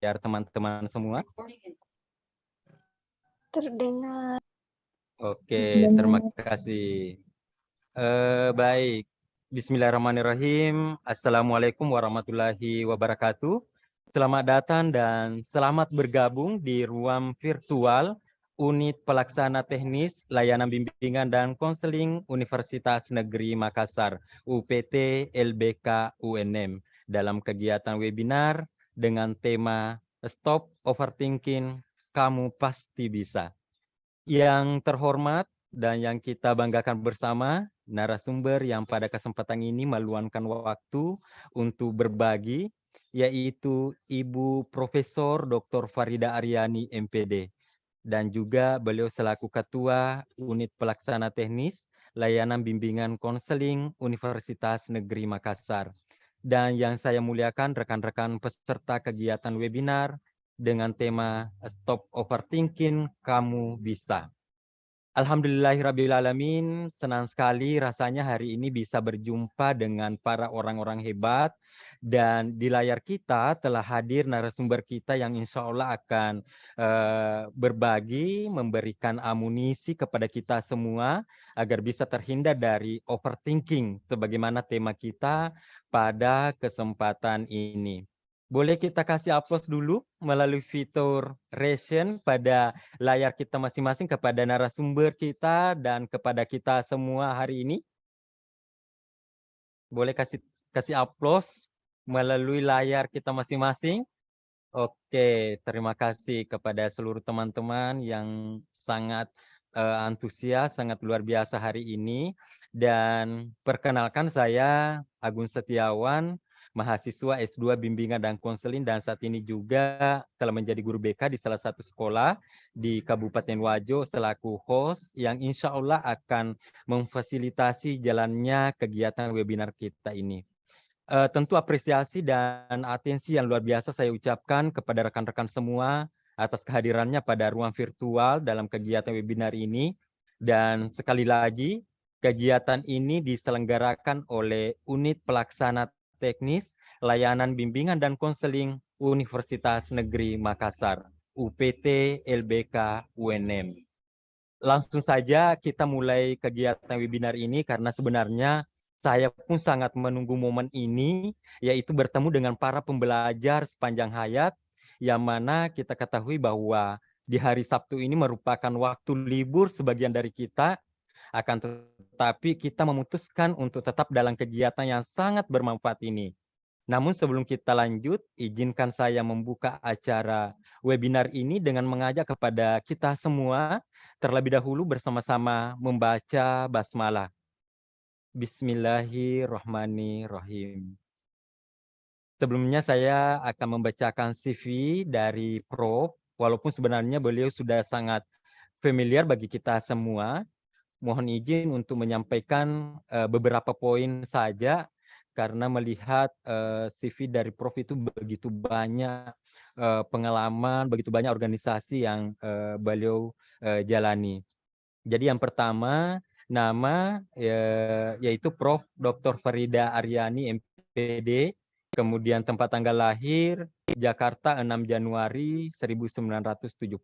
biar teman-teman semua. Terdengar. Oke, terima kasih. Baik, Bismillahirrahmanirrahim. Assalamualaikum warahmatullahi wabarakatuh. Selamat datang dan selamat bergabung di ruang virtual Unit Pelaksana Teknis Layanan Bimbingan dan Konseling Universitas Negeri Makassar, UPT LBK UNM, dalam kegiatan webinar dengan tema Stop Overthinking, Kamu Pasti Bisa. Yang terhormat dan yang kita banggakan bersama, narasumber yang pada kesempatan ini meluangkan waktu untuk berbagi, yaitu Ibu Profesor Dr. Farida Aryani, MPD, dan juga beliau selaku Ketua Unit Pelaksana Teknis Layanan Bimbingan Konseling Universitas Negeri Makassar. Dan yang saya muliakan rekan-rekan peserta kegiatan webinar dengan tema Stop Overthinking, Kamu Bisa. Alhamdulillahirrabbilalamin, senang sekali rasanya hari ini bisa berjumpa dengan para orang-orang hebat, dan di layar kita telah hadir narasumber kita yang insya Allah akan berbagi, memberikan amunisi kepada kita semua agar bisa terhindar dari overthinking sebagaimana tema kita pada kesempatan ini. Boleh kita kasih aplaus dulu melalui fitur reaction pada layar kita masing-masing kepada narasumber kita dan kepada kita semua hari ini. Boleh kasih aplaus melalui layar kita masing-masing. Oke, terima kasih kepada seluruh teman-teman yang sangat antusias, sangat luar biasa hari ini. Dan perkenalkan, saya Agun Setiawan, mahasiswa S2 Bimbingan dan Konseling, dan saat ini juga telah menjadi guru BK di salah satu sekolah di Kabupaten Wajo selaku host yang insya Allah akan memfasilitasi jalannya kegiatan webinar kita ini. Tentu apresiasi dan atensi yang luar biasa saya ucapkan kepada rekan-rekan semua atas kehadirannya pada ruang virtual dalam kegiatan webinar ini. Dan sekali lagi, kegiatan ini diselenggarakan oleh Unit Pelaksana Teknis Layanan Bimbingan dan Konseling Universitas Negeri Makassar, UPT LBK UNM. Langsung saja kita mulai kegiatan webinar ini karena sebenarnya saya pun sangat menunggu momen ini, yaitu bertemu dengan para pembelajar sepanjang hayat, yang mana kita ketahui bahwa di hari Sabtu ini merupakan waktu libur sebagian dari kita, akan tetapi kita memutuskan untuk tetap dalam kegiatan yang sangat bermanfaat ini. Namun sebelum kita lanjut, izinkan saya membuka acara webinar ini dengan mengajak kepada kita semua terlebih dahulu bersama-sama membaca basmalah. Bismillahirrahmanirrahim. Sebelumnya saya akan membacakan CV dari Prof, walaupun sebenarnya beliau sudah sangat familiar bagi kita semua. Mohon izin untuk menyampaikan beberapa poin saja, karena melihat CV dari Prof itu begitu banyak pengalaman, begitu banyak organisasi yang beliau jalani. Jadi yang pertama, nama yaitu Prof. Dr. Farida Aryani, MPD, kemudian tempat tanggal lahir Jakarta 6 Januari 1976.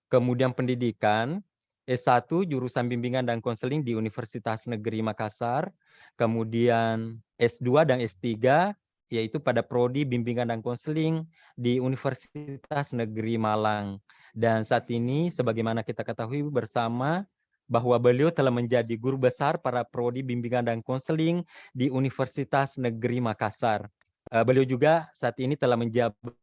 Kemudian pendidikan, S1 jurusan Bimbingan dan Konseling di Universitas Negeri Makassar, kemudian S2 dan S3 yaitu pada prodi Bimbingan dan Konseling di Universitas Negeri Malang. Dan saat ini sebagaimana kita ketahui bersama bahwa beliau telah menjadi guru besar para prodi Bimbingan dan Konseling di Universitas Negeri Makassar. Beliau juga saat ini telah menjabat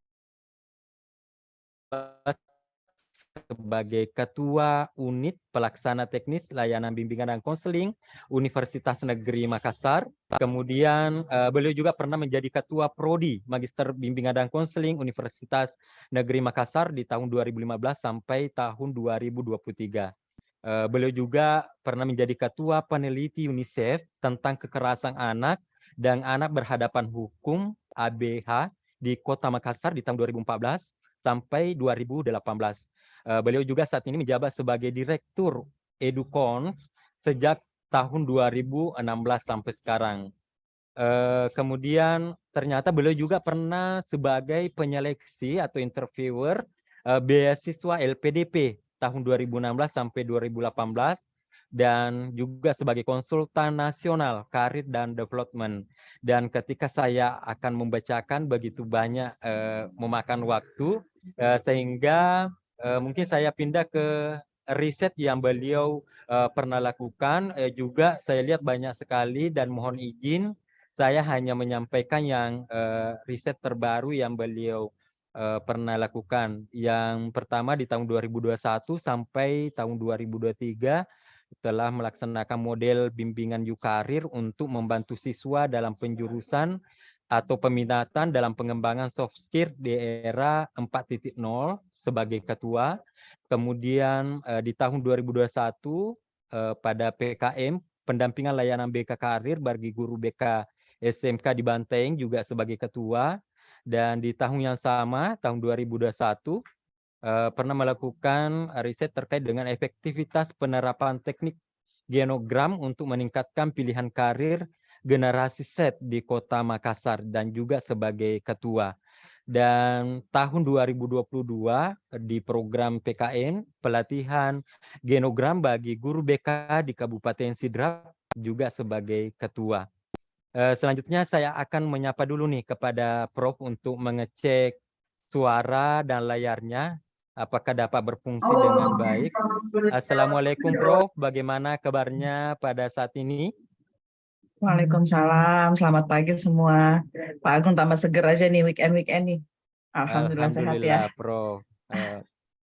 sebagai Ketua Unit Pelaksana Teknis Layanan Bimbingan dan Konseling Universitas Negeri Makassar. Kemudian beliau juga pernah menjadi Ketua Prodi Magister Bimbingan dan Konseling Universitas Negeri Makassar di tahun 2015 sampai tahun 2023. Beliau juga pernah menjadi Ketua Peneliti UNICEF tentang kekerasan anak dan anak berhadapan hukum ABH di Kota Makassar di tahun 2014 sampai 2018. Beliau juga saat ini menjabat sebagai Direktur Educon sejak tahun 2016 sampai sekarang. Kemudian ternyata beliau juga pernah sebagai penyeleksi atau interviewer beasiswa LPDP tahun 2016 sampai 2018 dan juga sebagai konsultan nasional karir dan development. Dan ketika saya akan membacakan begitu banyak memakan waktu sehingga mungkin saya pindah ke riset yang beliau pernah lakukan. Juga saya lihat banyak sekali dan mohon izin saya hanya menyampaikan yang riset terbaru yang beliau pernah lakukan. Yang pertama di tahun 2021 sampai tahun 2023 telah melaksanakan model bimbingan Yukarir untuk membantu siswa dalam penjurusan atau peminatan dalam pengembangan soft skill di era 4.0 sebagai ketua. Kemudian di tahun 2021 pada PKM pendampingan layanan BK Karir bagi guru BK SMK di Banteng juga sebagai ketua, dan di tahun yang sama tahun 2021 pernah melakukan riset terkait dengan efektivitas penerapan teknik genogram untuk meningkatkan pilihan karir generasi Z di Kota Makassar dan juga sebagai ketua. Dan tahun 2022 di program PKN pelatihan genogram bagi guru BK di Kabupaten Sidrap juga sebagai ketua. Selanjutnya saya akan menyapa dulu nih kepada Prof untuk mengecek suara dan layarnya apakah dapat berfungsi dengan baik. Assalamualaikum Prof, bagaimana kabarnya pada saat ini? Waalaikumsalam, selamat pagi semua. Pak Agung tambah seger aja nih weekend nih. Alhamdulillah sehat ya. Alhamdulillah Prof.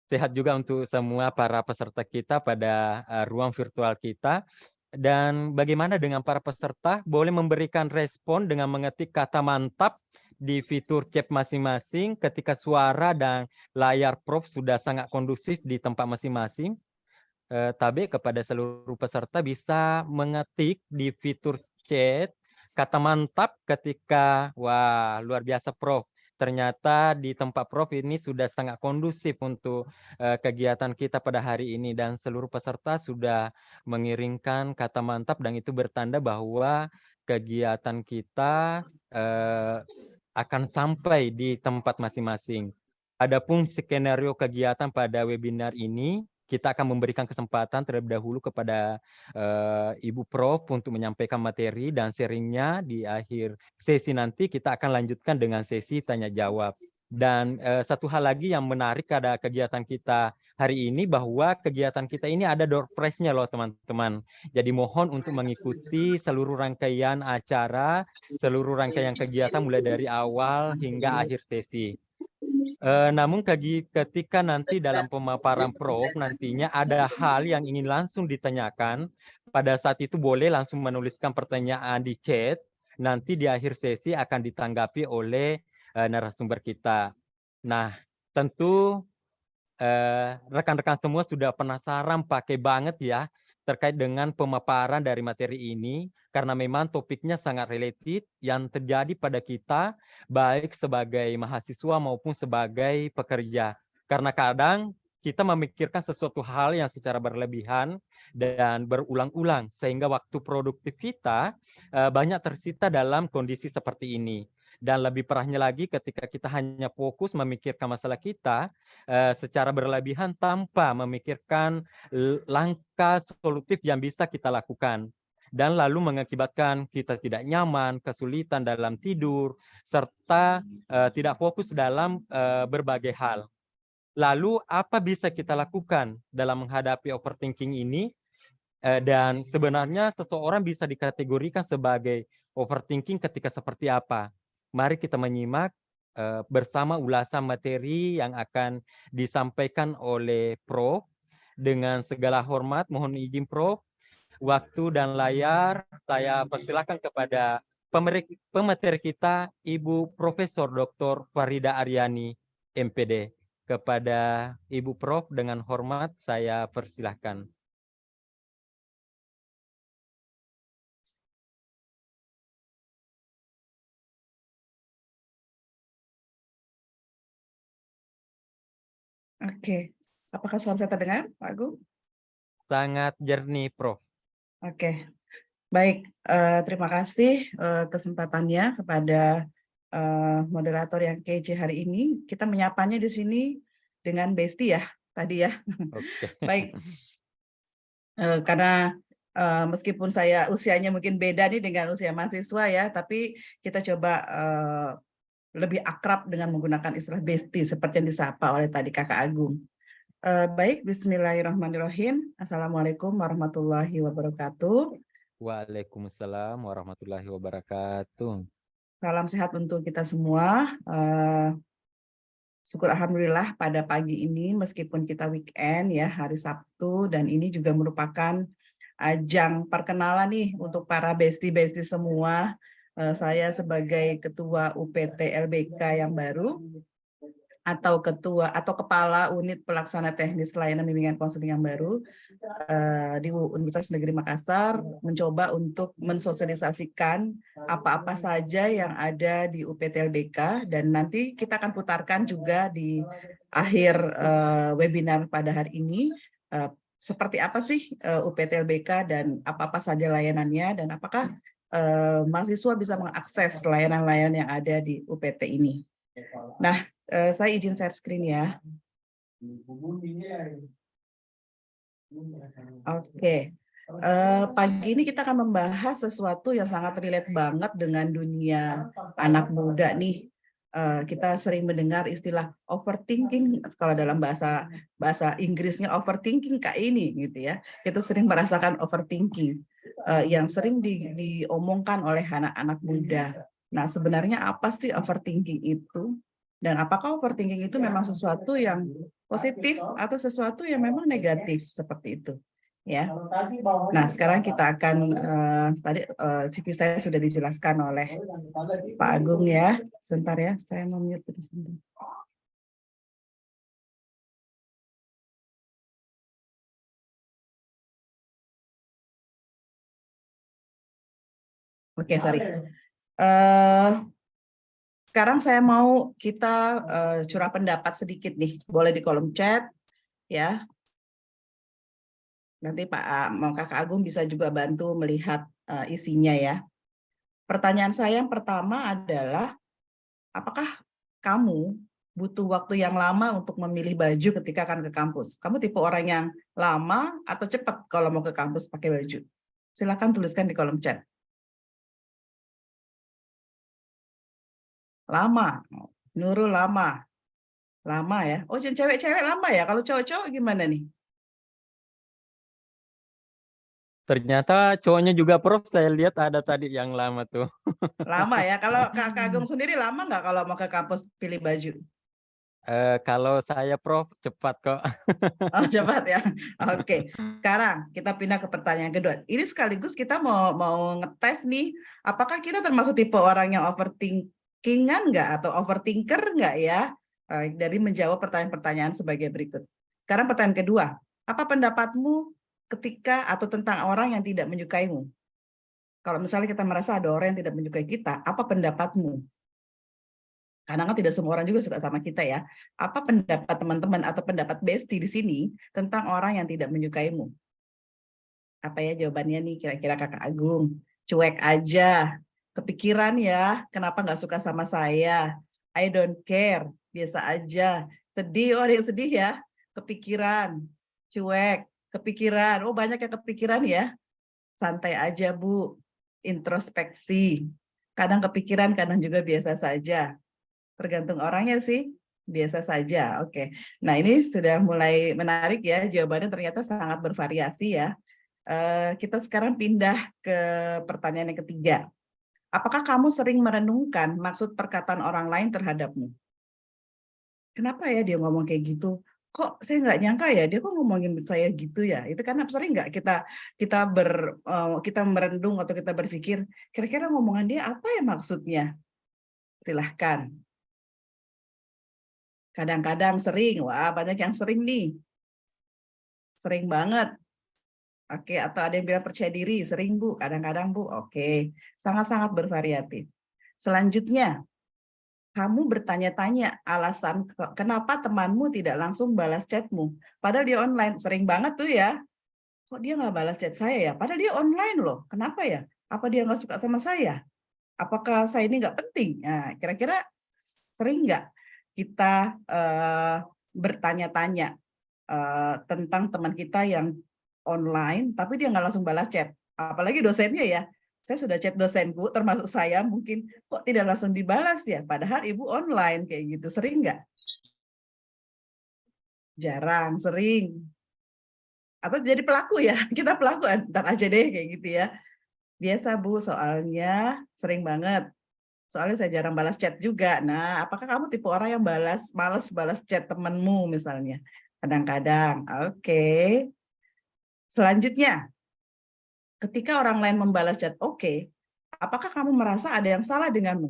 Sehat juga untuk semua para peserta kita pada ruang virtual kita. Dan bagaimana dengan para peserta? Boleh memberikan respon dengan mengetik kata mantap di fitur chat masing-masing ketika suara dan layar Prof sudah sangat kondusif di tempat masing-masing. Tabe kepada seluruh peserta bisa mengetik di fitur chat kata mantap ketika wah luar biasa Prof. Ternyata di tempat Prof ini sudah sangat kondusif untuk kegiatan kita pada hari ini dan seluruh peserta sudah mengirimkan kata mantap dan itu bertanda bahwa kegiatan kita akan sampai di tempat masing-masing. Adapun skenario kegiatan pada webinar ini, kita akan memberikan kesempatan terlebih dahulu kepada Ibu Prof untuk menyampaikan materi dan sharingnya. Di akhir sesi nanti kita akan lanjutkan dengan sesi tanya jawab. Dan satu hal lagi yang menarik pada kegiatan kita hari ini bahwa kegiatan kita ini ada door prize-nya loh teman-teman. Jadi mohon untuk mengikuti seluruh rangkaian acara, seluruh rangkaian kegiatan mulai dari awal hingga akhir sesi. Namun ketika nanti dalam pemaparan Prof nantinya ada hal yang ingin langsung ditanyakan, pada saat itu boleh langsung menuliskan pertanyaan di chat, nanti di akhir sesi akan ditanggapi oleh narasumber kita. Nah, tentu rekan-rekan semua sudah penasaran pakai banget ya terkait dengan pemaparan dari materi ini karena memang topiknya sangat related yang terjadi pada kita baik sebagai mahasiswa maupun sebagai pekerja. Karena kadang kita memikirkan sesuatu hal yang secara berlebihan dan berulang-ulang sehingga waktu produktif kita banyak tersita dalam kondisi seperti ini. Dan lebih parahnya lagi ketika kita hanya fokus memikirkan masalah kita secara berlebihan tanpa memikirkan langkah solutif yang bisa kita lakukan. Dan lalu mengakibatkan kita tidak nyaman, kesulitan dalam tidur, serta tidak fokus dalam berbagai hal. Lalu apa bisa kita lakukan dalam menghadapi overthinking ini? Dan sebenarnya seseorang bisa dikategorikan sebagai overthinking ketika seperti apa? Mari kita menyimak bersama ulasan materi yang akan disampaikan oleh Prof. Dengan segala hormat, mohon izin Prof. Waktu dan layar saya persilakan kepada pemateri kita, Ibu Profesor Dr. Farida Aryani, MPD. Kepada Ibu Prof. dengan hormat saya persilahkan. Oke, apakah suara saya terdengar, Pak Agung? Sangat jernih, Prof. Oke, Baik, terima kasih kesempatannya kepada moderator yang kece hari ini. Kita menyapanya di sini dengan Besti ya, tadi ya. Oke. Baik, karena meskipun saya usianya mungkin beda nih dengan usia mahasiswa ya, tapi kita coba lebih akrab dengan menggunakan istilah Besti seperti yang disapa oleh tadi Kakak Agung. Baik, Bismillahirrahmanirrahim. Assalamualaikum warahmatullahi wabarakatuh. Waalaikumsalam warahmatullahi wabarakatuh. Salam sehat untuk kita semua. Syukur alhamdulillah pada pagi ini meskipun kita weekend ya, hari Sabtu, dan ini juga merupakan ajang perkenalan nih untuk para besti-besti semua. Saya sebagai ketua UPT LBK yang baru atau ketua atau kepala unit pelaksana teknis layanan bimbingan konseling yang baru di Universitas Negeri Makassar mencoba untuk mensosialisasikan apa-apa saja yang ada di UPT LBK, dan nanti kita akan putarkan juga di akhir webinar pada hari ini seperti apa sih UPT LBK dan apa-apa saja layanannya, dan apakah mahasiswa bisa mengakses layanan-layanan yang ada di UPT ini. Nah, saya izin share screen ya. Oke. Pagi ini kita akan membahas sesuatu yang sangat relate banget dengan dunia anak muda nih. Kita sering mendengar istilah overthinking, kalau dalam bahasa Inggrisnya overthinking kayak ini gitu ya. Kita sering merasakan overthinking yang sering diomongkan oleh anak-anak muda. Nah, sebenarnya apa sih overthinking itu? Dan apakah overthinking itu memang sesuatu yang positif atau sesuatu yang memang negatif seperti itu? Ya. Nah, sekarang kita akan tadi CV saya sudah dijelaskan oleh Pak Agung ya. Sebentar ya, saya mau mute di sini. Oke, sorry. Sekarang saya mau kita curah pendapat sedikit nih. Boleh di kolom chat ya. Nanti Kakak Agung bisa juga bantu melihat isinya ya. Pertanyaan saya yang pertama adalah, apakah kamu butuh waktu yang lama untuk memilih baju ketika akan ke kampus? Kamu tipe orang yang lama atau cepat kalau mau ke kampus pakai baju? Silakan tuliskan di kolom chat. Lama, Nurul lama. Lama ya. Oh, cewek-cewek lama ya. Kalau cowok-cowok gimana nih? Ternyata cowoknya juga Prof, saya lihat ada tadi yang lama tuh. Lama ya. Kalau Kak Agung sendiri lama nggak kalau mau ke kampus pilih baju? Kalau saya Prof cepat kok. Oh, cepat ya. Oke. Sekarang kita pindah ke pertanyaan kedua. Ini sekaligus kita mau ngetes nih, apakah kita termasuk tipe orang yang overthinkingan nggak atau overthinker nggak ya? Dari menjawab pertanyaan-pertanyaan sebagai berikut. Sekarang pertanyaan kedua, apa pendapatmu ketika atau tentang orang yang tidak menyukaimu? Kalau misalnya kita merasa ada orang yang tidak menyukai kita, apa pendapatmu? Karena kan tidak semua orang juga suka sama kita ya. Apa pendapat teman-teman atau pendapat Besti di sini tentang orang yang tidak menyukaimu? Apa ya jawabannya nih kira-kira Kakak Agung? Cuek aja. Kepikiran ya, kenapa nggak suka sama saya? I don't care, biasa aja. Sedih, oh ada yang sedih ya. Kepikiran, cuek, kepikiran. Oh banyak yang kepikiran ya. Santai aja Bu, introspeksi. Kadang kepikiran, kadang juga biasa saja. Tergantung orangnya sih, biasa saja. Oke. Nah, ini sudah mulai menarik ya, jawabannya ternyata sangat bervariasi ya. Kita sekarang pindah ke pertanyaan yang ketiga. Apakah kamu sering merenungkan maksud perkataan orang lain terhadapmu? Kenapa ya dia ngomong kayak gitu? Kok saya nggak nyangka ya dia kok ngomongin saya gitu ya? Itu karena sering nggak kita merendung atau kita berpikir kira-kira ngomongan dia apa ya maksudnya? Silahkan. Kadang-kadang sering, wah banyak yang sering nih. Sering banget. Oke, atau ada yang bilang percaya diri, sering Bu, kadang-kadang Bu. Oke, sangat-sangat bervariatif. Selanjutnya, kamu bertanya-tanya alasan kenapa temanmu tidak langsung balas chatmu. Padahal dia online, sering banget tuh ya. kok dia nggak balas chat saya ya? Padahal dia online loh. Kenapa ya? Apa dia nggak suka sama saya? Apakah saya ini nggak penting? Nah, kira-kira sering nggak kita bertanya-tanya tentang teman kita yang online, tapi dia nggak langsung balas chat. Apalagi dosennya ya. Saya sudah chat dosenku, termasuk saya mungkin, kok tidak langsung dibalas ya? Padahal ibu online kayak gitu. Sering nggak? Jarang, sering. Atau jadi pelaku ya? Kita pelaku, ntar aja deh kayak gitu ya. Biasa Bu, soalnya sering banget. Soalnya saya jarang balas chat juga. Nah, apakah kamu tipe orang yang males balas chat temenmu misalnya? Kadang-kadang. Oke. Selanjutnya, ketika orang lain membalas chat oke, apakah kamu merasa ada yang salah denganmu?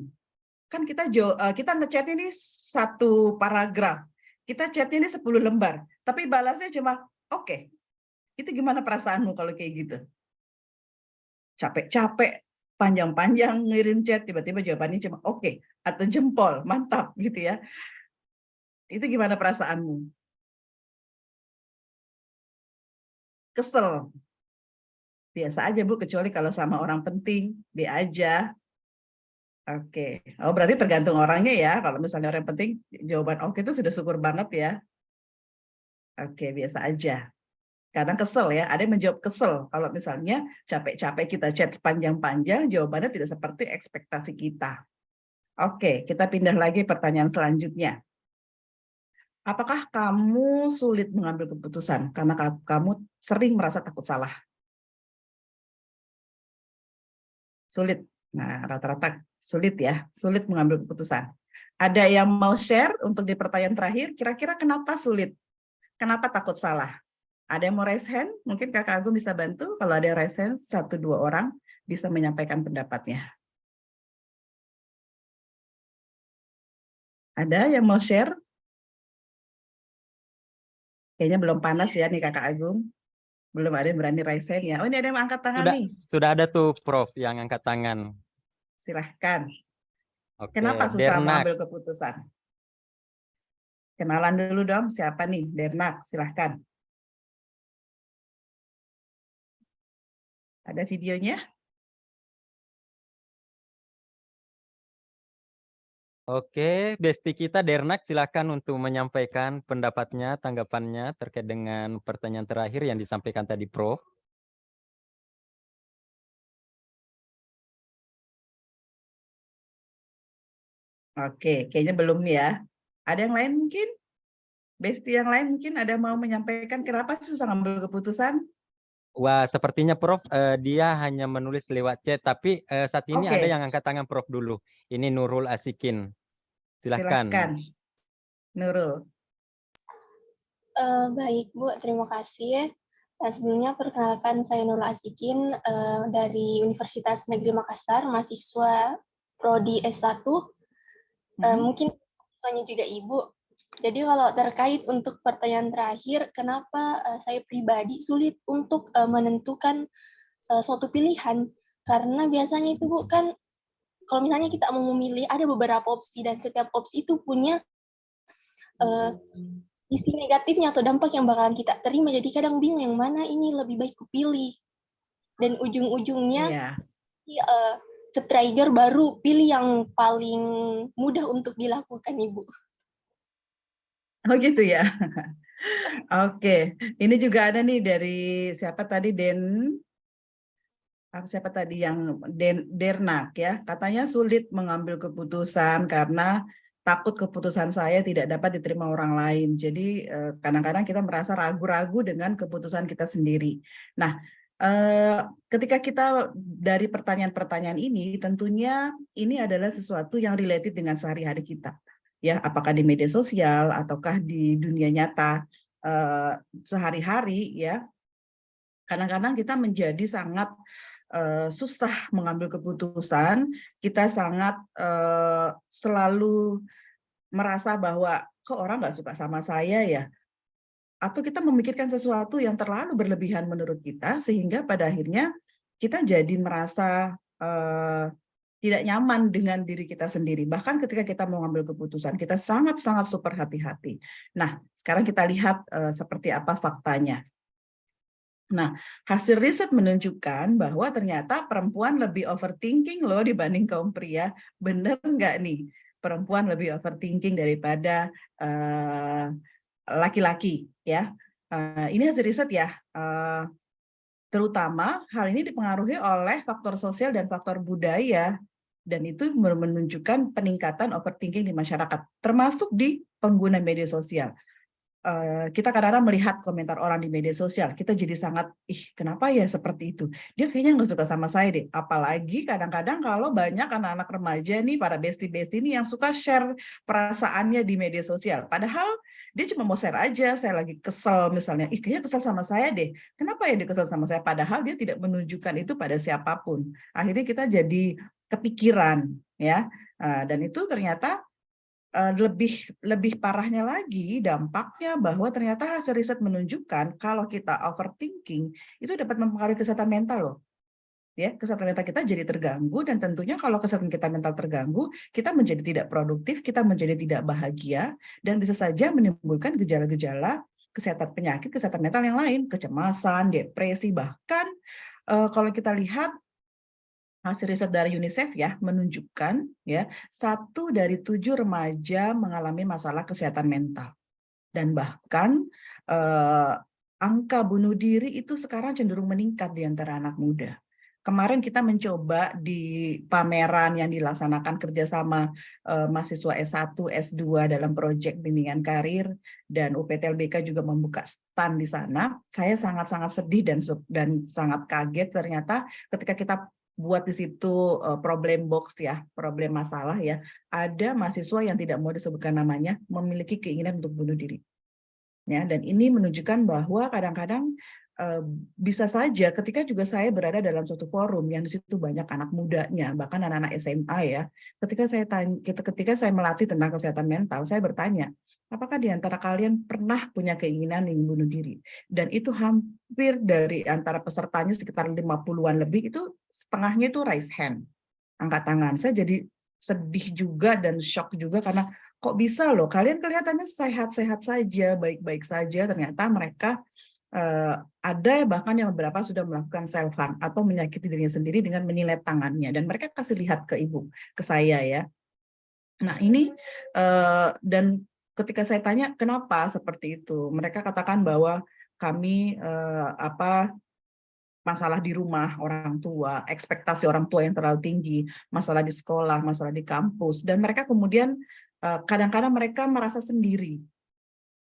Kan kita ngechat ini satu paragraf. Kita chatnya ini 10 lembar, tapi balasnya cuma oke. Itu gimana perasaanmu kalau kayak gitu? Capek-capek, panjang-panjang ngirim chat, tiba-tiba jawabannya cuma oke atau jempol, mantap gitu ya. Itu gimana perasaanmu? Kesel. Biasa aja Bu, kecuali kalau sama orang penting, be aja. Oke. Oh, berarti tergantung orangnya ya. Kalau misalnya orang penting, jawaban oke itu sudah syukur banget ya. Oke, biasa aja. Kadang kesel ya, ada yang menjawab kesel. Kalau misalnya capek-capek kita chat panjang-panjang, jawabannya tidak seperti ekspektasi kita. Oke, kita pindah lagi pertanyaan selanjutnya. Apakah kamu sulit mengambil keputusan karena kamu sering merasa takut salah? Sulit. Nah, rata-rata sulit ya, sulit mengambil keputusan. Ada yang mau share untuk di pertanyaan terakhir, kira-kira kenapa sulit? Kenapa takut salah? Ada yang mau raise hand? Mungkin Kakak Agung bisa bantu. Kalau ada yang raise hand, 1-2 orang bisa menyampaikan pendapatnya. Ada yang mau share? Kayaknya belum panas ya nih Kakak Agung. Belum ada yang berani raise hand ya. Oh, ini ada yang angkat tangan nih. Sudah ada tuh Prof yang angkat tangan. Silahkan. Oke, Kenapa susah Dernak. mengambil keputusan? Kenalan dulu dong, siapa nih? Dernak, silahkan. Ada videonya? Oke, Besti kita Dernak silakan untuk menyampaikan pendapatnya, tanggapannya terkait dengan pertanyaan terakhir yang disampaikan tadi Prof. Oke, kayaknya belum ya. Ada yang lain mungkin? Besti yang lain mungkin ada mau menyampaikan kenapa sih susah ngambil keputusan? Wah, sepertinya Prof dia hanya menulis lewat chat, tapi saat ini ada Oke, yang angkat tangan Prof dulu. Ini Nurul Asikin. Silahkan. silahkan Nurul. Baik Bu, terima kasih. Sebelumnya perkenalkan saya Nurul Asikin dari Universitas Negeri Makassar, mahasiswa Prodi S1. Mungkin mahasiswanya juga Ibu. Jadi kalau terkait untuk pertanyaan terakhir, kenapa saya pribadi sulit untuk menentukan suatu pilihan? Karena biasanya itu Bu kan, kalau misalnya kita mau memilih, ada beberapa opsi dan setiap opsi itu punya sisi negatifnya atau dampak yang bakalan kita terima. Jadi kadang bingung yang mana ini lebih baik kupilih. Dan ujung-ujungnya ke-trigger baru pilih yang paling mudah untuk dilakukan, Ibu. Oh gitu ya. Oke, ini juga ada nih dari siapa tadi siapa tadi yang Dernak ya, katanya sulit mengambil keputusan karena takut keputusan saya tidak dapat diterima orang lain. Jadi kadang-kadang kita merasa ragu-ragu dengan keputusan kita sendiri. Nah, ketika kita dari pertanyaan-pertanyaan ini, tentunya ini adalah sesuatu yang related dengan sehari-hari kita. Ya, apakah di media sosial ataukah di dunia nyata sehari-hari ya. Kadang-kadang kita menjadi sangat susah mengambil keputusan, kita sangat selalu merasa bahwa kok orang nggak suka sama saya ya, atau kita memikirkan sesuatu yang terlalu berlebihan menurut kita sehingga pada akhirnya kita jadi merasa tidak nyaman dengan diri kita sendiri. Bahkan ketika kita mau mengambil keputusan, kita sangat-sangat super hati-hati. Nah, sekarang kita lihat seperti apa faktanya. Nah, hasil riset menunjukkan bahwa ternyata perempuan lebih overthinking loh dibanding kaum pria. Bener nggak nih? Perempuan lebih overthinking daripada laki-laki, ya. Ini hasil riset ya. Terutama hal ini dipengaruhi oleh faktor sosial dan faktor budaya. Dan itu menunjukkan peningkatan overthinking di masyarakat, termasuk di pengguna media sosial. Kita kadang-kadang melihat komentar orang di media sosial, kita jadi sangat, kenapa ya seperti itu? Dia kayaknya nggak suka sama saya deh. Apalagi kadang-kadang kalau banyak anak-anak remaja nih, para bestie-bestie nih yang suka share perasaannya di media sosial. Padahal dia cuma mau share aja, saya lagi kesel misalnya, kayaknya kesel sama saya deh. Kenapa ya dia kesel sama saya? Padahal dia tidak menunjukkan itu pada siapapun. Akhirnya kita jadi kepikiran, ya. Dan itu ternyata lebih parahnya lagi dampaknya bahwa ternyata hasil riset menunjukkan kalau kita overthinking itu dapat mempengaruhi kesehatan mental loh. Ya, kesehatan mental kita jadi terganggu, dan tentunya kalau kesehatan kita mental terganggu, kita menjadi tidak produktif, kita menjadi tidak bahagia, dan bisa saja menimbulkan gejala-gejala kesehatan mental yang lain, kecemasan, depresi, bahkan kalau kita lihat hasil riset dari UNICEF ya menunjukkan ya 1 dari 7 remaja mengalami masalah kesehatan mental, dan bahkan angka bunuh diri itu sekarang cenderung meningkat di antara anak muda. Kemarin kita mencoba di pameran yang dilaksanakan kerjasama mahasiswa S1, S2 dalam proyek bimbingan karir, dan UPTLBK juga membuka stand di sana. Saya sangat-sangat sedih dan sangat kaget ternyata ketika kita buat di situ problem box ya, problem masalah ya, ada mahasiswa yang tidak mau disebutkan namanya memiliki keinginan untuk bunuh diri. Ya, dan ini menunjukkan bahwa kadang-kadang bisa saja ketika juga saya berada dalam suatu forum yang di situ banyak anak mudanya, bahkan anak-anak SMA ya, ketika saya melatih tentang kesehatan mental, saya bertanya, apakah di antara kalian pernah punya keinginan ingin bunuh diri? Dan itu hampir dari antara pesertanya sekitar 50-an lebih, itu setengahnya itu raise hand, angkat tangan. Saya jadi sedih juga dan shock juga karena kok bisa loh, kalian kelihatannya sehat-sehat saja, baik-baik saja, ternyata mereka ada bahkan yang beberapa sudah melakukan self harm atau menyakiti dirinya sendiri dengan menyilet tangannya, dan mereka kasih lihat ke saya ya. Nah ini dan ketika saya tanya kenapa seperti itu, mereka katakan bahwa kami masalah di rumah orang tua, ekspektasi orang tua yang terlalu tinggi, masalah di sekolah, masalah di kampus, dan mereka kemudian kadang-kadang mereka merasa sendiri.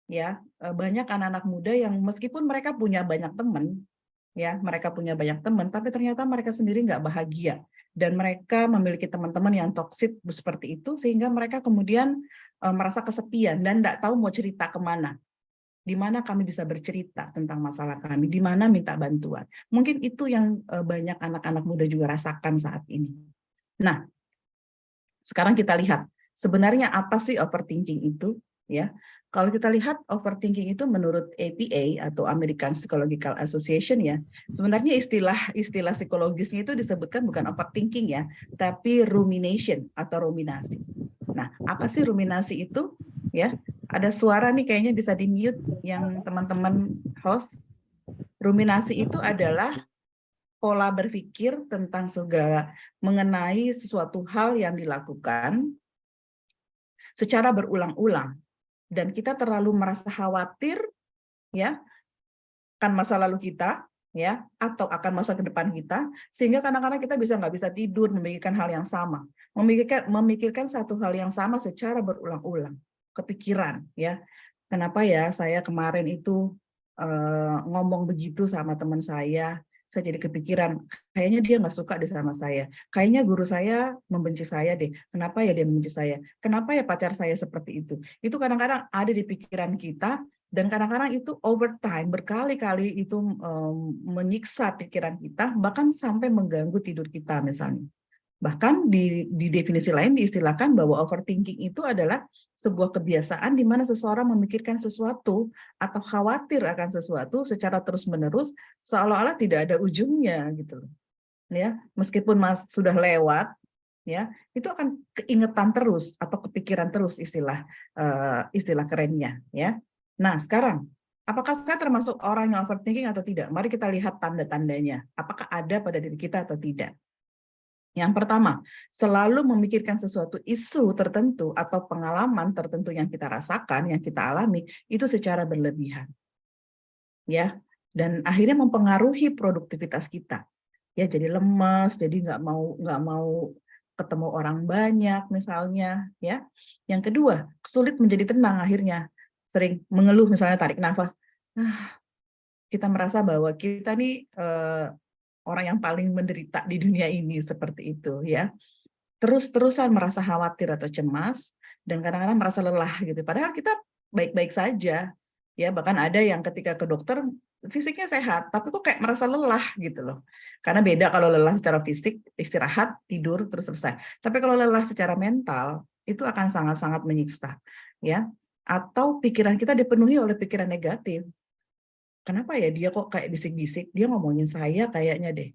Ya, banyak anak-anak muda yang meskipun mereka punya banyak teman, ya, mereka punya banyak teman, tapi ternyata mereka sendiri nggak bahagia, dan mereka memiliki teman-teman yang toksik seperti itu, sehingga mereka kemudian merasa kesepian dan nggak tahu mau cerita kemana. Di mana kami bisa bercerita tentang masalah kami, di mana minta bantuan. Mungkin itu yang banyak anak-anak muda juga rasakan saat ini. Nah, sekarang kita lihat sebenarnya apa sih overthinking itu, ya. Kalau kita lihat overthinking itu menurut APA atau American Psychological Association ya, sebenarnya istilah psikologisnya itu disebutkan bukan overthinking ya, tapi rumination atau ruminasi. Nah, apa sih ruminasi itu? Ya, ada suara nih kayaknya bisa di-mute yang teman-teman host. Ruminasi itu adalah pola berpikir tentang segala mengenai sesuatu hal yang dilakukan secara berulang-ulang, dan kita terlalu merasa khawatir ya akan masa lalu kita ya, atau akan masa ke depan kita, sehingga kadang-kadang kita nggak bisa tidur memikirkan hal yang sama, memikirkan satu hal yang sama secara berulang-ulang, kepikiran ya, kenapa ya saya kemarin itu ngomong begitu sama teman saya jadi kepikiran, kayaknya dia nggak suka deh sama saya, kayaknya guru saya membenci saya deh, kenapa ya dia membenci saya, kenapa ya pacar saya seperti itu kadang-kadang ada di pikiran kita, dan kadang-kadang itu overtime, berkali-kali itu menyiksa pikiran kita, bahkan sampai mengganggu tidur kita misalnya. Bahkan di definisi lain diistilahkan bahwa overthinking itu adalah sebuah kebiasaan di mana seseorang memikirkan sesuatu atau khawatir akan sesuatu secara terus-menerus seolah-olah tidak ada ujungnya gitu loh. Ya, meskipun sudah lewat ya, itu akan keingetan terus atau kepikiran terus istilah kerennya ya. Nah, sekarang Apakah saya termasuk orang yang overthinking atau tidak? Mari kita lihat tanda-tandanya. Apakah ada pada diri kita atau tidak? Yang pertama, selalu memikirkan sesuatu isu tertentu atau pengalaman tertentu yang kita rasakan, yang kita alami, itu secara berlebihan. Ya, dan akhirnya mempengaruhi produktivitas kita. Ya, jadi lemas, jadi nggak mau ketemu orang banyak misalnya, ya. Yang kedua, sulit menjadi tenang akhirnya. Sering mengeluh misalnya, tarik nafas. Kita merasa bahwa kita nih orang yang paling menderita di dunia ini, seperti itu ya. Terus-terusan merasa khawatir atau cemas dan kadang-kadang merasa lelah gitu. Padahal kita baik-baik saja. Ya, bahkan ada yang ketika ke dokter fisiknya sehat, tapi kok kayak merasa lelah gitu loh. Karena beda kalau lelah secara fisik, istirahat, tidur terus selesai. Tapi kalau lelah secara mental itu akan sangat-sangat menyiksa, ya. Atau pikiran kita dipenuhi oleh pikiran negatif. Kenapa ya dia kok kayak bisik-bisik, dia ngomongin saya kayaknya deh.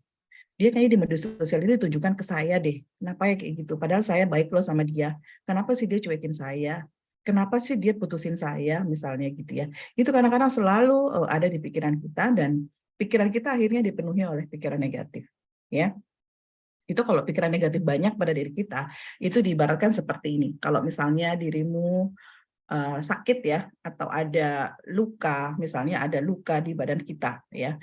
Dia kayaknya di media sosial ini ditujukan ke saya deh. Kenapa ya kayak gitu? Padahal saya baik loh sama dia. Kenapa sih dia cuekin saya? Kenapa sih dia putusin saya? Misalnya gitu ya. Itu kadang-kadang selalu ada di pikiran kita dan pikiran kita akhirnya dipenuhi oleh pikiran negatif. Ya. Itu kalau pikiran negatif banyak pada diri kita, itu diibaratkan seperti ini. Kalau misalnya dirimu sakit ya, atau ada luka, misalnya ada luka di badan kita ya,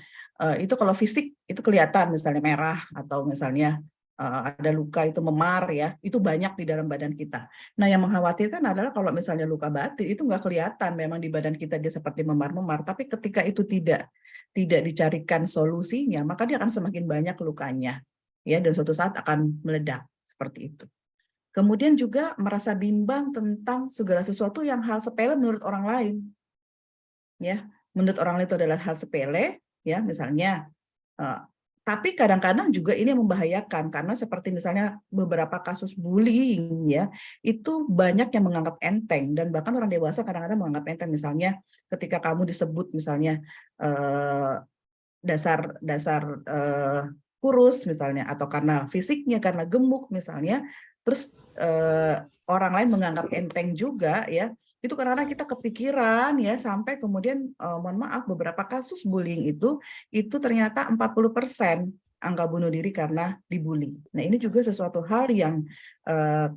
itu kalau fisik itu kelihatan misalnya merah atau misalnya ada luka itu memar ya, itu banyak di dalam badan kita. Nah yang mengkhawatirkan adalah kalau misalnya luka batin itu nggak kelihatan memang di badan kita dia seperti memar-memar, tapi ketika itu tidak dicarikan solusinya, maka dia akan semakin banyak lukanya ya, dan suatu saat akan meledak seperti itu. Kemudian juga merasa bimbang tentang segala sesuatu yang hal sepele menurut orang lain. Ya, menurut orang lain itu adalah hal sepele, ya, misalnya. Tapi kadang-kadang juga ini membahayakan karena seperti misalnya beberapa kasus bullying ya, itu banyak yang menganggap enteng dan bahkan orang dewasa kadang-kadang menganggap enteng. Misalnya ketika kamu disebut misalnya dasar kurus misalnya, atau karena fisiknya, karena gemuk misalnya, terus orang lain menganggap enteng juga ya, itu karena kita kepikiran ya, sampai kemudian mohon maaf, beberapa kasus bullying itu ternyata 40% angka bunuh diri karena dibully. Nah ini juga sesuatu hal yang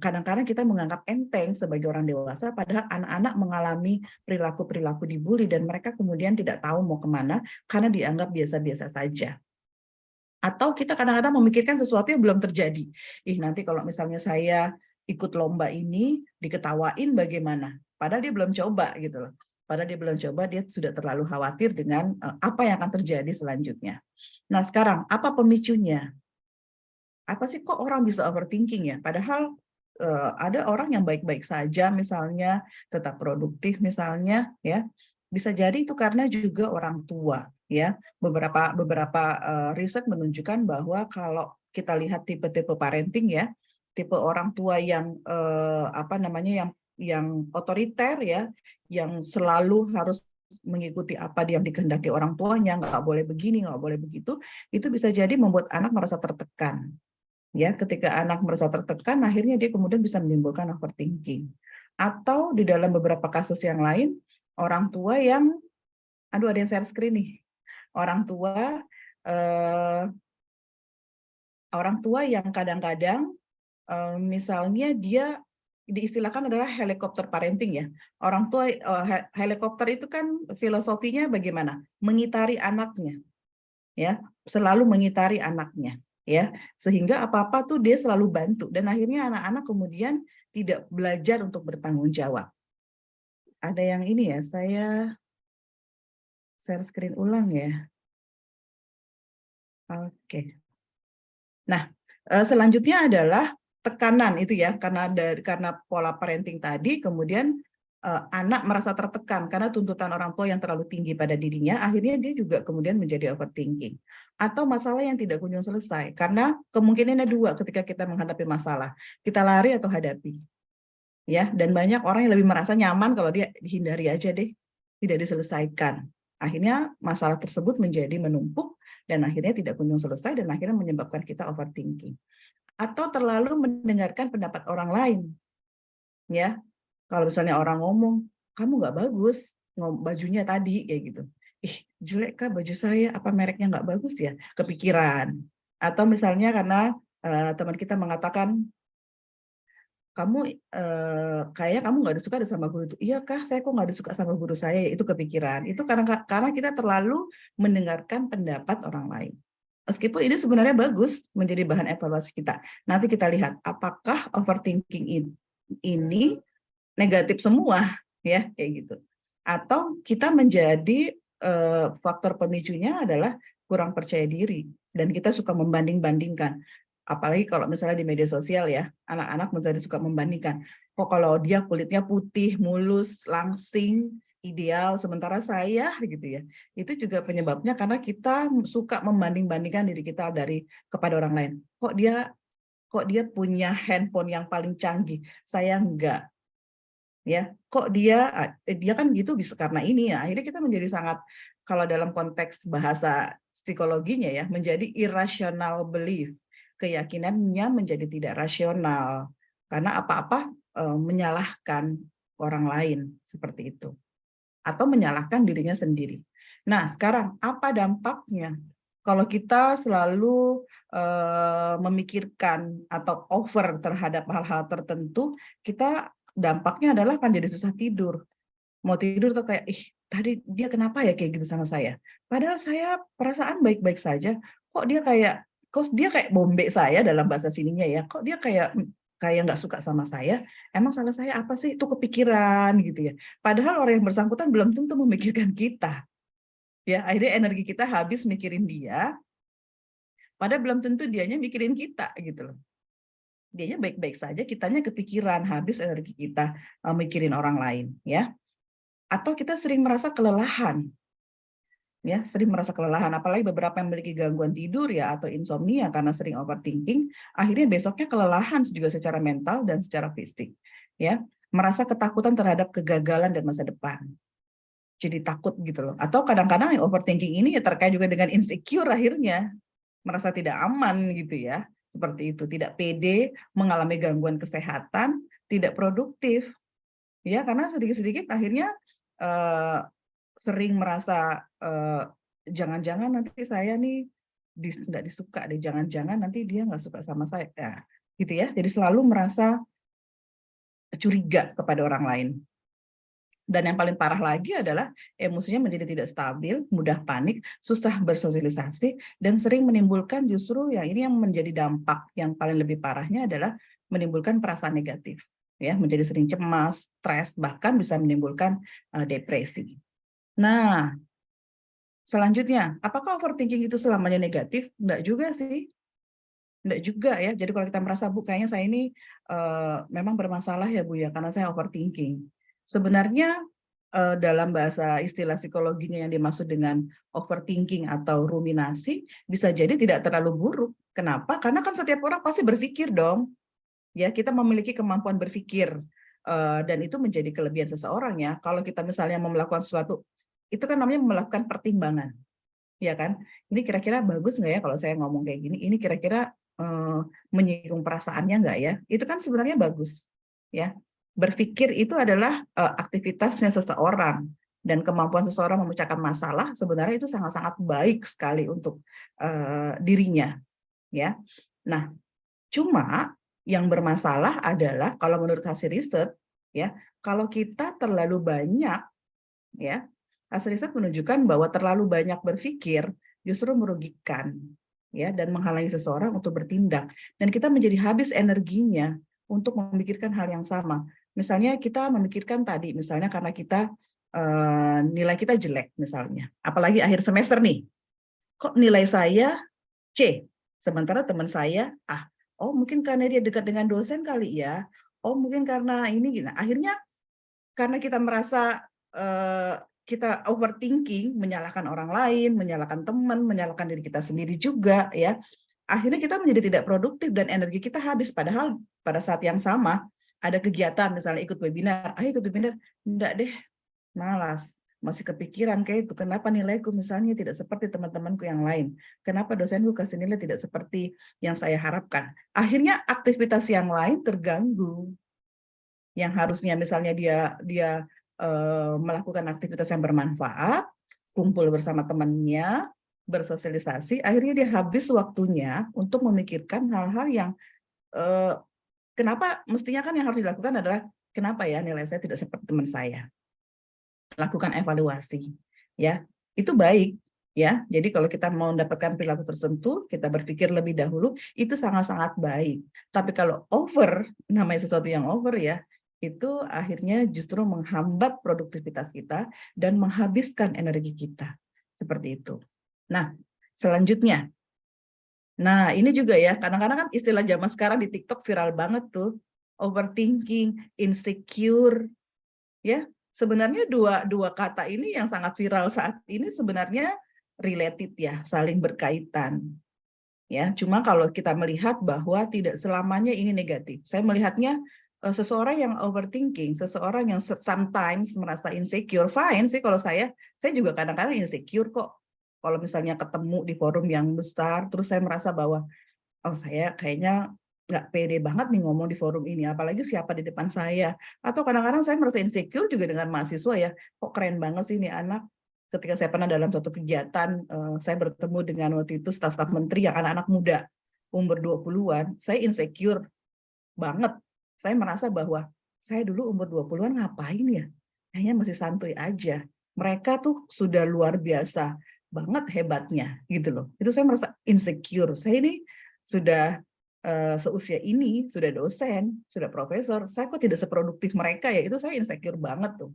kadang-kadang kita menganggap enteng sebagai orang dewasa, padahal anak-anak mengalami perilaku-perilaku dibully dan mereka kemudian tidak tahu mau kemana karena dianggap biasa-biasa saja. Atau kita kadang-kadang memikirkan sesuatu yang belum terjadi. Nanti kalau misalnya saya ikut lomba ini, diketawain bagaimana? Padahal dia belum coba gitu loh. Padahal dia belum coba, dia sudah terlalu khawatir dengan apa yang akan terjadi selanjutnya. Nah sekarang, apa pemicunya? Apa sih kok orang bisa overthinking ya? Padahal ada orang yang baik-baik saja misalnya, tetap produktif misalnya ya. Bisa jadi itu karena juga orang tua ya. Beberapa riset menunjukkan bahwa kalau kita lihat tipe-tipe parenting ya, tipe orang tua yang yang otoriter ya, yang selalu harus mengikuti apa yang dikehendaki orang tuanya, nggak boleh begini, nggak boleh begitu, itu bisa jadi membuat anak merasa tertekan. Ya, ketika anak merasa tertekan, akhirnya dia kemudian bisa menimbulkan overthinking. Atau di dalam beberapa kasus yang lain, orang tua yang, aduh ada yang share screen nih, orang tua yang kadang-kadang misalnya dia diistilahkan adalah helikopter parenting ya. Orang tua helikopter itu kan filosofinya bagaimana? Mengitari anaknya, ya, selalu mengitari anaknya. Ya, sehingga apa-apa tuh dia selalu bantu dan akhirnya anak-anak kemudian tidak belajar untuk bertanggung jawab. Ada yang ini ya, saya share screen ulang ya. Oke. Nah, selanjutnya adalah tekanan itu ya, karena pola parenting tadi kemudian anak merasa tertekan karena tuntutan orang tua yang terlalu tinggi pada dirinya, akhirnya dia juga kemudian menjadi overthinking. Atau masalah yang tidak kunjung selesai, karena kemungkinannya dua ketika kita menghadapi masalah, kita lari atau hadapi. Ya, dan banyak orang yang lebih merasa nyaman kalau dia dihindari aja deh, tidak diselesaikan. Akhirnya masalah tersebut menjadi menumpuk dan akhirnya tidak kunjung selesai dan akhirnya menyebabkan kita overthinking. Atau terlalu mendengarkan pendapat orang lain. Ya, kalau misalnya orang ngomong, kamu nggak bagus, bajunya tadi kayak gitu. Ih, jelek kah baju saya? Apa mereknya nggak bagus ya? Kepikiran. Atau misalnya karena teman kita mengatakan, kamu kayak kamu nggak suka sama guru itu. Iya kah? Saya kok nggak suka sama guru saya? Itu kepikiran. Itu karena kita terlalu mendengarkan pendapat orang lain. Meskipun ini sebenarnya bagus menjadi bahan evaluasi kita. Nanti kita lihat apakah overthinking ini negatif semua, ya kayak gitu. Atau kita menjadi faktor pemicunya adalah kurang percaya diri dan kita suka membanding-bandingkan. Apalagi kalau misalnya di media sosial ya, anak-anak menjadi suka membandingkan. Kok kalau dia kulitnya putih, mulus, langsing, ideal, sementara saya gitu ya. Itu juga penyebabnya karena kita suka membanding-bandingkan diri kita kepada orang lain. Kok dia punya handphone yang paling canggih, saya enggak. Ya, kok dia kan gitu bisa karena ini ya. Akhirnya kita menjadi sangat, kalau dalam konteks bahasa psikologinya ya, menjadi irrational belief. Keyakinannya menjadi tidak rasional karena apa-apa menyalahkan orang lain seperti itu atau menyalahkan dirinya sendiri. Nah, sekarang apa dampaknya kalau kita selalu memikirkan atau over terhadap hal-hal tertentu? Kita dampaknya adalah akan jadi susah tidur. Mau tidur tuh kayak, ih tadi dia kenapa ya kayak gitu sama saya? Padahal saya perasaan baik-baik saja. Kok dia kayak bombe saya dalam bahasa sininya ya. Kok dia kayak nggak suka sama saya? Emang salah saya apa sih? Itu kepikiran gitu ya. Padahal orang yang bersangkutan belum tentu memikirkan kita. Ya, akhirnya energi kita habis mikirin dia, padahal belum tentu dianya mikirin kita gitu loh. Dianya baik-baik saja, kitanya kepikiran, habis energi kita mikirin orang lain ya. Atau kita sering merasa kelelahan. Ya, sering merasa kelelahan, apalagi beberapa yang memiliki gangguan tidur ya atau insomnia karena sering overthinking, akhirnya besoknya kelelahan juga secara mental dan secara fisik. Ya, merasa ketakutan terhadap kegagalan dan masa depan. Jadi takut gitu loh. Atau kadang-kadang yang overthinking ini ya terkait juga dengan insecure akhirnya. Merasa tidak aman gitu ya. Seperti itu, tidak pede, mengalami gangguan kesehatan, tidak produktif. Ya, karena sedikit-sedikit akhirnya sering merasa jangan-jangan nanti saya nih nggak disuka deh, jangan-jangan nanti dia nggak suka sama saya. Ya, gitu ya. Jadi selalu merasa curiga kepada orang lain. Dan yang paling parah lagi adalah emosinya menjadi tidak stabil, mudah panik, susah bersosialisasi, dan sering menimbulkan justru yang ini yang menjadi dampak yang paling lebih parahnya adalah menimbulkan perasaan negatif. Ya, menjadi sering cemas, stres, bahkan bisa menimbulkan depresi. Nah, selanjutnya, apakah overthinking itu selamanya negatif? Enggak juga sih. Enggak juga ya. Jadi kalau kita merasa, Bu, kayaknya saya ini memang bermasalah ya, Bu, ya, karena saya overthinking. Sebenarnya dalam bahasa istilah psikologinya yang dimaksud dengan overthinking atau ruminasi bisa jadi tidak terlalu buruk. Kenapa? Karena kan setiap orang pasti berpikir dong. Ya, kita memiliki kemampuan berpikir dan itu menjadi kelebihan seseorang ya. Kalau kita misalnya mau melakukan sesuatu, itu kan namanya melakukan pertimbangan. Ya kan? Ini kira-kira bagus nggak ya kalau saya ngomong kayak gini? Ini kira-kira menyinggung perasaannya nggak ya? Itu kan sebenarnya bagus. Ya, berpikir itu adalah aktivitasnya seseorang dan kemampuan seseorang memecahkan masalah sebenarnya itu sangat-sangat baik sekali untuk dirinya, ya. Nah, cuma yang bermasalah adalah kalau menurut hasil riset, ya, kalau kita terlalu banyak, ya, hasil riset menunjukkan bahwa terlalu banyak berpikir justru merugikan, ya, dan menghalangi seseorang untuk bertindak, dan kita menjadi habis energinya untuk memikirkan hal yang sama. Misalnya kita memikirkan tadi, misalnya karena kita nilai kita jelek misalnya, apalagi akhir semester nih, kok nilai saya C, sementara teman saya A. Oh mungkin karena dia dekat dengan dosen kali ya, oh mungkin karena ini, gitu. Akhirnya karena kita merasa kita overthinking, menyalahkan orang lain, menyalahkan teman, menyalahkan diri kita sendiri juga ya. Akhirnya kita menjadi tidak produktif dan energi kita habis, padahal pada saat yang sama ada kegiatan misalnya ikut webinar, ikut webinar, enggak deh, malas, masih kepikiran kayak itu, kenapa nilaiku misalnya tidak seperti teman-temanku yang lain, kenapa dosenku kasih nilai tidak seperti yang saya harapkan. Akhirnya aktivitas yang lain terganggu. Yang harusnya misalnya dia melakukan aktivitas yang bermanfaat, kumpul bersama temannya, bersosialisasi, akhirnya dia habis waktunya untuk memikirkan hal-hal yang kenapa mestinya kan yang harus dilakukan adalah kenapa ya nilai saya tidak seperti teman saya. Lakukan evaluasi, ya itu baik. Ya, jadi kalau kita mau mendapatkan perilaku tertentu, kita berpikir lebih dahulu, itu sangat-sangat baik. Tapi kalau over, namanya sesuatu yang over ya, itu akhirnya justru menghambat produktivitas kita dan menghabiskan energi kita. Seperti itu. Nah, selanjutnya. Nah, ini juga ya, kadang-kadang kan istilah zaman sekarang di TikTok viral banget tuh. Overthinking, insecure, ya. Sebenarnya dua kata ini yang sangat viral saat ini sebenarnya related ya, saling berkaitan. Ya, cuma kalau kita melihat bahwa tidak selamanya ini negatif. Saya melihatnya seseorang yang overthinking, seseorang yang sometimes merasa insecure, fine sih kalau saya juga kadang-kadang insecure kok. Kalau misalnya ketemu di forum yang besar, terus saya merasa bahwa oh saya kayaknya nggak pede banget nih ngomong di forum ini, apalagi siapa di depan saya. Atau kadang-kadang saya merasa insecure juga dengan mahasiswa ya, kok keren banget sih ini anak. Ketika saya pernah dalam suatu kegiatan, saya bertemu dengan waktu itu staf-staf menteri yang anak-anak muda, umur 20-an, saya insecure banget. Saya merasa bahwa saya dulu umur 20-an ngapain ya? Kayaknya masih santuy aja. Mereka tuh sudah luar biasa banget hebatnya gitu loh. Itu saya merasa insecure. Saya ini sudah seusia ini, sudah dosen, sudah profesor, saya kok tidak seproduktif mereka ya, itu saya insecure banget tuh.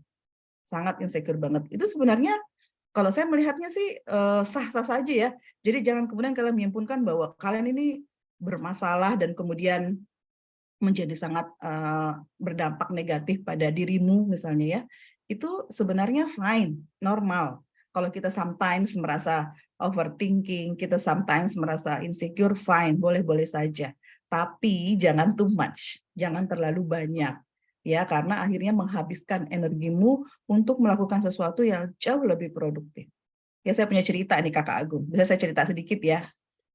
Sangat insecure banget. Itu sebenarnya kalau saya melihatnya sih sah-sah saja ya. Jadi jangan kemudian kalian menyimpulkan bahwa kalian ini bermasalah dan kemudian menjadi sangat berdampak negatif pada dirimu misalnya ya. Itu sebenarnya fine, normal. Kalau kita sometimes merasa overthinking, kita sometimes merasa insecure, fine, boleh-boleh saja. Tapi jangan too much, jangan terlalu banyak. Ya, karena akhirnya menghabiskan energimu untuk melakukan sesuatu yang jauh lebih produktif. Ya, saya punya cerita nih Kakak Agung. Bisa saya cerita sedikit ya.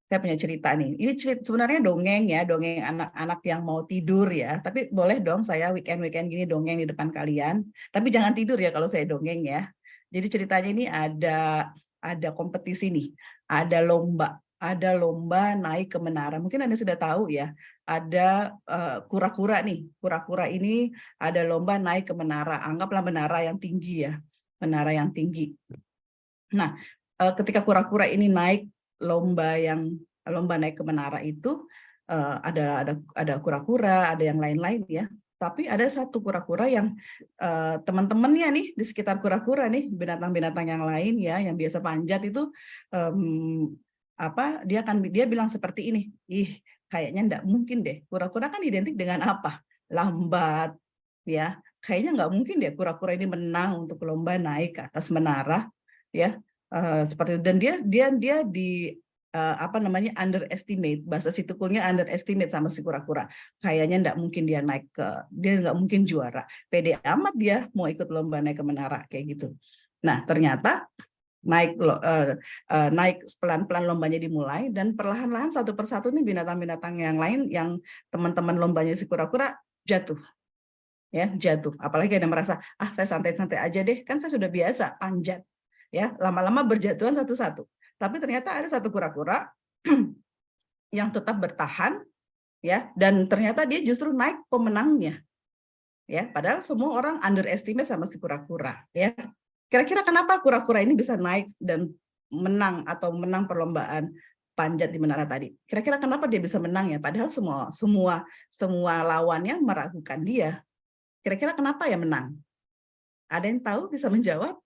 Saya punya cerita nih. Ini sebenarnya dongeng ya, dongeng anak-anak yang mau tidur ya. Tapi boleh dong saya weekend-weekend gini dongeng di depan kalian. Tapi jangan tidur ya kalau saya dongeng ya. Jadi ceritanya ini ada kompetisi nih. Ada lomba naik ke menara. Mungkin Anda sudah tahu ya. Ada kura-kura nih. Kura-kura ini ada lomba naik ke menara. Anggaplah menara yang tinggi ya. Menara yang tinggi. Nah, ketika kura-kura ini naik lomba naik ke menara itu ada kura-kura, ada yang lain-lain ya. Tapi ada satu kura-kura yang teman-temannya nih di sekitar kura-kura nih, binatang-binatang yang lain ya, yang biasa panjat itu dia bilang seperti ini, ih kayaknya enggak mungkin deh, kura-kura kan identik dengan apa? Lambat ya. Kayaknya nggak mungkin deh kura-kura ini menang untuk lomba naik ke atas menara ya. Seperti dan dia underestimate, bahasa situkulnya underestimate sama si kura-kura. Kayaknya nggak mungkin dia nggak mungkin juara. Pede amat dia mau ikut lomba naik ke menara kayak gitu. Nah ternyata naik pelan-pelan lombanya dimulai dan perlahan-lahan satu persatu nih binatang-binatang yang lain yang teman-teman lombanya si kura-kura jatuh. Ya jatuh. Apalagi ada merasa saya santai-santai aja deh, kan saya sudah biasa panjat. Ya lama-lama berjatuhan satu-satu. Tapi ternyata ada satu kura-kura yang tetap bertahan ya dan ternyata dia justru naik pemenangnya. Ya, padahal semua orang underestimate sama si kura-kura ya. Kira-kira kenapa kura-kura ini bisa naik dan menang perlombaan panjat di menara tadi? Kira-kira kenapa dia bisa menang ya? Padahal semua lawannya meragukan dia. Kira-kira kenapa ya menang? Ada yang tahu bisa menjawab?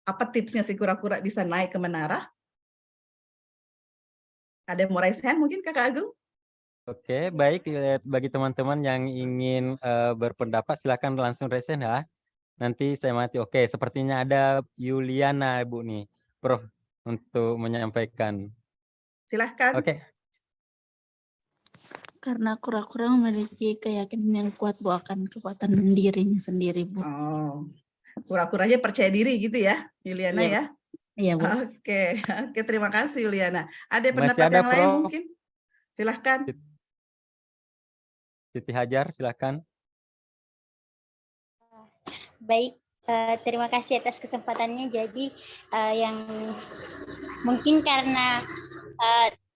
Apa tipsnya si kura-kura bisa naik ke menara? Ada yang mau raise hand mungkin Kakak Agung? Oke, baik. Bagi teman-teman yang ingin berpendapat, silakan langsung raise hand ya. Nanti saya mati. Oke, sepertinya ada Yuliana, Bu nih, Prof, untuk menyampaikan. Silahkan. Oke. Karena kura-kura memiliki keyakinan yang kuat Bu akan kekuatan dirinya sendiri, Bu. Oh, kura-kuranya percaya diri gitu ya, Yuliana ya? Iya, Bu. Oke, terima kasih Yuliana. Ada Masih pendapat ada, yang lain Prof. mungkin? Silahkan. Siti Hajar, silakan. Baik, terima kasih atas kesempatannya. Jadi yang mungkin karena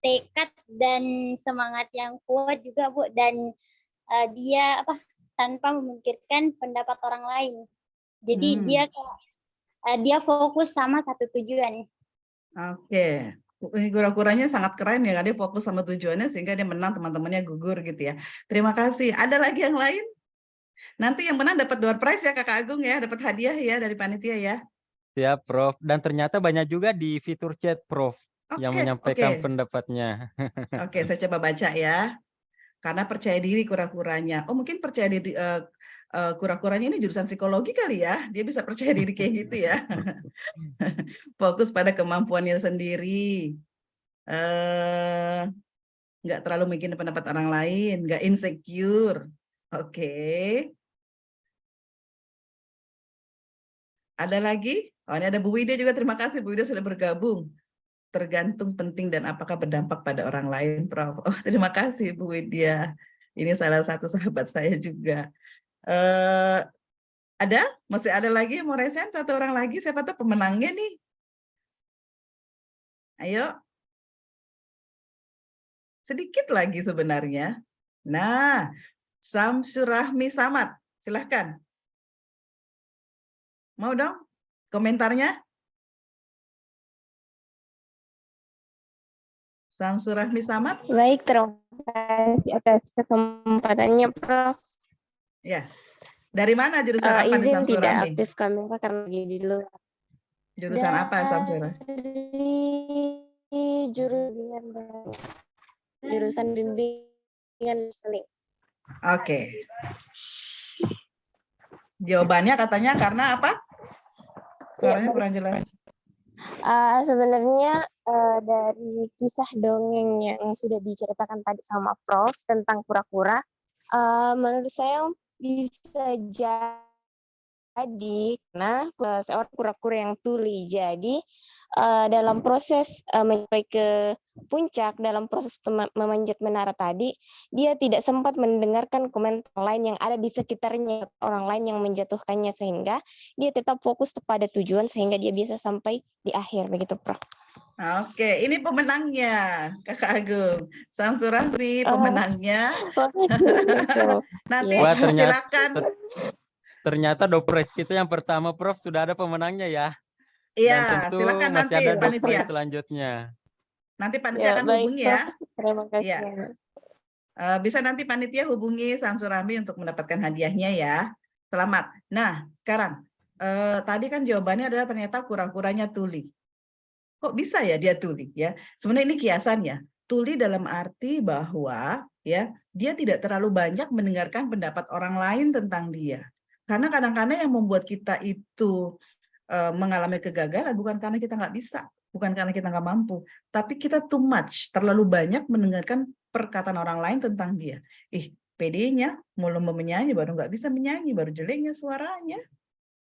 tekad dan semangat yang kuat juga Bu, dan dia tanpa memikirkan pendapat orang lain. Jadi dia fokus sama satu tujuan. Oke. Kura-kuranya sangat keren ya, dia fokus sama tujuannya sehingga dia menang, teman-temannya gugur gitu ya. Terima kasih. Ada lagi yang lain? Nanti yang menang dapat door prize ya Kakak Agung ya, dapat hadiah ya dari panitia ya. Siap, Prof. Dan ternyata banyak juga di fitur chat, Prof, yang Oke, menyampaikan oke. pendapatnya. Oke, saya coba baca ya. Karena percaya diri kura-kuranya. Oh, mungkin percaya diri kura-kuranya ini jurusan psikologi kali ya. Dia bisa percaya diri kayak gitu ya. Fokus pada kemampuannya sendiri. Nggak terlalu mikirin pendapat orang lain, nggak insecure. Oke. Ada lagi? Oh, ini ada Bu Wida juga. Terima kasih Bu Wida sudah bergabung. Tergantung penting dan apakah berdampak pada orang lain, Prof. Oh, terima kasih Bu Widya. Ini salah satu sahabat saya juga. Ada? Masih ada lagi yang mau resen? Satu orang lagi, siapa tahu pemenangnya nih. Ayo. Sedikit lagi sebenarnya. Nah, Samsur Rahmi Samad. Silahkan. Mau dong komentarnya? Samsur Rahmi Samad. Baik, terima kasih atas kesempatannya, Prof. Ya. Dari mana jurusan apa nih Izin Samsur tidak Rahmi? aktif kamera karena lagi di luar. Jurusan apa Samsur? Dari jurusan bimbingan seling. Oke. Jawabannya katanya karena apa? Suaranya kurang jelas. Sebenarnya dari kisah dongeng yang sudah diceritakan tadi sama Prof tentang kura-kura, menurut saya bisa jadi karena seorang kura-kura yang tuli. Jadi dalam proses mencapai ke puncak, dalam proses memanjat menara tadi, dia tidak sempat mendengarkan komentar lain yang ada di sekitarnya, orang lain yang menjatuhkannya, sehingga dia tetap fokus kepada tujuan sehingga dia bisa sampai di akhir, begitu Prof. Oke, ini pemenangnya Kakak Agung. Samsur Rahmi pemenangnya. Nanti Wah, silakan. Ternyata dopres kita yang pertama, Prof, sudah ada pemenangnya ya. Iya, Dan tentu silakan masih nanti ada dopres panitia. selanjutnya. Nanti panitia akan hubungi ya. Terima kasih. Iya. Bisa nanti panitia hubungi Samsur Rahmi untuk mendapatkan hadiahnya ya. Selamat. Nah, sekarang tadi kan jawabannya adalah ternyata kura-kuranya tuli. Kok bisa ya dia tuli ya? Sebenarnya ini kiasannya. Tuli dalam arti bahwa ya dia tidak terlalu banyak mendengarkan pendapat orang lain tentang dia. Karena kadang-kadang yang membuat kita itu mengalami kegagalan bukan karena kita nggak bisa, bukan karena kita nggak mampu, tapi kita too much, terlalu banyak mendengarkan perkataan orang lain tentang dia. PD-nya mau lomba menyanyi baru nggak bisa menyanyi, baru jeleknya suaranya.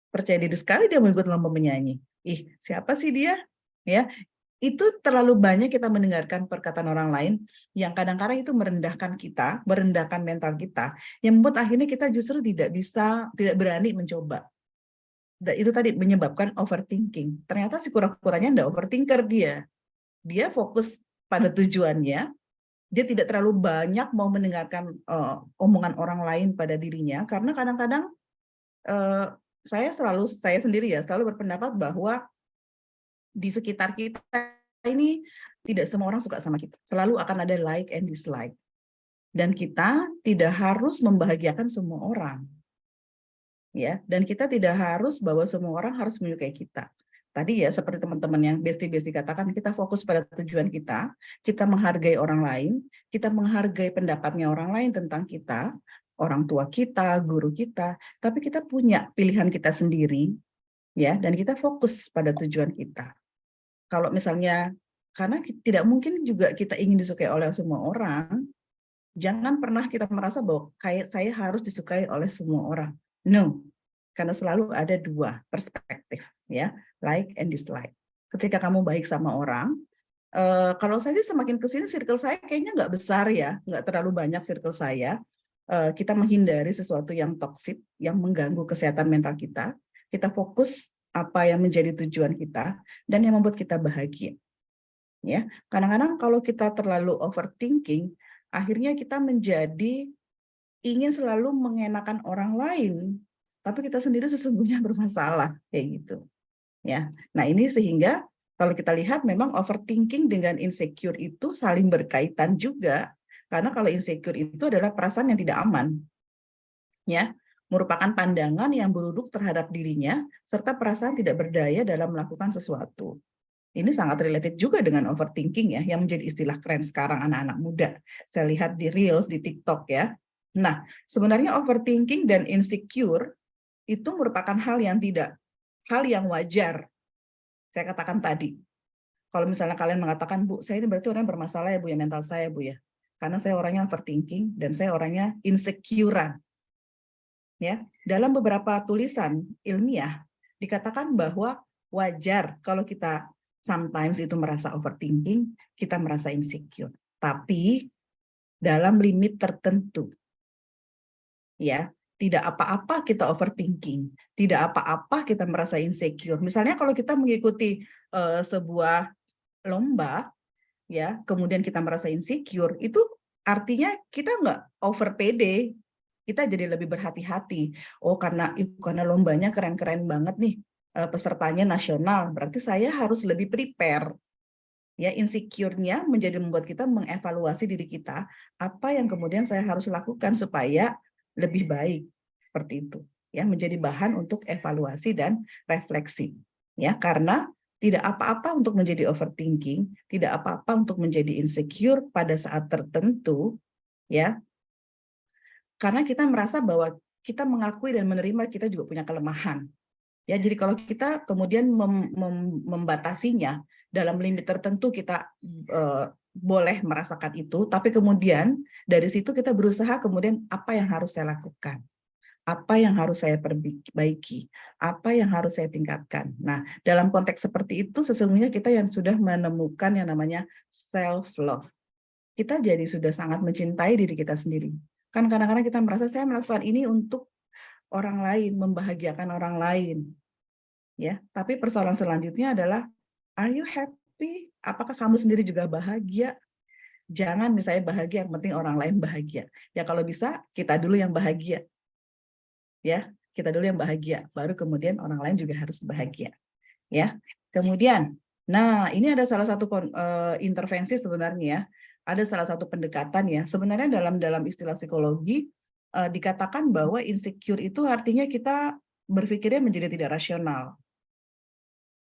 Percaya diri sekali dia mau ikut lomba menyanyi. Siapa sih dia? Ya, itu terlalu banyak kita mendengarkan perkataan orang lain yang kadang-kadang itu merendahkan kita, merendahkan mental kita, yang membuat akhirnya kita justru tidak berani mencoba. Itu tadi menyebabkan overthinking. Ternyata si kura-kuranya enggak overthinker dia. Dia fokus pada tujuannya. Dia tidak terlalu banyak mau mendengarkan omongan orang lain pada dirinya, karena kadang-kadang saya sendiri ya selalu berpendapat bahwa di sekitar kita ini tidak semua orang suka sama kita. Selalu akan ada like and dislike. Dan kita tidak harus membahagiakan semua orang. Ya, dan kita tidak harus bahwa semua orang harus menyukai kita. Tadi ya seperti teman-teman yang besti-besti katakan, kita fokus pada tujuan kita menghargai orang lain, kita menghargai pendapatnya orang lain tentang kita, orang tua kita, guru kita, tapi kita punya pilihan kita sendiri, ya, dan kita fokus pada tujuan kita. Kalau misalnya, karena tidak mungkin juga kita ingin disukai oleh semua orang, jangan pernah kita merasa bahwa kayak saya harus disukai oleh semua orang. No, karena selalu ada dua perspektif, ya, like and dislike. Ketika kamu baik sama orang, kalau saya sih semakin kesini circle saya kayaknya nggak besar ya, nggak terlalu banyak circle saya. kita menghindari sesuatu yang toksik, yang mengganggu kesehatan mental kita. Kita fokus apa yang menjadi tujuan kita dan yang membuat kita bahagia. Ya, kadang-kadang kalau kita terlalu overthinking, akhirnya kita menjadi ingin selalu mengenakan orang lain, tapi kita sendiri sesungguhnya bermasalah kayak gitu. Ya, nah ini sehingga kalau kita lihat memang overthinking dengan insecure itu saling berkaitan juga, karena kalau insecure itu adalah perasaan yang tidak aman, ya, merupakan pandangan yang buruk terhadap dirinya serta perasaan tidak berdaya dalam melakukan sesuatu. Ini sangat related juga dengan overthinking ya, yang menjadi istilah keren sekarang anak-anak muda. Saya lihat di Reels, di TikTok ya. Nah, sebenarnya overthinking dan insecure itu merupakan hal yang wajar. Saya katakan tadi. Kalau misalnya kalian mengatakan, Bu, saya ini berarti orang yang bermasalah ya Bu ya, mental saya Bu ya. Karena saya orangnya overthinking dan saya orangnya insecure. Ya, dalam beberapa tulisan ilmiah dikatakan bahwa wajar kalau kita sometimes itu merasa overthinking, kita merasa insecure. Tapi dalam limit tertentu. Ya, tidak apa-apa kita overthinking, tidak apa-apa kita merasa insecure. Misalnya kalau kita mengikuti sebuah lomba, ya, kemudian kita merasa insecure, itu artinya kita nggak over pede, kita jadi lebih berhati-hati. Oh, karena lombanya keren-keren banget nih, pesertanya nasional, berarti saya harus lebih prepare. Ya, insecure-nya menjadi membuat kita mengevaluasi diri kita, apa yang kemudian saya harus lakukan supaya lebih baik, seperti itu. Ya, menjadi bahan untuk evaluasi dan refleksi. Ya, karena tidak apa-apa untuk menjadi overthinking, tidak apa-apa untuk menjadi insecure pada saat tertentu, ya. Karena kita merasa bahwa kita mengakui dan menerima kita juga punya kelemahan. Ya, jadi kalau kita kemudian membatasinya dalam limit tertentu kita boleh merasakan itu, tapi kemudian dari situ kita berusaha kemudian apa yang harus saya lakukan, apa yang harus saya perbaiki, apa yang harus saya tingkatkan. Nah, dalam konteks seperti itu sesungguhnya kita yang sudah menemukan yang namanya self-love. Kita jadi sudah sangat mencintai diri kita sendiri. Kan kadang-kadang kita merasa saya melakukan ini untuk orang lain, membahagiakan orang lain. Ya, tapi persoalan selanjutnya adalah, are you happy? Apakah kamu sendiri juga bahagia? Jangan misalnya bahagia, yang penting orang lain bahagia. Ya kalau bisa kita dulu yang bahagia. Ya, kita dulu yang bahagia, baru kemudian orang lain juga harus bahagia. Ya, kemudian, nah ini ada salah satu intervensi sebenarnya ya, ada salah satu pendekatan ya. Sebenarnya dalam istilah psikologi dikatakan bahwa insecure itu artinya kita berpikirnya menjadi tidak rasional.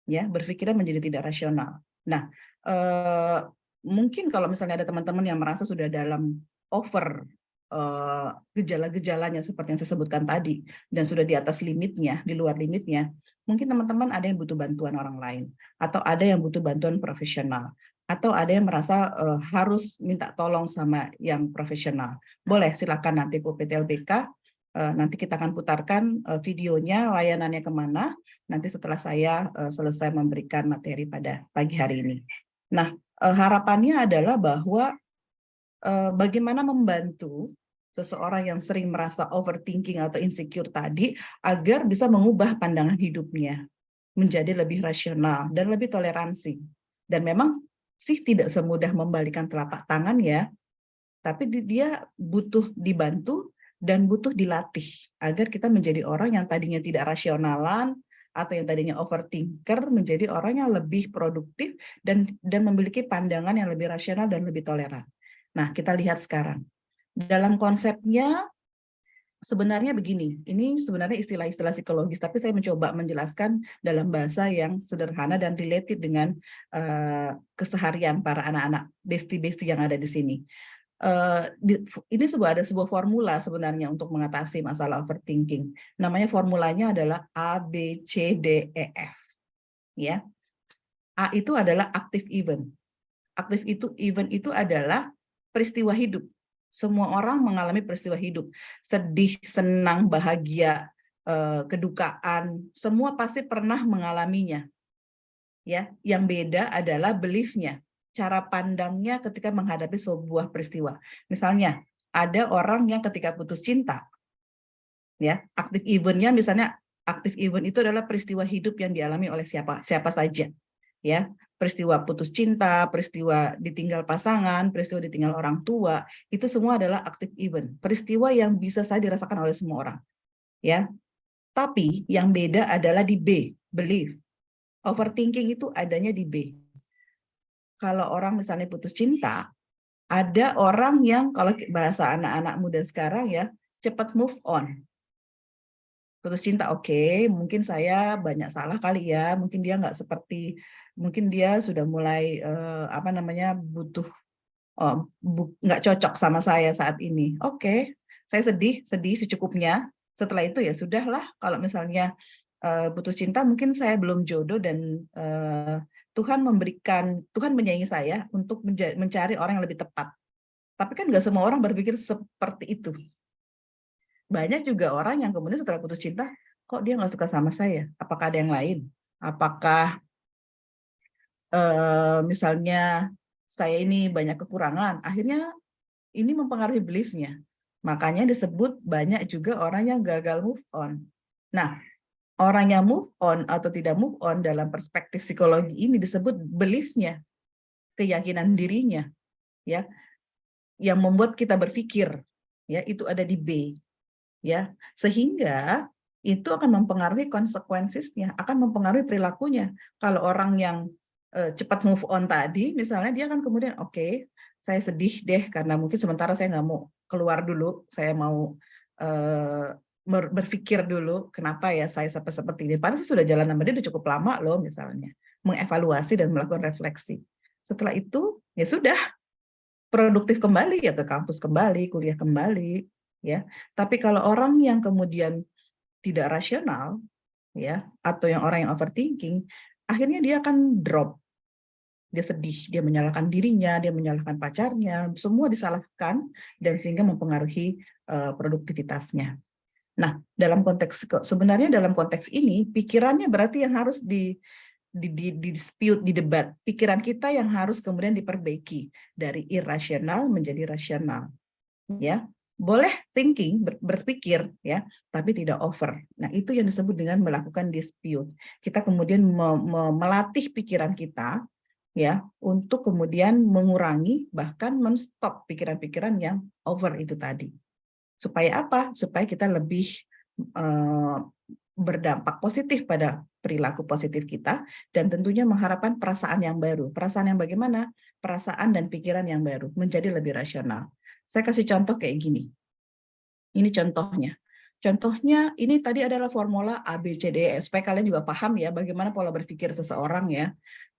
Ya, berpikirnya menjadi tidak rasional. Nah, mungkin kalau misalnya ada teman-teman yang merasa sudah dalam over gejala-gejalanya seperti yang saya sebutkan tadi dan sudah di atas limitnya, di luar limitnya, mungkin teman-teman ada yang butuh bantuan orang lain atau ada yang butuh bantuan profesional atau ada yang merasa harus minta tolong sama yang profesional. Boleh silakan nanti ke UPT-LBK, nanti kita akan putarkan videonya, layanannya kemana, nanti setelah saya selesai memberikan materi pada pagi hari ini. Nah, harapannya adalah bahwa bagaimana membantu seseorang yang sering merasa overthinking atau insecure tadi agar bisa mengubah pandangan hidupnya menjadi lebih rasional dan lebih toleransi. Dan memang sih tidak semudah membalikan telapak tangan ya, tapi dia butuh dibantu dan butuh dilatih agar kita menjadi orang yang tadinya tidak rasionalan atau yang tadinya overthinker menjadi orang yang lebih produktif dan memiliki pandangan yang lebih rasional dan lebih toleran. Nah, kita lihat sekarang. Dalam konsepnya sebenarnya begini, ini sebenarnya istilah-istilah psikologis, tapi saya mencoba menjelaskan dalam bahasa yang sederhana dan related dengan keseharian para anak-anak besti-besti yang ada di sini. Ini ada sebuah formula sebenarnya untuk mengatasi masalah overthinking. Namanya formulanya adalah A, B, C, D, E, F. Ya. A itu adalah active event. Active event itu adalah peristiwa hidup. Semua orang mengalami peristiwa hidup. Sedih, senang, bahagia, kedukaan, semua pasti pernah mengalaminya. Ya, yang beda adalah belief-nya, cara pandangnya ketika menghadapi sebuah peristiwa. Misalnya, ada orang yang ketika putus cinta, ya, aktif eventnya misalnya aktif event itu adalah peristiwa hidup yang dialami oleh siapa saja, ya, peristiwa putus cinta, peristiwa ditinggal pasangan, peristiwa ditinggal orang tua, itu semua adalah aktif event, peristiwa yang bisa saja dirasakan oleh semua orang, ya. Tapi yang beda adalah di B, belief. Overthinking itu adanya di B. Kalau orang misalnya putus cinta, ada orang yang kalau bahasa anak-anak muda sekarang ya, cepat move on. Putus cinta, oke, mungkin saya banyak salah kali ya, mungkin dia nggak seperti, mungkin dia sudah mulai butuh, nggak cocok sama saya saat ini. Oke, saya sedih secukupnya. Setelah itu ya sudahlah, kalau misalnya putus cinta, mungkin saya belum jodoh dan Tuhan menyayangi saya untuk mencari orang yang lebih tepat. Tapi kan nggak semua orang berpikir seperti itu. Banyak juga orang yang kemudian setelah putus cinta, kok dia nggak suka sama saya? Apakah ada yang lain? Apakah misalnya saya ini banyak kekurangan? Akhirnya ini mempengaruhi belief-nya. Makanya disebut banyak juga orang yang gagal move on. Nah, orang yang move on atau tidak move on dalam perspektif psikologi ini disebut belief-nya, keyakinan dirinya, ya, yang membuat kita berpikir, ya, itu ada di B. Ya, sehingga itu akan mempengaruhi konsekuensinya, akan mempengaruhi perilakunya. Kalau orang yang cepat move on tadi, misalnya dia akan kemudian, oke, saya sedih deh karena mungkin sementara saya nggak mau keluar dulu, saya mau berpikir dulu kenapa ya saya sampai seperti ini. Padahal saya sudah jalan sama dia udah cukup lama loh, misalnya mengevaluasi dan melakukan refleksi. Setelah itu ya sudah produktif kembali, ya ke kampus kembali, kuliah kembali. Ya, tapi kalau orang yang kemudian tidak rasional, ya, atau yang orang yang overthinking, akhirnya dia akan drop, dia sedih, dia menyalahkan dirinya, dia menyalahkan pacarnya, semua disalahkan dan sehingga mempengaruhi produktivitasnya. Nah, sebenarnya dalam konteks ini pikirannya berarti yang harus dispute, didebat. Pikiran kita yang harus kemudian diperbaiki dari irasional menjadi rasional, ya. Boleh thinking, berpikir, ya, tapi tidak over. Nah, itu yang disebut dengan melakukan dispute. Kita kemudian melatih pikiran kita, ya, untuk kemudian mengurangi bahkan menstop pikiran-pikiran yang over itu tadi. Supaya apa? Supaya kita lebih berdampak positif pada perilaku positif kita dan tentunya mengharapkan perasaan yang baru. Perasaan yang bagaimana? Perasaan dan pikiran yang baru, menjadi lebih rasional. Saya kasih contoh kayak gini. Ini contohnya. Contohnya ini tadi adalah formula A, B, C, D, E. Supaya kalian juga paham ya bagaimana pola berpikir seseorang ya.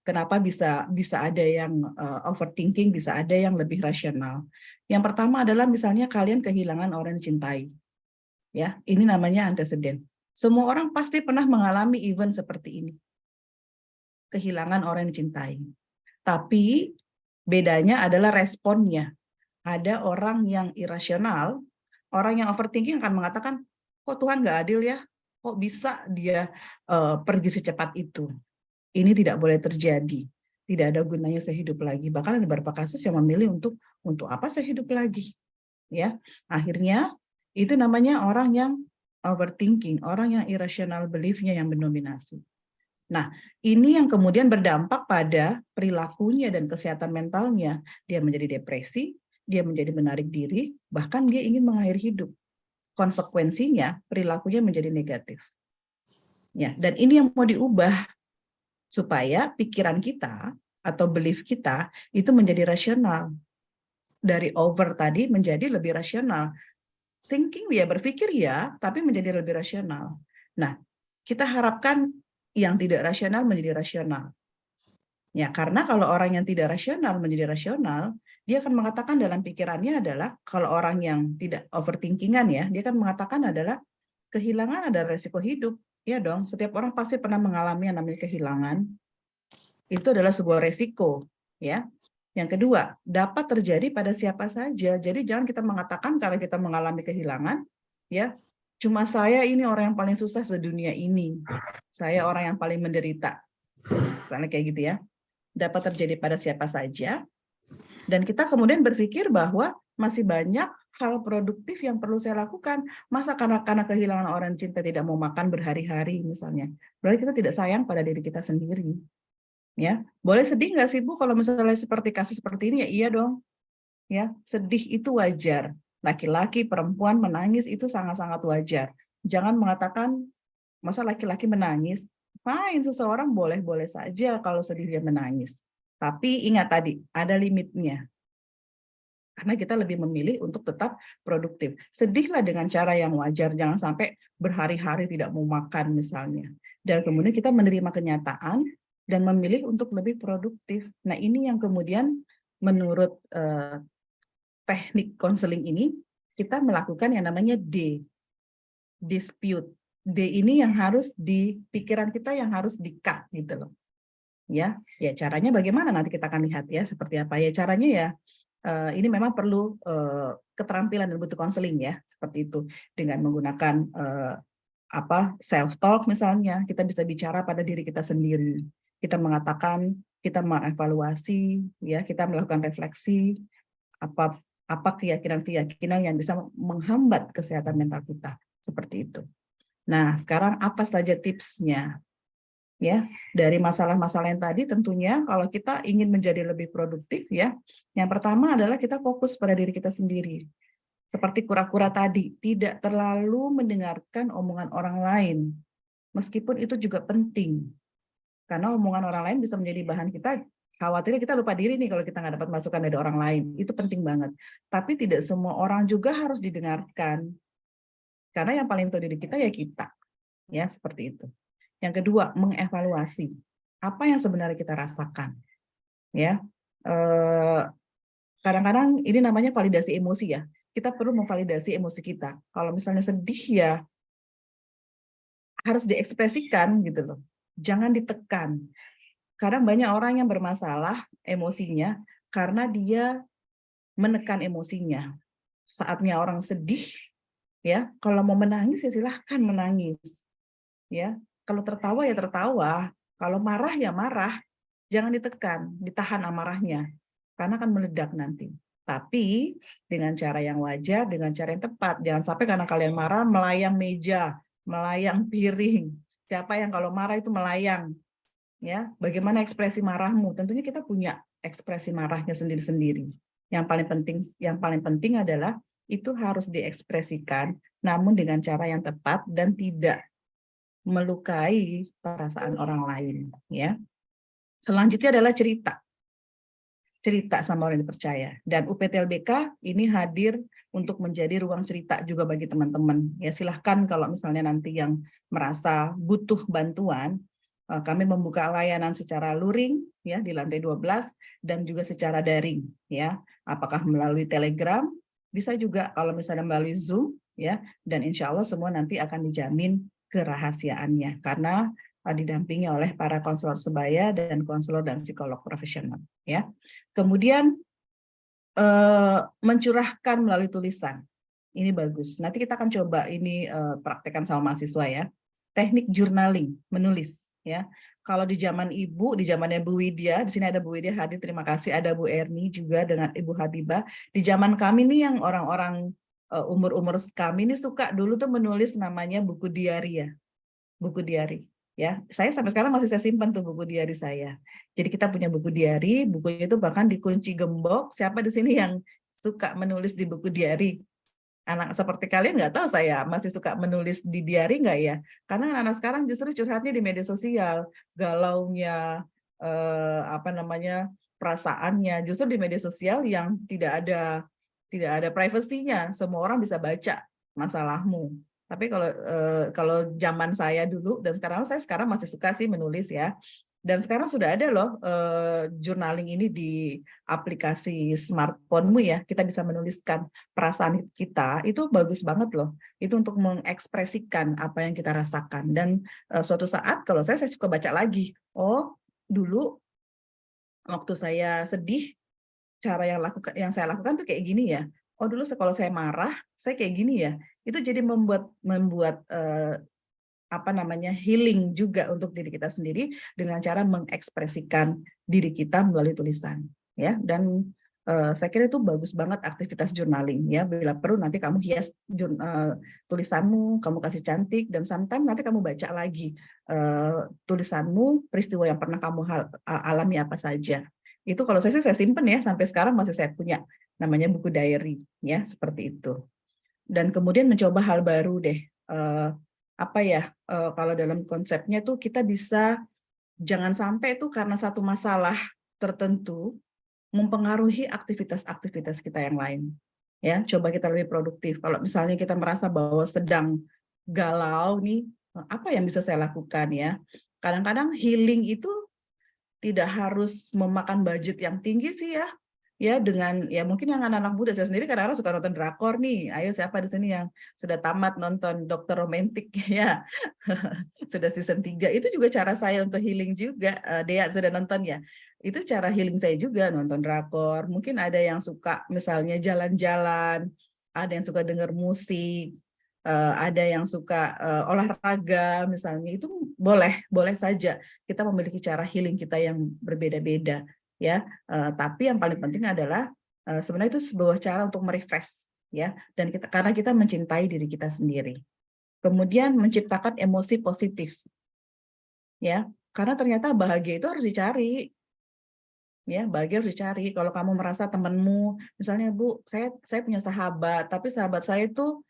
Kenapa bisa ada yang overthinking, bisa ada yang lebih rasional. Yang pertama adalah misalnya kalian kehilangan orang yang dicintai. Ya, ini namanya antecedent. Semua orang pasti pernah mengalami event seperti ini. Kehilangan orang yang dicintai. Tapi bedanya adalah responnya. Ada orang yang irasional, orang yang overthinking akan mengatakan, kok Tuhan nggak adil ya? Kok bisa dia pergi secepat itu? Ini tidak boleh terjadi. Tidak ada gunanya saya hidup lagi. Bahkan ada beberapa kasus yang memilih untuk apa saya hidup lagi? Ya, akhirnya itu namanya orang yang overthinking, orang yang irrational belief-nya yang mendominasi. Nah, ini yang kemudian berdampak pada perilakunya dan kesehatan mentalnya. Dia menjadi depresi, dia menjadi menarik diri, bahkan dia ingin mengakhiri hidup. Konsekuensinya, perilakunya menjadi negatif. Ya, dan ini yang mau diubah supaya pikiran kita atau belief kita itu menjadi rasional. Dari over tadi menjadi lebih rasional. Thinking ya, berpikir ya, tapi menjadi lebih rasional. Nah, kita harapkan yang tidak rasional menjadi rasional. Ya, karena kalau orang yang tidak rasional menjadi rasional, dia akan mengatakan dalam pikirannya adalah, kalau orang yang tidak overthinkingan ya, dia akan mengatakan adalah kehilangan ada resiko hidup. Ya dong, setiap orang pasti pernah mengalami yang namanya kehilangan. Itu adalah sebuah resiko, ya. Yang kedua, dapat terjadi pada siapa saja. Jadi jangan kita mengatakan kalau kita mengalami kehilangan, ya, cuma saya ini orang yang paling susah sedunia ini. Saya orang yang paling menderita. Misalnya kayak gitu ya. Dapat terjadi pada siapa saja. Dan kita kemudian berpikir bahwa masih banyak hal produktif yang perlu saya lakukan. Masa karena kehilangan orang cinta tidak mau makan berhari-hari misalnya. Berarti kita tidak sayang pada diri kita sendiri. Ya, boleh sedih nggak sih Bu kalau misalnya seperti kasus seperti ini? Ya iya dong. Ya, sedih itu wajar. Laki-laki, perempuan menangis itu sangat-sangat wajar. Jangan mengatakan masa laki-laki menangis. Fine, seseorang boleh-boleh saja kalau sedih dia menangis. Tapi ingat tadi, ada limitnya. Karena kita lebih memilih untuk tetap produktif. Sedihlah dengan cara yang wajar, jangan sampai berhari-hari tidak mau makan misalnya. Dan kemudian kita menerima kenyataan dan memilih untuk lebih produktif. Nah ini yang kemudian menurut teknik konseling ini, kita melakukan yang namanya dispute. D ini yang harus di pikiran kita yang harus di-cut gitu loh. Ya caranya bagaimana nanti kita akan lihat ya seperti apa ya caranya ya. Ini memang perlu keterampilan dan butuh konseling ya seperti itu dengan menggunakan self talk misalnya, kita bisa bicara pada diri kita sendiri. Kita mengatakan, kita mengevaluasi ya, kita melakukan refleksi apa keyakinan-keyakinan yang bisa menghambat kesehatan mental kita seperti itu. Nah, sekarang apa saja tipsnya? Ya, dari masalah-masalah yang tadi tentunya kalau kita ingin menjadi lebih produktif ya, yang pertama adalah kita fokus pada diri kita sendiri. Seperti kura-kura tadi, tidak terlalu mendengarkan omongan orang lain. Meskipun itu juga penting. Karena omongan orang lain bisa menjadi bahan kita, khawatirnya kita lupa diri nih kalau kita nggak dapat masukan dari orang lain. Itu penting banget. Tapi tidak semua orang juga harus didengarkan. Karena yang paling tahu diri kita ya kita. Ya, seperti itu. Yang kedua, mengevaluasi apa yang sebenarnya kita rasakan. Ya, kadang-kadang ini namanya validasi emosi ya. Kita perlu memvalidasi emosi kita. Kalau misalnya sedih ya harus diekspresikan gitu loh. Jangan ditekan. Karena banyak orang yang bermasalah emosinya karena dia menekan emosinya. Saatnya orang sedih, ya kalau mau menangis ya silahkan menangis. Ya, kalau tertawa ya tertawa, kalau marah ya marah, jangan ditekan, ditahan amarahnya, karena akan meledak nanti. Tapi dengan cara yang wajar, dengan cara yang tepat, jangan sampai karena kalian marah melayang meja, melayang piring. Siapa yang kalau marah itu melayang? Ya, bagaimana ekspresi marahmu? Tentunya kita punya ekspresi marahnya sendiri-sendiri. Yang paling penting adalah itu harus diekspresikan, namun dengan cara yang tepat dan tidak melukai perasaan orang lain. Ya. Selanjutnya adalah cerita sama orang yang dipercaya. Dan UPTLBK ini hadir untuk menjadi ruang cerita juga bagi teman-teman. Ya silahkan kalau misalnya nanti yang merasa butuh bantuan, kami membuka layanan secara luring ya di lantai 12 dan juga secara daring ya. Apakah melalui Telegram, bisa juga kalau misalnya melalui Zoom ya, dan insya Allah semua nanti akan dijamin kerahasiaannya karena didampingi oleh para konselor sebaya dan konselor dan psikolog profesional ya. Kemudian mencurahkan melalui tulisan. Ini bagus. Nanti kita akan coba ini praktekkan sama mahasiswa ya. Teknik journaling, menulis ya. Kalau di zaman Ibu, di zamannya Bu Widya, di sini ada Bu Widya hadir, terima kasih. Ada Bu Erni juga dengan Ibu Habibah. Di zaman kami nih yang orang-orang umur-umur kami ini suka dulu tuh menulis namanya buku diari ya. Buku diari. Ya, saya sampai sekarang masih saya simpan tuh buku diari saya. Jadi kita punya buku diari, bukunya itu bahkan dikunci gembok. Siapa di sini yang suka menulis di buku diari? Anak seperti kalian nggak tahu saya masih suka menulis di diari nggak ya? Karena anak-anak sekarang justru curhatnya di media sosial, galaunya, perasaannya justru di media sosial yang tidak ada privasinya. Semua orang bisa baca masalahmu. Tapi kalau zaman saya dulu dan saya sekarang masih suka sih menulis ya. Dan sekarang sudah ada loh journaling ini di aplikasi smartphone-mu ya. Kita bisa menuliskan perasaan kita. Itu bagus banget loh. Itu untuk mengekspresikan apa yang kita rasakan. Dan suatu saat kalau saya suka baca lagi. Oh, dulu waktu saya sedih, cara yang saya lakukan tuh kayak gini ya. Oh dulu kalau saya marah, saya kayak gini ya. Itu jadi membuat healing juga untuk diri kita sendiri dengan cara mengekspresikan diri kita melalui tulisan ya. Dan saya kira itu bagus banget aktivitas journaling ya. Bila perlu nanti kamu hias tulisanmu, kamu kasih cantik, dan sometimes nanti kamu baca lagi tulisanmu, peristiwa yang pernah kamu alami apa saja. Itu kalau saya sih saya simpen ya, sampai sekarang masih saya punya, namanya buku diary ya, seperti itu. Dan kemudian mencoba hal baru deh. Kalau dalam konsepnya tuh kita bisa jangan sampai itu karena satu masalah tertentu mempengaruhi aktivitas-aktivitas kita yang lain. Ya, coba kita lebih produktif. Kalau misalnya kita merasa bahwa sedang galau nih, apa yang bisa saya lakukan ya? Kadang-kadang healing itu tidak harus memakan budget yang tinggi sih ya. Ya, dengan ya mungkin yang anak-anak muda, saya sendiri kadang-kadang suka nonton drakor nih. Ayo siapa di sini yang sudah tamat nonton Dokter Romantik ya. Sudah season 3. Itu juga cara saya untuk healing juga. Dea sudah nonton ya. Itu cara healing saya juga, nonton drakor. Mungkin ada yang suka misalnya jalan-jalan, ada yang suka dengar musik, ada yang suka olahraga misalnya. Itu boleh saja kita memiliki cara healing kita yang berbeda-beda ya. Tapi yang paling penting adalah sebenarnya itu sebuah cara untuk merefresh ya, dan karena kita mencintai diri kita sendiri. Kemudian menciptakan emosi positif ya, karena ternyata bahagia itu harus dicari ya, bahagia harus dicari. Kalau kamu merasa temanmu misalnya, Bu, saya punya sahabat, tapi sahabat saya itu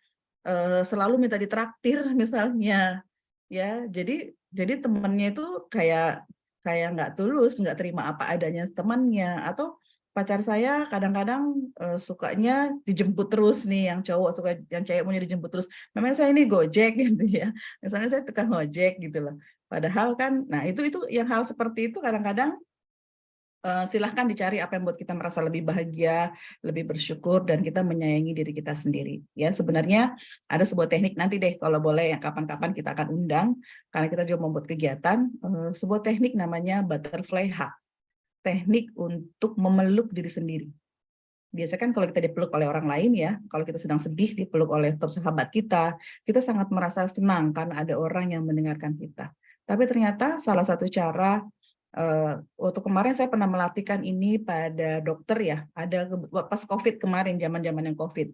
selalu minta ditraktir misalnya ya, jadi temannya itu kayak nggak tulus, nggak terima apa adanya temannya. Atau pacar saya kadang-kadang sukanya dijemput terus nih, yang cowok suka, yang cewek maunya dijemput terus. Namanya saya ini Gojek gitu ya, misalnya saya tukang ojek gitu loh. Padahal kan, nah itu yang hal seperti itu kadang-kadang silahkan dicari apa yang buat kita merasa lebih bahagia, lebih bersyukur, dan kita menyayangi diri kita sendiri. Ya, sebenarnya ada sebuah teknik, nanti deh kalau boleh yang kapan-kapan kita akan undang, karena kita juga membuat kegiatan, sebuah teknik namanya butterfly hug. Teknik untuk memeluk diri sendiri. Biasanya kan kalau kita dipeluk oleh orang lain ya, kalau kita sedang sedih dipeluk oleh sahabat kita sangat merasa senang karena ada orang yang mendengarkan kita. Tapi ternyata salah satu cara, waktu kemarin saya pernah melatihkan ini pada dokter ya, ada pas COVID kemarin, zaman-zaman yang COVID.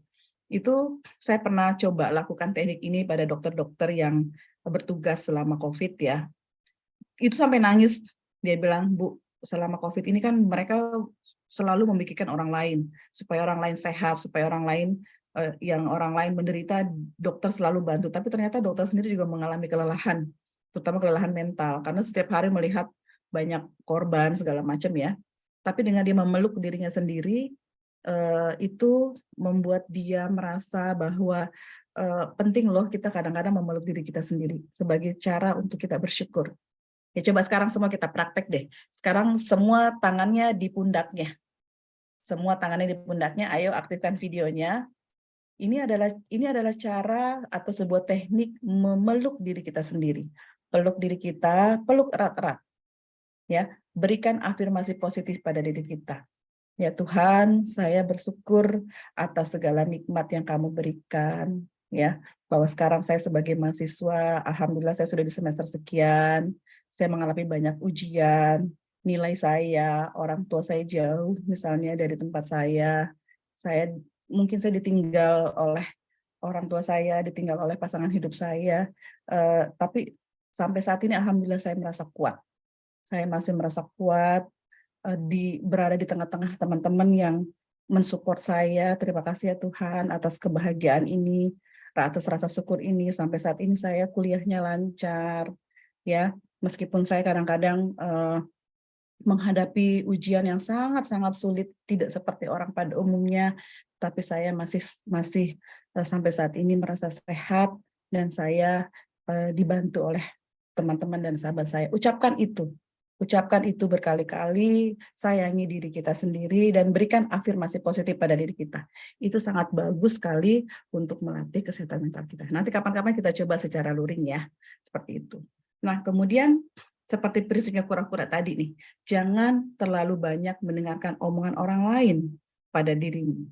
Itu saya pernah coba lakukan teknik ini pada dokter-dokter yang bertugas selama COVID ya. Itu sampai nangis, dia bilang, Bu, selama COVID ini kan mereka selalu memikirkan orang lain, supaya orang lain sehat, supaya orang lain yang orang lain menderita, dokter selalu bantu. Tapi ternyata dokter sendiri juga mengalami kelelahan, terutama kelelahan mental, karena setiap hari melihat banyak korban segala macam ya. Tapi dengan dia memeluk dirinya sendiri, itu membuat dia merasa bahwa penting loh kita kadang-kadang memeluk diri kita sendiri sebagai cara untuk kita bersyukur. Ya, coba sekarang semua kita praktek deh. Sekarang semua tangannya di pundaknya. Semua tangannya di pundaknya, ayo aktifkan videonya. Ini adalah cara atau sebuah teknik memeluk diri kita sendiri. Peluk diri kita, peluk erat-erat. Ya, berikan afirmasi positif pada diri kita. Ya Tuhan, saya bersyukur atas segala nikmat yang Kamu berikan. Ya, bahwa sekarang saya sebagai mahasiswa, alhamdulillah saya sudah di semester sekian. Saya mengalami banyak ujian, nilai saya, orang tua saya jauh, misalnya dari tempat saya mungkin saya ditinggal oleh orang tua saya, ditinggal oleh pasangan hidup saya, tapi sampai saat ini alhamdulillah saya merasa kuat. Saya masih merasa kuat, berada di tengah-tengah teman-teman yang mensupport saya. Terima kasih ya Tuhan atas kebahagiaan ini, atas rasa syukur ini. Sampai saat ini saya kuliahnya lancar, ya. Meskipun saya kadang-kadang menghadapi ujian yang sangat-sangat sulit, tidak seperti orang pada umumnya, tapi saya masih sampai saat ini merasa sehat, dan saya dibantu oleh teman-teman dan sahabat saya. Ucapkan itu berkali-kali, sayangi diri kita sendiri, dan berikan afirmasi positif pada diri kita. Itu sangat bagus sekali untuk melatih kesehatan mental kita. Nanti kapan-kapan kita coba secara luring ya, seperti itu. Nah, kemudian seperti prinsipnya kura-kura tadi nih, jangan terlalu banyak mendengarkan omongan orang lain pada dirimu.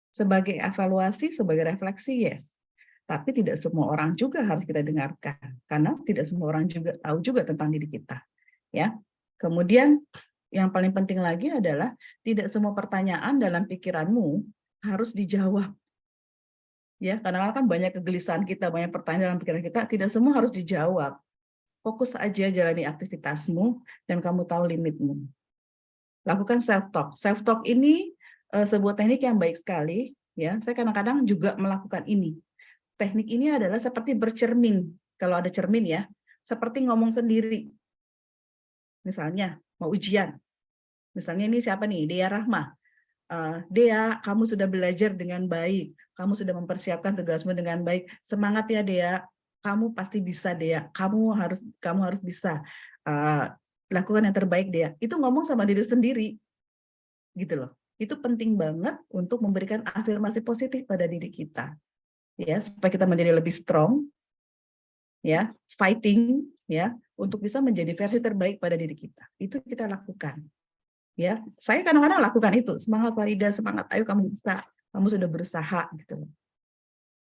Sebagai evaluasi, sebagai refleksi, yes. Tapi tidak semua orang juga harus kita dengarkan, karena tidak semua orang juga tahu juga tentang diri kita. Ya. Kemudian Yang paling penting lagi adalah tidak semua pertanyaan dalam pikiranmu harus dijawab. Ya, kadang-kadang kan banyak kegelisahan kita, banyak pertanyaan dalam pikiran kita, tidak semua harus dijawab. Fokus aja jalani aktivitasmu dan kamu tahu limitmu. Lakukan self-talk. Self-talk ini sebuah teknik yang baik sekali. Ya, saya kadang-kadang juga melakukan ini. Teknik ini adalah seperti bercermin. Kalau ada cermin ya, seperti ngomong sendiri. Misalnya, mau ujian. Misalnya ini siapa nih? Dea Rahma. Dea, kamu sudah belajar dengan baik. Kamu sudah mempersiapkan tugasmu dengan baik. Semangat ya Dea. Kamu pasti bisa Dea. Kamu harus bisa. Lakukan yang terbaik Dea. Itu ngomong sama diri sendiri. Gitu loh. Itu penting banget untuk memberikan afirmasi positif pada diri kita. Ya, supaya kita menjadi lebih strong. Ya, fighting ya, untuk bisa menjadi versi terbaik pada diri kita. Itu kita lakukan. Ya, saya kadang-kadang lakukan itu. Semangat Farida, semangat, ayo kamu bisa. Kamu sudah berusaha gitu.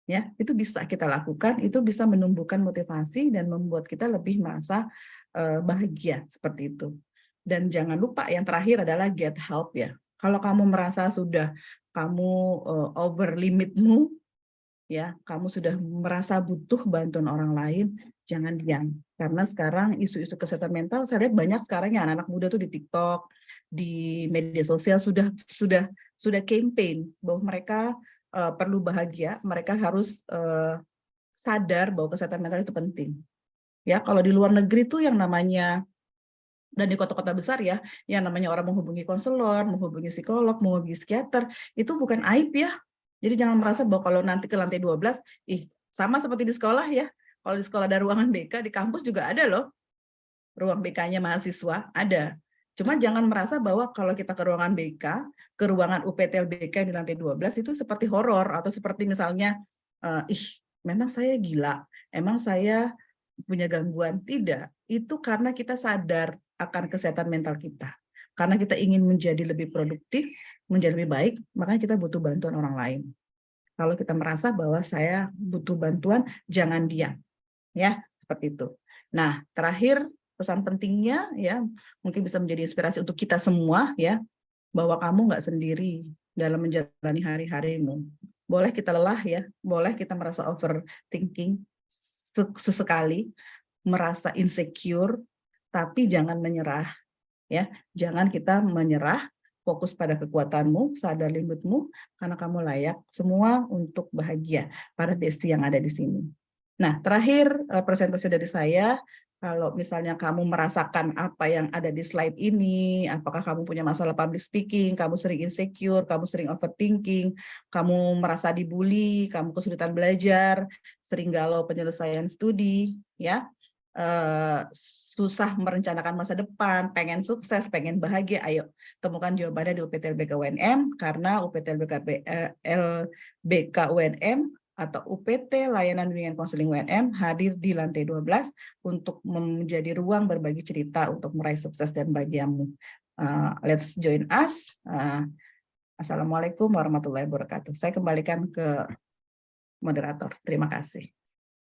Ya, itu bisa kita lakukan, itu bisa menumbuhkan motivasi dan membuat kita lebih merasa bahagia seperti itu. Dan jangan lupa yang terakhir adalah get help ya. Kalau kamu merasa sudah kamu over limitmu, ya, kamu sudah merasa butuh bantuan orang lain, jangan diam. Karena sekarang isu-isu kesehatan mental, saya lihat banyak sekarang ya anak-anak muda tuh di TikTok, di media sosial sudah campaign bahwa mereka perlu bahagia, mereka harus sadar bahwa kesehatan mental itu penting. Ya, kalau di luar negeri tuh yang namanya dan di kota-kota besar ya, yang namanya orang menghubungi konselor, menghubungi psikolog, menghubungi psikiater, itu bukan aib ya. Jadi jangan merasa bahwa kalau nanti ke lantai 12, sama seperti di sekolah ya. Kalau di sekolah ada ruangan BK, di kampus juga ada loh. Ruang BK-nya mahasiswa, ada. Cuma jangan merasa bahwa kalau kita ke ruangan BK, ke ruangan UPTL BK di lantai 12 itu seperti horor atau seperti misalnya, memang saya gila, emang saya punya gangguan. Tidak, itu karena kita sadar akan kesehatan mental kita. Karena kita ingin menjadi lebih produktif, menjadi lebih baik, makanya kita butuh bantuan orang lain. Kalau kita merasa bahwa saya butuh bantuan, jangan diam. Ya, seperti itu. Nah, terakhir pesan pentingnya ya, mungkin bisa menjadi inspirasi untuk kita semua ya, bahwa kamu nggak sendiri dalam menjalani hari-harimu. Boleh kita lelah ya, boleh kita merasa overthinking sesekali, merasa insecure, tapi jangan menyerah ya. Jangan kita menyerah, fokus pada kekuatanmu, sadar limitmu, karena kamu layak semua untuk bahagia para besti yang ada di sini. Nah, terakhir presentasi dari saya, kalau misalnya kamu merasakan apa yang ada di slide ini, apakah kamu punya masalah public speaking, kamu sering insecure, kamu sering overthinking, kamu merasa dibully, kamu kesulitan belajar, sering galau penyelesaian studi, ya, susah merencanakan masa depan, pengen sukses, pengen bahagia, ayo temukan jawabannya di UPTLBK UNM, karena UPTLBK UNM atau UPT Layanan Bimbingan Konseling UNM hadir di lantai 12 untuk menjadi ruang berbagi cerita untuk meraih sukses dan bahagiamu. Let's join us. Assalamualaikum warahmatullahi wabarakatuh. Saya kembalikan ke moderator. Terima kasih.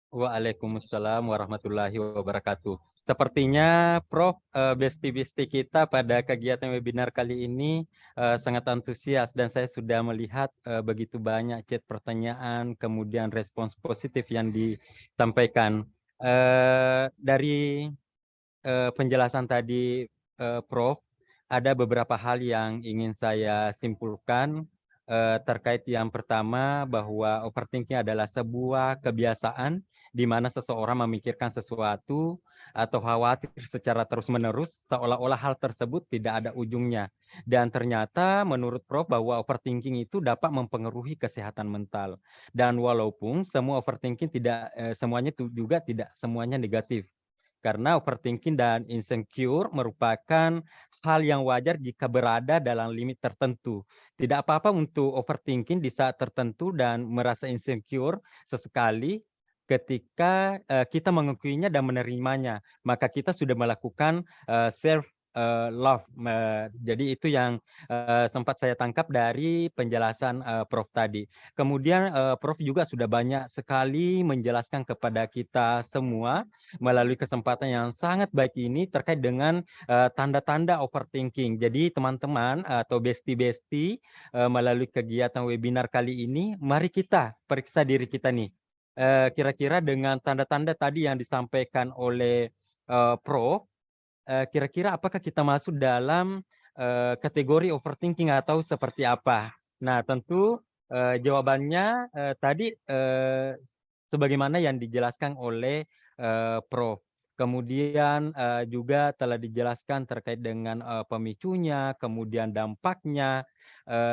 Waalaikumsalam warahmatullahi wabarakatuh. Sepertinya Prof, besti-besti kita pada kegiatan webinar kali ini sangat antusias dan saya sudah melihat begitu banyak chat pertanyaan, kemudian respons positif yang disampaikan. Dari penjelasan tadi Prof, ada beberapa hal yang ingin saya simpulkan. Terkait yang pertama bahwa overthinking adalah sebuah kebiasaan di mana seseorang memikirkan sesuatu atau khawatir secara terus-menerus seolah-olah hal tersebut tidak ada ujungnya. Dan ternyata menurut Prof bahwa overthinking itu dapat mempengaruhi kesehatan mental. Dan walaupun semua overthinking semuanya juga tidak semuanya negatif. Karena overthinking dan insecure merupakan hal yang wajar jika berada dalam limit tertentu. Tidak apa-apa untuk overthinking di saat tertentu dan merasa insecure sesekali ketika kita mengakuinya dan menerimanya. Maka kita sudah melakukan self love. Jadi itu yang sempat saya tangkap dari penjelasan Prof tadi. Kemudian Prof juga sudah banyak sekali menjelaskan kepada kita semua melalui kesempatan yang sangat baik ini terkait dengan tanda-tanda overthinking. Jadi teman-teman atau besti-besti melalui kegiatan webinar kali ini, mari kita periksa diri kita nih. Kira-kira dengan tanda-tanda tadi yang disampaikan oleh Prof, kira-kira apakah kita masuk dalam kategori overthinking atau seperti apa? Nah, tentu jawabannya tadi sebagaimana yang dijelaskan oleh Prof. Kemudian juga telah dijelaskan terkait dengan pemicunya, kemudian dampaknya,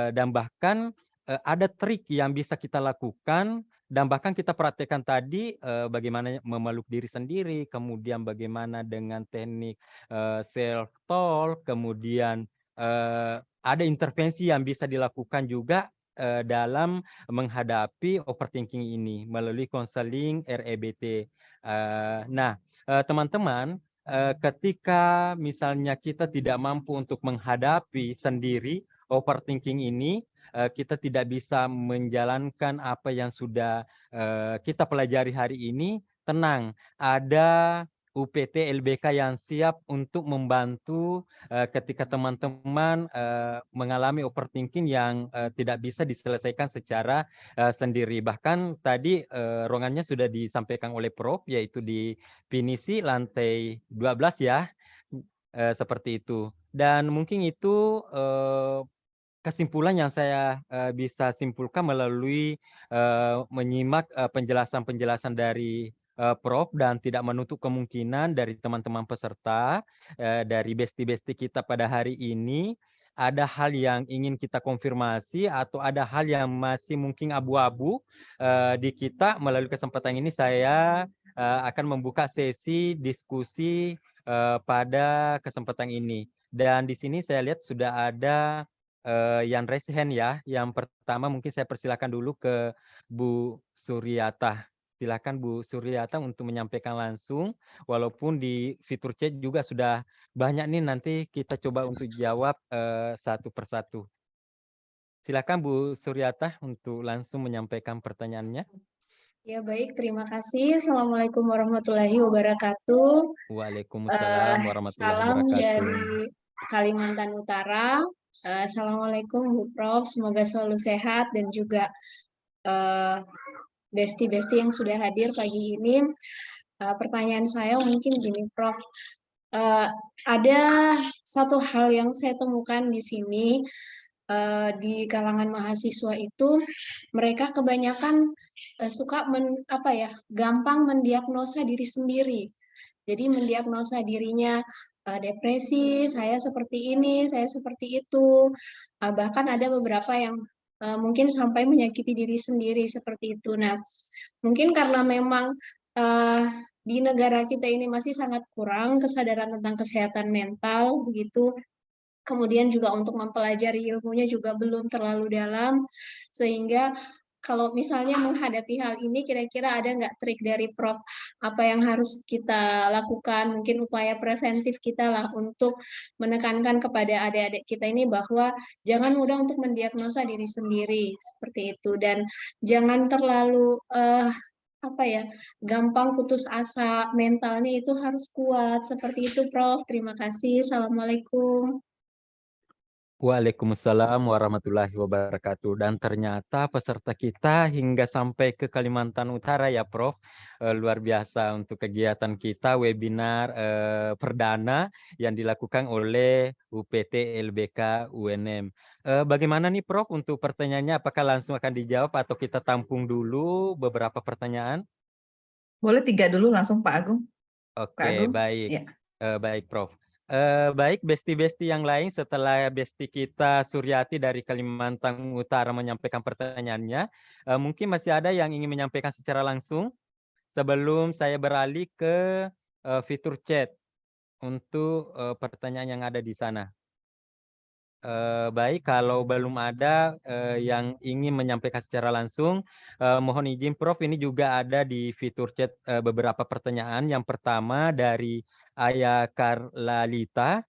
dan bahkan ada trik yang bisa kita lakukan dan bahkan kita praktekkan tadi bagaimana memeluk diri sendiri, kemudian bagaimana dengan teknik self talk, kemudian ada intervensi yang bisa dilakukan juga dalam menghadapi overthinking ini melalui konseling REBT. Nah, teman-teman, ketika misalnya kita tidak mampu untuk menghadapi sendiri overthinking ini, kita tidak bisa menjalankan apa yang sudah kita pelajari hari ini, tenang, ada UPT LBK yang siap untuk membantu ketika teman-teman mengalami overthinking yang tidak bisa diselesaikan secara sendiri. Bahkan tadi ruangannya sudah disampaikan oleh Prof, yaitu di Pinisi lantai 12 ya, seperti itu. Dan mungkin itu kesimpulan yang saya bisa simpulkan melalui menyimak penjelasan-penjelasan dari Prof dan tidak menutup kemungkinan dari teman-teman peserta dari besti-besti kita pada hari ini ada hal yang ingin kita konfirmasi atau ada hal yang masih mungkin abu-abu di kita. Melalui kesempatan ini saya akan membuka sesi diskusi pada kesempatan ini. Dan di sini saya lihat sudah ada yang raise hand ya. Yang pertama mungkin saya persilakan dulu ke Bu Suryata. Silakan Bu Suryata untuk menyampaikan langsung. Walaupun di fitur chat juga sudah banyak nih, nanti kita coba untuk jawab satu persatu. Silakan Bu Suryata untuk langsung menyampaikan pertanyaannya. Ya baik, terima kasih. Assalamualaikum warahmatullahi wabarakatuh. Waalaikumsalam warahmatullahi Salam wabarakatuh. dari Kalimantan Utara. Assalamualaikum Bu Prof, semoga selalu sehat dan juga besti-besti yang sudah hadir pagi ini. Pertanyaan saya mungkin gini Prof, ada satu hal yang saya temukan di sini di kalangan mahasiswa itu mereka kebanyakan suka gampang mendiagnosa diri sendiri. Jadi mendiagnosa dirinya depresi, saya seperti ini, saya seperti itu. Bahkan ada beberapa yang mungkin sampai menyakiti diri sendiri seperti itu. Nah, mungkin karena memang di negara kita ini masih sangat kurang kesadaran tentang kesehatan mental, begitu. Kemudian juga untuk mempelajari ilmunya juga belum terlalu dalam, sehingga kalau misalnya menghadapi hal ini, kira-kira ada nggak trik dari Prof, apa yang harus kita lakukan, mungkin upaya preventif kita lah untuk menekankan kepada adik-adik kita ini bahwa jangan mudah untuk mendiagnosa diri sendiri, seperti itu, dan jangan terlalu gampang putus asa, mentalnya itu harus kuat, seperti itu Prof. Terima kasih, Assalamualaikum. Waalaikumsalam warahmatullahi wabarakatuh. Dan ternyata peserta kita hingga sampai ke Kalimantan Utara ya Prof. Luar biasa untuk kegiatan kita webinar perdana yang dilakukan oleh UPT LBK UNM. Bagaimana nih Prof untuk pertanyaannya? Apakah langsung akan dijawab atau kita tampung dulu beberapa pertanyaan? Boleh 3 dulu langsung Pak Agung. Pak Oke, Agung. baik. Ya. Baik, Prof. Baik, besti-besti yang lain setelah besti kita Suryati dari Kalimantan Utara menyampaikan pertanyaannya, mungkin masih ada yang ingin menyampaikan secara langsung sebelum saya beralih ke fitur chat untuk pertanyaan yang ada di sana. Baik, kalau belum ada yang ingin menyampaikan secara langsung, mohon izin Prof, ini juga ada di fitur chat beberapa pertanyaan. Yang pertama dari Aya Karlalita,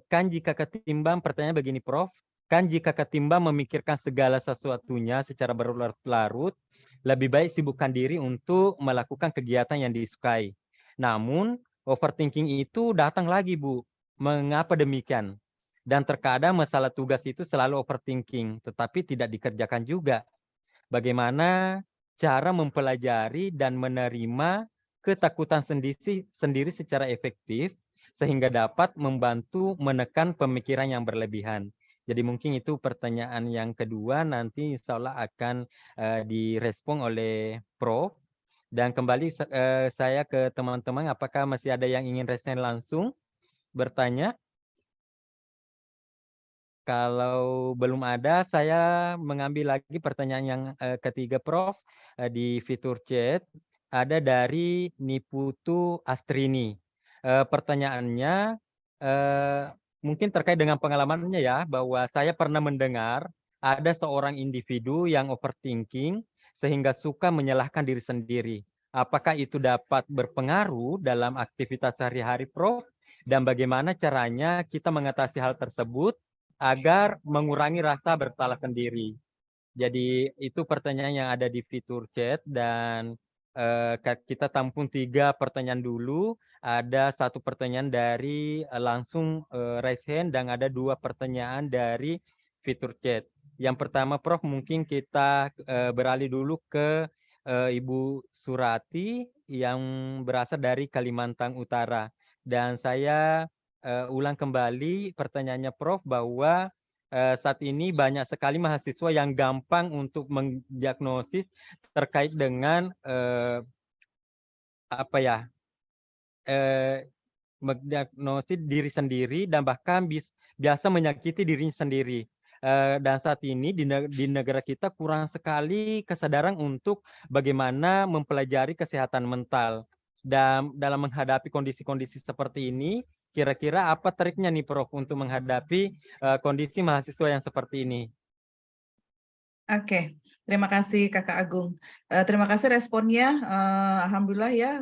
kan jika ketimbang, pertanyaan begini Prof, kan jika ketimbang memikirkan segala sesuatunya secara berlarut-larut, lebih baik sibukkan diri untuk melakukan kegiatan yang disukai. Namun, overthinking itu datang lagi, Bu. Mengapa demikian? Dan terkadang masalah tugas itu selalu overthinking, tetapi tidak dikerjakan juga. Bagaimana cara mempelajari dan menerima ketakutan sendiri secara efektif, sehingga dapat membantu menekan pemikiran yang berlebihan. Jadi mungkin itu pertanyaan yang kedua, nanti insya Allah akan direspon oleh Prof. Dan kembali saya ke teman-teman, apakah masih ada yang ingin resen langsung bertanya? Kalau belum ada, saya mengambil lagi pertanyaan yang ketiga Prof. Di fitur chat. Ada dari Niputu Astrini. Pertanyaannya mungkin terkait dengan pengalamannya ya, bahwa saya pernah mendengar ada seorang individu yang overthinking sehingga suka menyalahkan diri sendiri. Apakah itu dapat berpengaruh dalam aktivitas sehari-hari Prof? Dan bagaimana caranya kita mengatasi hal tersebut agar mengurangi rasa bersalah sendiri? Jadi itu pertanyaan yang ada di fitur chat, dan kita tampung 3 pertanyaan dulu. Ada 1 pertanyaan dari langsung raise hand, dan ada 2 pertanyaan dari fitur chat. Yang pertama Prof, mungkin kita beralih dulu ke Ibu Surati yang berasal dari Kalimantan Utara. Dan saya ulang kembali pertanyaannya Prof, bahwa saat ini banyak sekali mahasiswa yang gampang untuk mendiagnosis terkait dengan apa ya, mendiagnosis diri sendiri dan bahkan biasa menyakiti dirinya sendiri. Dan saat ini di negara kita kurang sekali kesadaran untuk bagaimana mempelajari kesehatan mental. Dan dalam menghadapi kondisi-kondisi seperti ini, kira-kira apa triknya nih Prof untuk menghadapi kondisi mahasiswa yang seperti ini? Oke, terima kasih Kakak Agung. Terima kasih responnya. Alhamdulillah ya,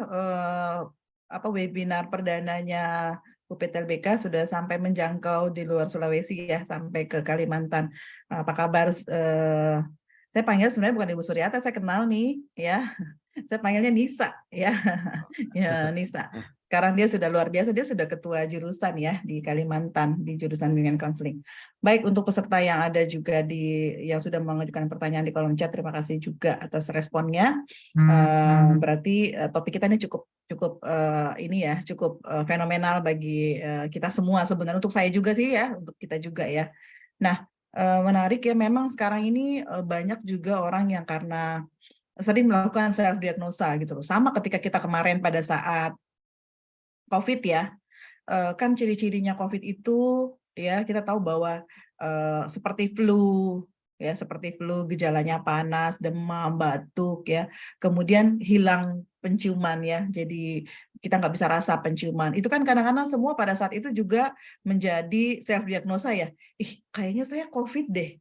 webinar perdananya UPTLBK sudah sampai menjangkau di luar Sulawesi ya, sampai ke Kalimantan. Apa kabar? Saya panggil sebenarnya bukan Ibu Suryata, saya kenal nih ya. Saya panggilnya Nisa ya. Ya, Nisa. Sekarang dia sudah luar biasa, dia sudah ketua jurusan ya di Kalimantan, di jurusan bimbingan konseling. Baik, untuk peserta yang ada juga yang sudah mengajukan pertanyaan di kolom chat, terima kasih juga atas responnya. Berarti topik kita ini cukup fenomenal bagi kita semua sebenarnya, untuk saya juga sih ya, untuk kita juga ya. Nah, menarik ya, memang sekarang ini banyak juga orang yang karena sering melakukan self diagnosa gitu loh. Sama ketika kita kemarin pada saat COVID ya, kan ciri-cirinya COVID itu ya, kita tahu bahwa seperti flu ya, gejalanya panas, demam, batuk ya, kemudian hilang penciuman ya, jadi kita nggak bisa rasa penciuman. Itu kan kadang-kadang semua pada saat itu juga menjadi self diagnosa ya, kayaknya saya COVID deh,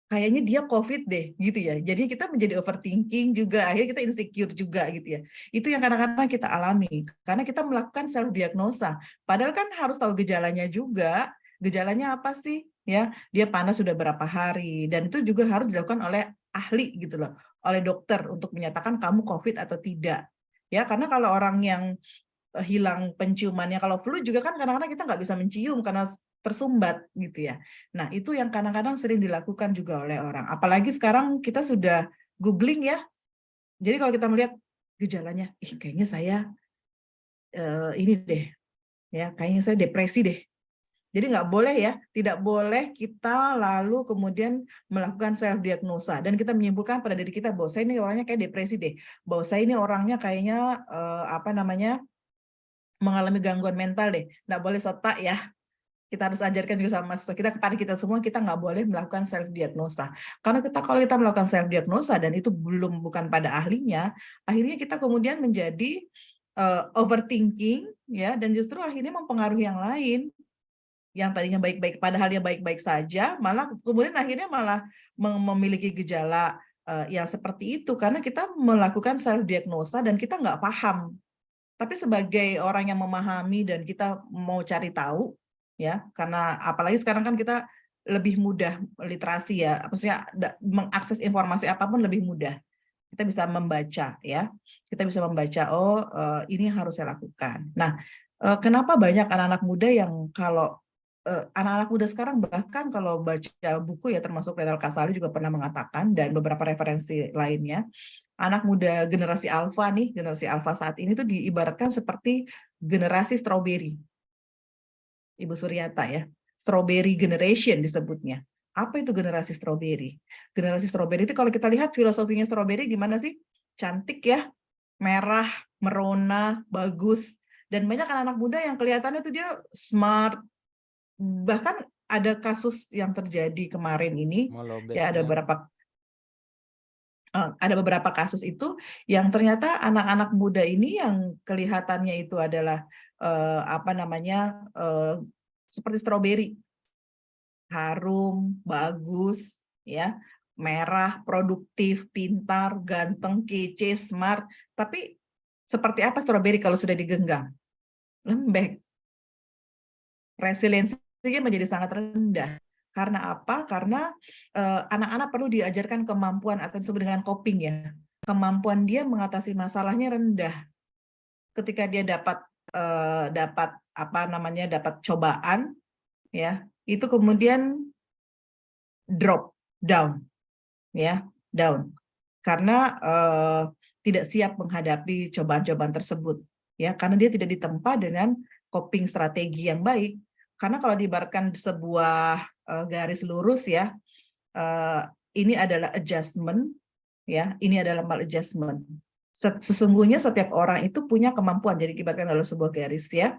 kayaknya dia COVID deh, gitu ya. Jadi kita menjadi overthinking juga, akhirnya kita insecure juga gitu ya. Itu yang kadang-kadang kita alami, karena kita melakukan self diagnosa. Padahal kan harus tahu gejalanya juga. Gejalanya apa sih? Ya, dia panas sudah berapa hari, dan itu juga harus dilakukan oleh ahli gitu loh, oleh dokter untuk menyatakan kamu COVID atau tidak. Ya, karena kalau orang yang hilang penciumannya, kalau flu juga kan kadang-kadang kita nggak bisa mencium karena tersumbat gitu ya. Nah, itu yang kadang-kadang sering dilakukan juga oleh orang. Apalagi sekarang kita sudah googling ya. Jadi kalau kita melihat gejalanya, kayaknya saya ini deh, ya kayaknya saya depresi deh. Jadi nggak boleh ya, tidak boleh kita lalu kemudian melakukan self diagnosa dan kita menyimpulkan pada diri kita bahwa saya ini orangnya kayak depresi deh, bahwa saya ini orangnya kayaknya mengalami gangguan mental deh. Nggak boleh sotak ya. Kita harus ajarkan juga sama mahasiswa kita, kepada kita semua, kita nggak boleh melakukan self diagnosa. Karena kalau kita melakukan self diagnosa dan itu bukan pada ahlinya, akhirnya kita kemudian menjadi overthinking ya, dan justru akhirnya mempengaruhi yang lain yang tadinya baik-baik, padahal dia baik-baik saja, malah kemudian akhirnya malah memiliki gejala yang seperti itu karena kita melakukan self diagnosa dan kita nggak paham. Tapi sebagai orang yang memahami dan kita mau cari tahu, ya, karena apalagi sekarang kan kita lebih mudah literasi ya, maksudnya mengakses informasi apapun lebih mudah. Kita bisa membaca ya, kita bisa membaca, oh ini yang harus saya lakukan. Nah, kenapa banyak anak-anak muda yang kalau anak-anak muda sekarang bahkan kalau baca buku ya, termasuk Renal Kasali juga pernah mengatakan, dan beberapa referensi lainnya, anak muda generasi alfa nih, generasi alfa saat ini tuh diibaratkan seperti generasi strawberry. Ibu Suryata ya, strawberry generation disebutnya. Apa itu generasi strawberry? Generasi strawberry itu kalau kita lihat filosofinya strawberry gimana sih? Cantik ya, merah, merona, bagus. Dan banyak anak-anak muda yang kelihatannya tuh dia smart. Bahkan ada kasus yang terjadi kemarin ini, Melobet ya ya. ada beberapa kasus itu yang ternyata anak-anak muda ini yang kelihatannya itu adalah seperti strawberry, harum, bagus, ya, merah, produktif, pintar, ganteng, kece, smart. Tapi seperti apa strawberry kalau sudah digenggam? Lembek. Resiliensinya menjadi sangat rendah. Karena apa? Karena anak-anak perlu diajarkan kemampuan atau disebut dengan coping ya. Kemampuan dia mengatasi masalahnya rendah. Ketika dia dapat dapat cobaan, ya, itu kemudian drop down, ya, down. Karena tidak siap menghadapi cobaan-cobaan tersebut, ya, karena dia tidak ditempa dengan coping strategi yang baik. Karena kalau diibaratkan sebuah garis lurus ya, ini adalah adjustment, ya, ini adalah maladjustment. Sesungguhnya setiap orang itu punya kemampuan, jadi diibaratkan dalam sebuah garis ya.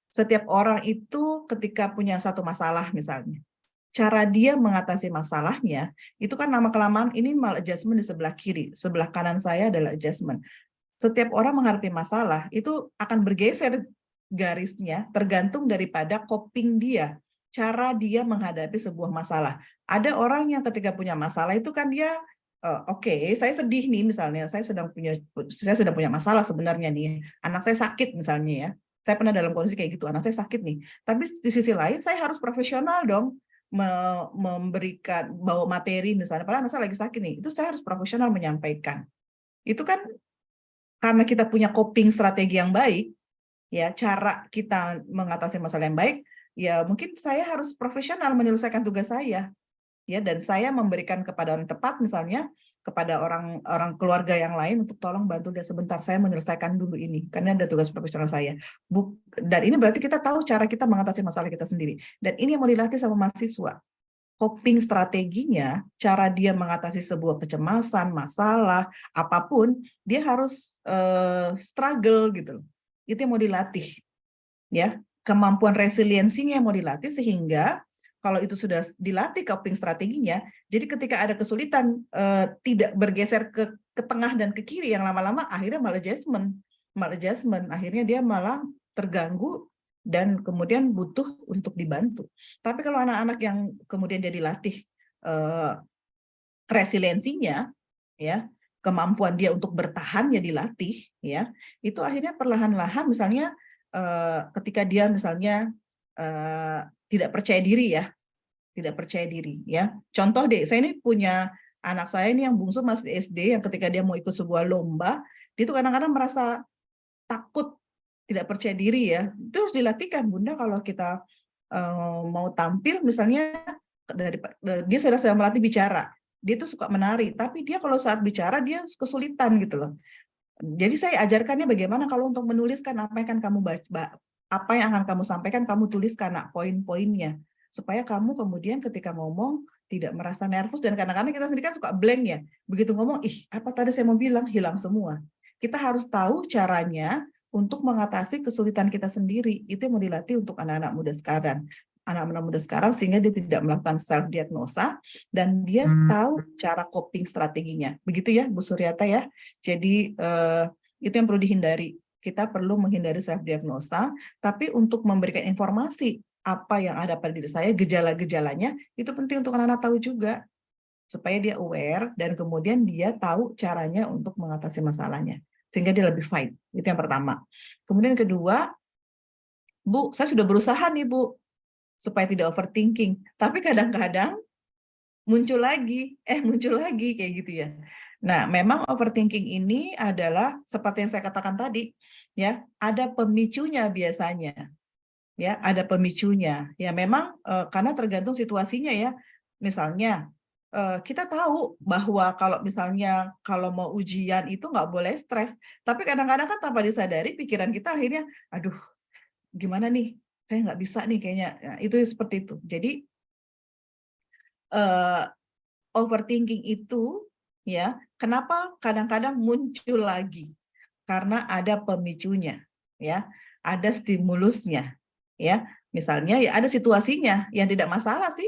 Setiap orang itu ketika punya satu masalah misalnya, cara dia mengatasi masalahnya itu kan lama-kelamaan ini maladjustment di sebelah kiri, sebelah kanan saya adalah adjustment. Setiap orang menghadapi masalah itu akan bergeser garisnya tergantung daripada coping dia, cara dia menghadapi sebuah masalah. Ada orang yang ketika punya masalah itu kan dia oke, saya sedih nih misalnya, saya sedang punya masalah sebenarnya nih, anak saya sakit misalnya ya. Saya pernah dalam kondisi kayak gitu, anak saya sakit nih. Tapi di sisi lain saya harus profesional dong, memberikan bawa materi misalnya, padahal anak saya lagi sakit nih, itu saya harus profesional menyampaikan. Itu kan karena kita punya coping strategi yang baik, ya, cara kita mengatasi masalah yang baik, ya mungkin saya harus profesional menyelesaikan tugas saya, ya, dan saya memberikan kepada orang tepat misalnya, kepada orang keluarga yang lain untuk tolong bantu dia sebentar, saya menyelesaikan dulu ini karena ada tugas profesional saya. Dan ini berarti kita tahu cara kita mengatasi masalah kita sendiri. Dan ini yang mau dilatih sama mahasiswa. Coping strateginya, cara dia mengatasi sebuah kecemasan, masalah, apapun, dia harus struggle gitu. Itu yang mau dilatih. Ya, kemampuan resiliensinya yang mau dilatih sehingga kalau itu sudah dilatih coping strateginya, jadi ketika ada kesulitan tidak bergeser ke tengah dan ke kiri yang lama-lama akhirnya maladjustment, akhirnya dia malah terganggu dan kemudian butuh untuk dibantu. Tapi kalau anak-anak yang kemudian dia dilatih resiliensinya, ya, kemampuan dia untuk bertahan ya dilatih, ya, itu akhirnya perlahan-lahan misalnya ketika dia misalnya tidak percaya diri ya. Contoh deh, saya ini punya anak saya ini yang bungsu masih SD, yang ketika dia mau ikut sebuah lomba, dia tuh kadang-kadang merasa takut, tidak percaya diri ya. Itu harus dilatihkan, Bunda, kalau kita mau tampil misalnya, dia sedang melatih bicara, dia tuh suka menari, tapi dia kalau saat bicara dia kesulitan gitu loh. Jadi saya ajarkannya bagaimana kalau untuk menuliskan apa yang akan kamu baca, apa yang akan kamu sampaikan, kamu tuliskan poin-poinnya, supaya kamu kemudian ketika ngomong tidak merasa nervous. Dan kadang-kadang kita sendiri kan suka blank ya, begitu ngomong, apa tadi saya mau bilang, hilang semua. Kita harus tahu caranya untuk mengatasi kesulitan kita sendiri. Itu yang mau dilatih untuk anak-anak muda sekarang. Anak-anak muda sekarang sehingga dia tidak melakukan self-diagnosa dan dia tahu cara coping strateginya. Begitu ya, Bu Suryata ya. Jadi itu yang perlu dihindari. Kita perlu menghindari self-diagnosa, tapi untuk memberikan informasi apa yang ada pada diri saya, gejala-gejalanya, itu penting untuk anak-anak tahu juga. Supaya dia aware dan kemudian dia tahu caranya untuk mengatasi masalahnya. Sehingga dia lebih fight. Itu yang pertama. Kemudian kedua, Bu, saya sudah berusaha nih, Bu. supaya tidak overthinking. Tapi kadang-kadang muncul lagi kayak gitu ya. Nah, memang overthinking ini adalah seperti yang saya katakan tadi, ya, ada pemicunya biasanya. Ya, ada pemicunya. Ya, memang karena tergantung situasinya ya. Misalnya kita tahu bahwa kalau misalnya kalau mau ujian itu nggak boleh stres, tapi kadang-kadang kan tanpa disadari pikiran kita akhirnya, aduh, gimana nih? Saya nggak bisa nih kayaknya. Nah, itu seperti itu. Jadi overthinking itu ya, kenapa kadang-kadang muncul lagi? Karena ada pemicunya, ya, ada stimulusnya, ya. Misalnya ya ada situasinya yang tidak masalah sih.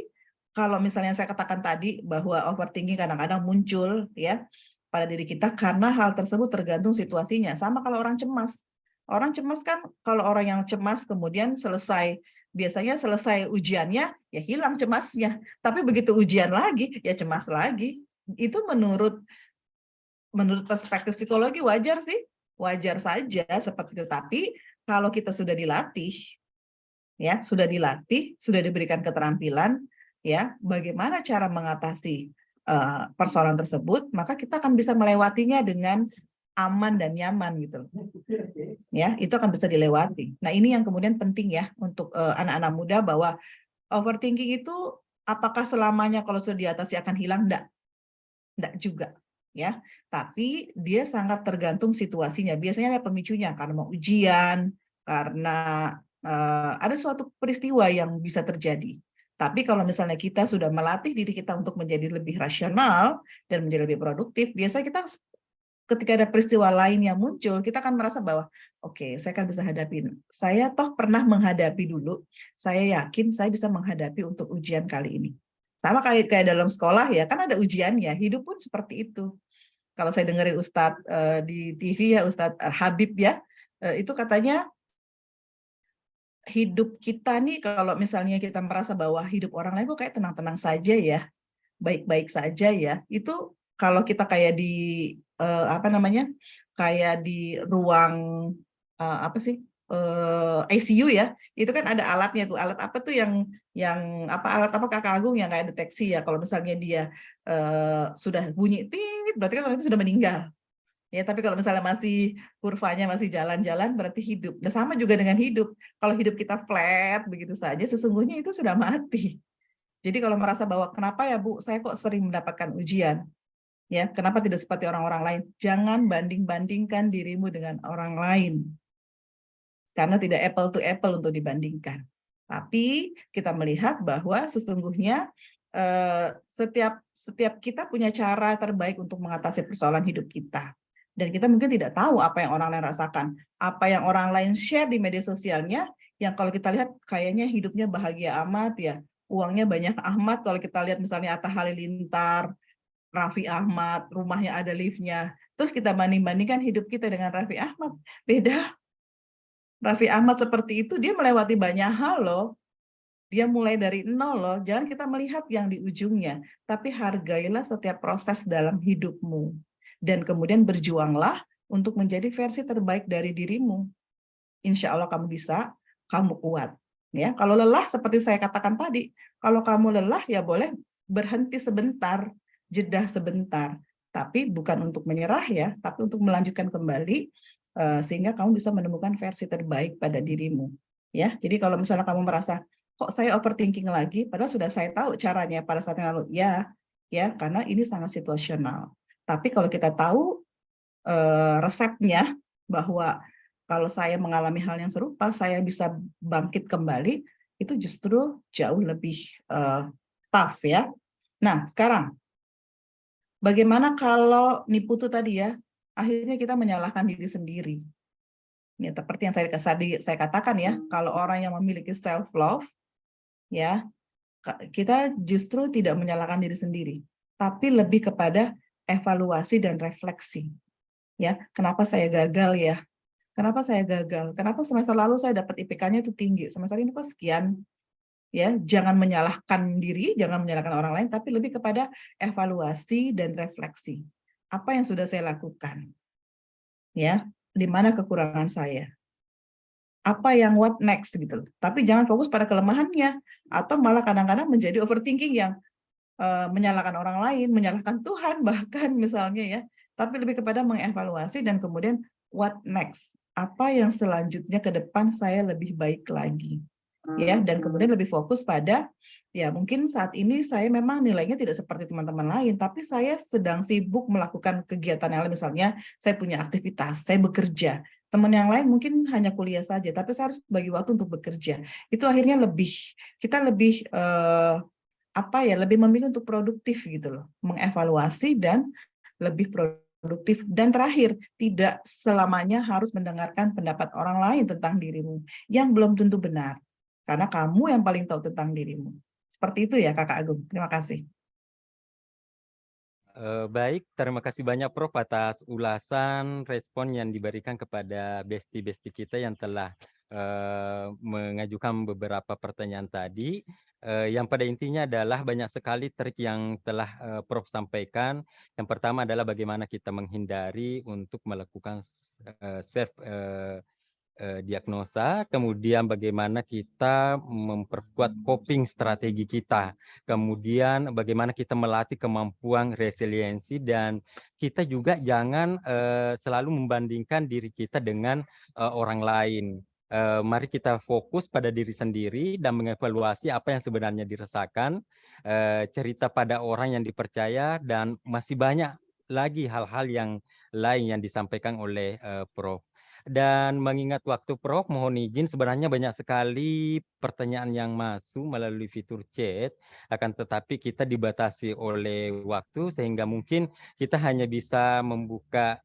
Kalau misalnya saya katakan tadi bahwa overthinking kadang-kadang muncul ya pada diri kita karena hal tersebut tergantung situasinya. Sama kalau orang cemas. Orang cemas kan kalau orang yang cemas kemudian biasanya selesai ujiannya ya hilang cemasnya. Tapi begitu ujian lagi ya cemas lagi. Itu menurut perspektif psikologi wajar sih. Wajar saja seperti itu. Tapi kalau kita sudah dilatih, ya sudah dilatih, sudah diberikan keterampilan, ya bagaimana cara mengatasi persoalan tersebut, maka kita akan bisa melewatinya dengan aman dan nyaman gitu. Ya, itu akan bisa dilewati. Nah, ini yang kemudian penting ya untuk anak-anak muda bahwa overthinking itu apakah selamanya kalau sudah diatasi akan hilang? Enggak juga. Ya, tapi dia sangat tergantung situasinya. Biasanya ada pemicunya karena mau ujian, karena ada suatu peristiwa yang bisa terjadi. Tapi kalau misalnya kita sudah melatih diri kita untuk menjadi lebih rasional dan menjadi lebih produktif, biasanya kita ketika ada peristiwa lain yang muncul, kita akan merasa bahwa oke, saya akan bisa hadapin. Saya toh pernah menghadapi dulu. Saya yakin saya bisa menghadapi untuk ujian kali ini. Sama kayak dalam sekolah ya, kan ada ujiannya. Hidup pun seperti itu. Kalau saya dengerin Ustadz di TV ya, Ustadz Habib ya, itu katanya hidup kita nih kalau misalnya kita merasa bahwa hidup orang lain kok kayak tenang-tenang saja ya, baik-baik saja ya, itu kalau kita kayak di kayak di ruang ICU ya, itu kan ada alatnya tuh, alat apa tuh yang alat apa Kakak Agung yang kayak deteksi ya, kalau misalnya dia sudah bunyi tit berarti kan orang itu sudah meninggal. Ya, tapi kalau misalnya masih kurvanya masih jalan-jalan berarti hidup. Nah, sama juga dengan hidup. Kalau hidup kita flat begitu saja, sesungguhnya itu sudah mati. Jadi kalau merasa bahwa kenapa ya Bu, saya kok sering mendapatkan ujian, ya kenapa tidak seperti orang-orang lain? Jangan banding-bandingkan dirimu dengan orang lain, karena tidak apple to apple untuk dibandingkan. Tapi kita melihat bahwa sesungguhnya setiap kita punya cara terbaik untuk mengatasi persoalan hidup kita. Dan kita mungkin tidak tahu apa yang orang lain rasakan, apa yang orang lain share di media sosialnya, yang kalau kita lihat kayaknya hidupnya bahagia amat ya, uangnya banyak amat. Kalau kita lihat misalnya Atta Halilintar, Raffi Ahmad, rumahnya ada liftnya, terus kita banding-bandingkan hidup kita dengan Raffi Ahmad, beda. Raffi Ahmad seperti itu, dia melewati banyak hal loh. Dia mulai dari nol loh. Jangan kita melihat yang di ujungnya, tapi hargailah setiap proses dalam hidupmu. Dan kemudian berjuanglah untuk menjadi versi terbaik dari dirimu. Insya Allah kamu bisa, kamu kuat. Ya, kalau lelah seperti saya katakan tadi, kalau kamu lelah ya boleh berhenti sebentar, jeda sebentar. Tapi bukan untuk menyerah ya, tapi untuk melanjutkan kembali sehingga kamu bisa menemukan versi terbaik pada dirimu. Ya, jadi kalau misalnya kamu merasa kok saya overthinking lagi, padahal sudah saya tahu caranya pada saat yang lalu, ya, karena ini sangat situasional. Tapi kalau kita tahu resepnya bahwa kalau saya mengalami hal yang serupa, saya bisa bangkit kembali, itu justru jauh lebih tough ya. Nah, sekarang bagaimana kalau Niputu tadi ya, akhirnya kita menyalahkan diri sendiri. Ya, seperti yang saya katakan ya, kalau orang yang memiliki self love, ya kita justru tidak menyalahkan diri sendiri, tapi lebih kepada evaluasi dan refleksi. Ya, kenapa saya gagal ya? Kenapa saya gagal? Kenapa semester lalu saya dapat IPK-nya itu tinggi, semester ini kok sekian? Ya, jangan menyalahkan diri, jangan menyalahkan orang lain, tapi lebih kepada evaluasi dan refleksi. Apa yang sudah saya lakukan? Ya, di mana kekurangan saya? apa yang what next gitu loh. Tapi jangan fokus pada kelemahannya, atau malah kadang-kadang menjadi overthinking yang menyalahkan orang lain, menyalahkan Tuhan bahkan misalnya ya. Tapi lebih kepada mengevaluasi dan kemudian what next? Apa yang selanjutnya ke depan saya lebih baik lagi. Ya, dan kemudian lebih fokus pada ya mungkin saat ini saya memang nilainya tidak seperti teman-teman lain, tapi saya sedang sibuk melakukan kegiatan yang lain, misalnya saya punya aktivitas, saya bekerja. Teman yang lain mungkin hanya kuliah saja, tapi saya harus bagi waktu untuk bekerja. Itu akhirnya kita lebih lebih memilih untuk produktif gitu loh, mengevaluasi dan lebih produktif. Dan terakhir, tidak selamanya harus mendengarkan pendapat orang lain tentang dirimu yang belum tentu benar, karena kamu yang paling tahu tentang dirimu. Seperti itu ya Kakak Agung. Terima kasih. Baik, terima kasih banyak Prof atas ulasan respon yang diberikan kepada besti-besti kita yang telah mengajukan beberapa pertanyaan tadi. Yang pada intinya adalah banyak sekali trik yang telah Prof sampaikan. Yang pertama adalah bagaimana kita menghindari untuk melakukan self diagnosa, kemudian bagaimana kita memperkuat coping strategi kita, kemudian bagaimana kita melatih kemampuan resiliensi, dan kita juga jangan selalu membandingkan diri kita dengan orang lain. Mari kita fokus pada diri sendiri dan mengevaluasi apa yang sebenarnya dirasakan, cerita pada orang yang dipercaya, dan masih banyak lagi hal-hal yang lain yang disampaikan oleh Prof. Dan mengingat waktu Prof, mohon izin sebenarnya banyak sekali pertanyaan yang masuk melalui fitur chat, akan tetapi kita dibatasi oleh waktu sehingga mungkin kita hanya bisa membuka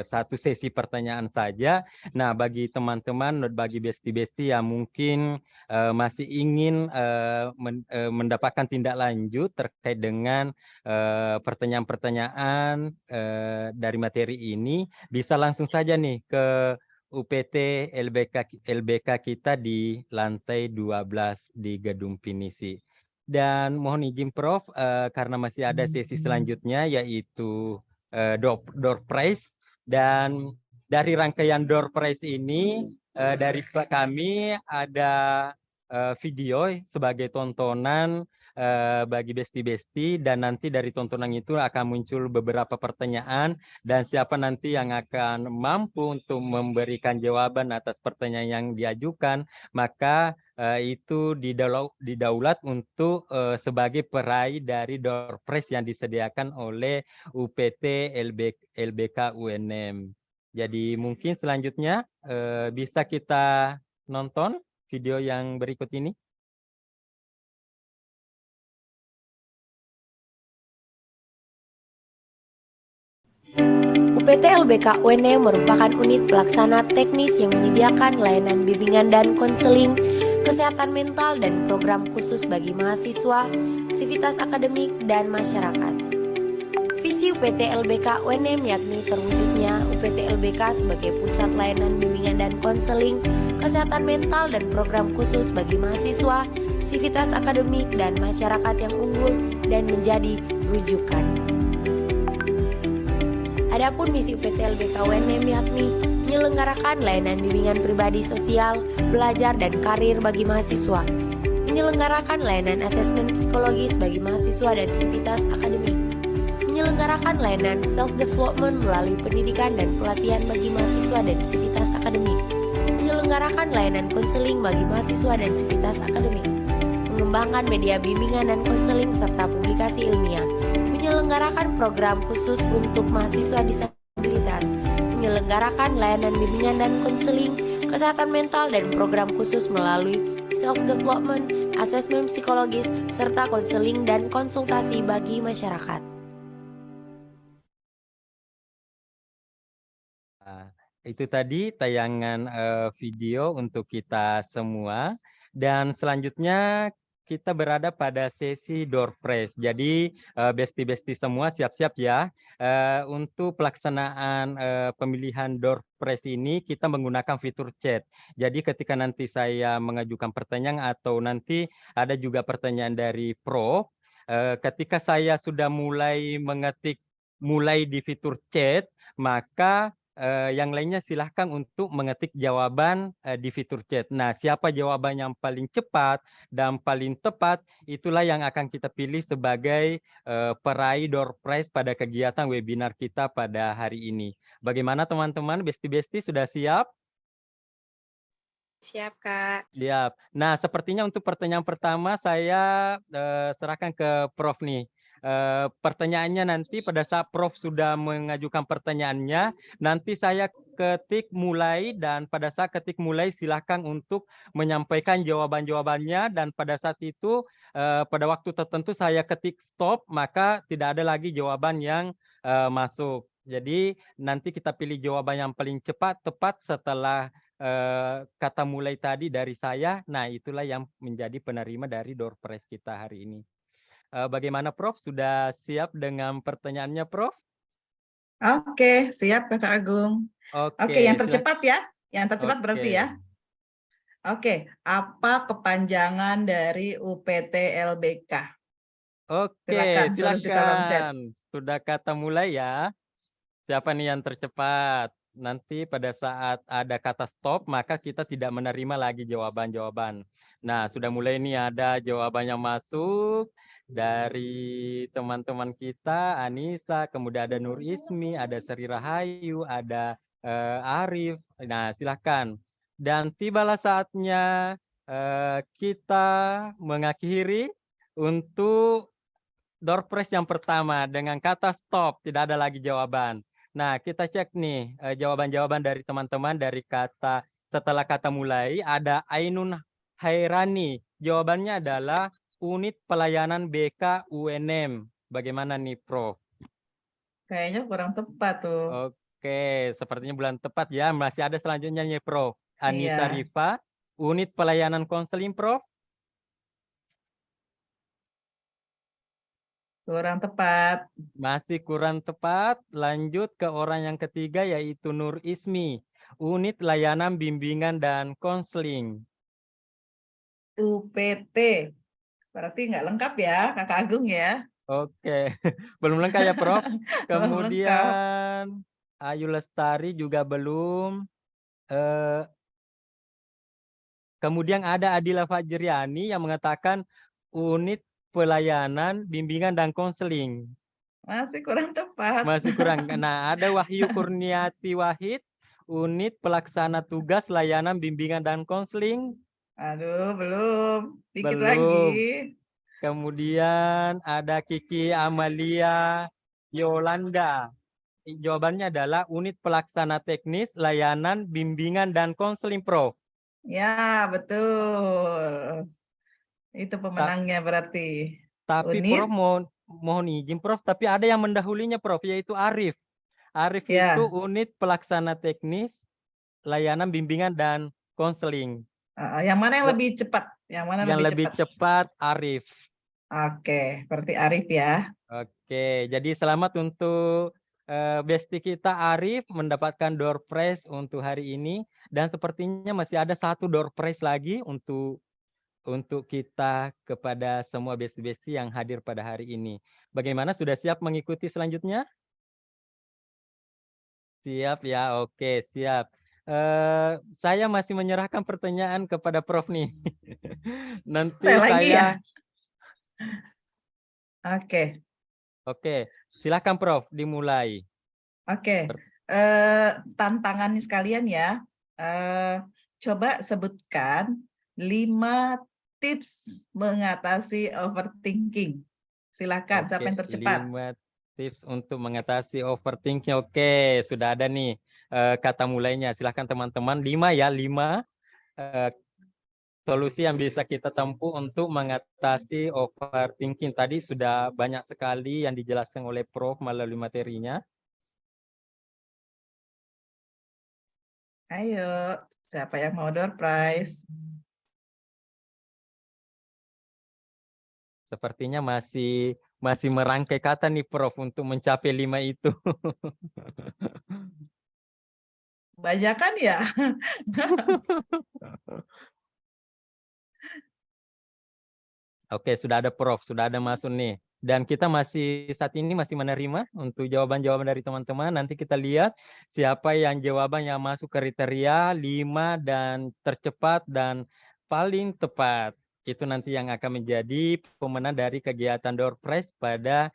satu sesi pertanyaan saja. Nah, bagi teman-teman, bagi besti-besti yang mungkin masih ingin mendapatkan tindak lanjut terkait dengan pertanyaan-pertanyaan dari materi ini, bisa langsung saja nih ke UPT LBK kita di lantai 12 di Gedung Pinisi. Dan mohon izin Prof, karena masih ada sesi selanjutnya yaitu door prize, dan dari rangkaian door prize ini dari kami ada video sebagai tontonan bagi besti-besti, dan nanti dari tontonan itu akan muncul beberapa pertanyaan, dan siapa nanti yang akan mampu untuk memberikan jawaban atas pertanyaan yang diajukan, maka itu didaulat untuk sebagai peraih dari door prize yang disediakan oleh UPT LBK UNM. Jadi mungkin selanjutnya bisa kita nonton video yang berikut ini. UPT LBK UNM merupakan unit pelaksana teknis yang menyediakan layanan bimbingan dan konseling, kesehatan mental, dan program khusus bagi mahasiswa, sivitas akademik, dan masyarakat. Visi UPT LBK UNM yakni terwujudnya UPT LBK sebagai pusat layanan bimbingan dan konseling, kesehatan mental, dan program khusus bagi mahasiswa, sivitas akademik, dan masyarakat yang unggul dan menjadi rujukan. Adapun misi UPT LBK UNM yakni menyelenggarakan layanan bimbingan pribadi sosial, belajar, dan karir bagi mahasiswa, menyelenggarakan layanan asesmen psikologis bagi mahasiswa dan sivitas akademik, menyelenggarakan layanan self-development melalui pendidikan dan pelatihan bagi mahasiswa dan sivitas akademik, menyelenggarakan layanan konseling bagi mahasiswa dan sivitas akademik, mengembangkan media bimbingan dan konseling serta publikasi ilmiah, menyelenggarakan program khusus untuk mahasiswa disabilitas, menyelenggarakan layanan bimbingan dan konseling, kesehatan mental, dan program khusus melalui self-development, asesmen psikologis, serta konseling dan konsultasi bagi masyarakat. Itu tadi tayangan video untuk kita semua, dan selanjutnya kita berada pada sesi door prize. Jadi besti-besti semua siap-siap ya. Untuk pelaksanaan pemilihan door prize ini kita menggunakan fitur chat. Jadi ketika nanti saya mengajukan pertanyaan atau nanti ada juga pertanyaan dari Prof, ketika saya sudah mulai mengetik mulai di fitur chat, maka yang lainnya silahkan untuk mengetik jawaban di fitur chat. Nah, siapa jawaban yang paling cepat dan paling tepat, itulah yang akan kita pilih sebagai peraih door prize pada kegiatan webinar kita pada hari ini. Bagaimana teman-teman, besti-besti sudah siap? Siap, Kak. Siap. Nah, sepertinya untuk pertanyaan pertama saya serahkan ke Prof nih. Pertanyaannya nanti pada saat Prof sudah mengajukan pertanyaannya, nanti saya ketik mulai dan pada saat ketik mulai silakan untuk menyampaikan jawaban-jawabannya dan pada saat itu pada waktu tertentu saya ketik stop, maka tidak ada lagi jawaban yang masuk. Jadi nanti kita pilih jawaban yang paling cepat tepat setelah kata mulai tadi dari saya. Nah, itulah yang menjadi penerima dari door prize kita hari ini. Bagaimana Prof? Sudah siap dengan pertanyaannya, Prof? Oke, siap Kakak Agung. Oke, yang tercepat ya. Yang tercepat berarti ya. Oke, apa kepanjangan dari UPT LBK? Oke, tulis di kolom chat. silakan. Sudah kata mulai ya. Siapa nih yang tercepat? Nanti pada saat ada kata stop, maka kita tidak menerima lagi jawaban-jawaban. Nah, sudah mulai nih ada jawabannya masuk dari teman-teman kita, Anissa, kemudian ada Nur Ismi, ada Sri Rahayu, ada Arif. Nah, silakan. Dan tibalah saatnya kita mengakhiri untuk door prize yang pertama dengan kata stop, tidak ada lagi jawaban. Nah, kita cek nih jawaban-jawaban dari teman-teman dari kata setelah kata mulai ada Ainun Hairani. Jawabannya adalah unit pelayanan BK UNM. Bagaimana nih, Prof? Kayaknya kurang tepat tuh. Oke, sepertinya belum tepat ya. Masih ada selanjutnya nih, Prof. Anissa Iya. Rifa, unit pelayanan konseling, Prof. Kurang tepat. Masih kurang tepat. Lanjut ke orang yang ketiga yaitu Nur Ismi, unit layanan bimbingan dan konseling. UPT. Berarti nggak lengkap ya, Kakak Agung ya. Oke, belum lengkap ya, Prof. Belum lengkap. Kemudian Ayu Lestari juga belum. Kemudian ada Adila Fajriani yang mengatakan unit pelayanan bimbingan dan konseling. Masih kurang tepat. Masih kurang. Nah, ada Wahyu Kurniati Wahid, unit pelaksana tugas layanan bimbingan dan konseling. Aduh, belum. Dikit Belum. lagi. Kemudian ada Kiki Amalia Yolanda. Jawabannya adalah unit pelaksana teknis layanan bimbingan dan konseling, Prof. Ya, betul. Itu pemenangnya berarti. Tapi Unit. Prof mohon izin, Prof. Tapi ada yang mendahulinya, Prof, yaitu Arif. Arif Ya. itu unit pelaksana teknis layanan bimbingan dan konseling. Yang mana yang lebih cepat? Yang mana Yang lebih cepat Arif. Oke, berarti Arif ya. Oke, jadi selamat untuk besti kita Arif mendapatkan door prize untuk hari ini. Dan sepertinya masih ada satu door prize lagi untuk kita kepada semua besti-besti yang hadir pada hari ini. Bagaimana, sudah siap mengikuti selanjutnya? Siap ya, oke, siap. Saya masih menyerahkan pertanyaan kepada Prof nih. Nanti Saya lagi ya? Oke. Oke, silakan Prof, dimulai. Oke, tantangannya sekalian ya. Coba sebutkan 5 tips mengatasi overthinking. Silakan, siapa yang tercepat? 5 tips untuk mengatasi overthinking. Oke, sudah ada nih kata mulainya. Silakan teman-teman, 5 ya, 5 solusi yang bisa kita tempuh untuk mengatasi overthinking. Tadi sudah banyak sekali yang dijelaskan oleh Prof melalui materinya. Ayo, siapa yang mau door prize? Sepertinya masih merangkai kata nih Prof untuk mencapai 5 itu. Banyak kan ya? Oke, sudah ada Prof, sudah ada masuk nih. Dan kita saat ini masih menerima untuk jawaban-jawaban dari teman-teman. Nanti kita lihat siapa yang jawaban yang masuk kriteria 5 dan tercepat dan paling tepat. Itu nanti yang akan menjadi pemenang dari kegiatan Door Prize pada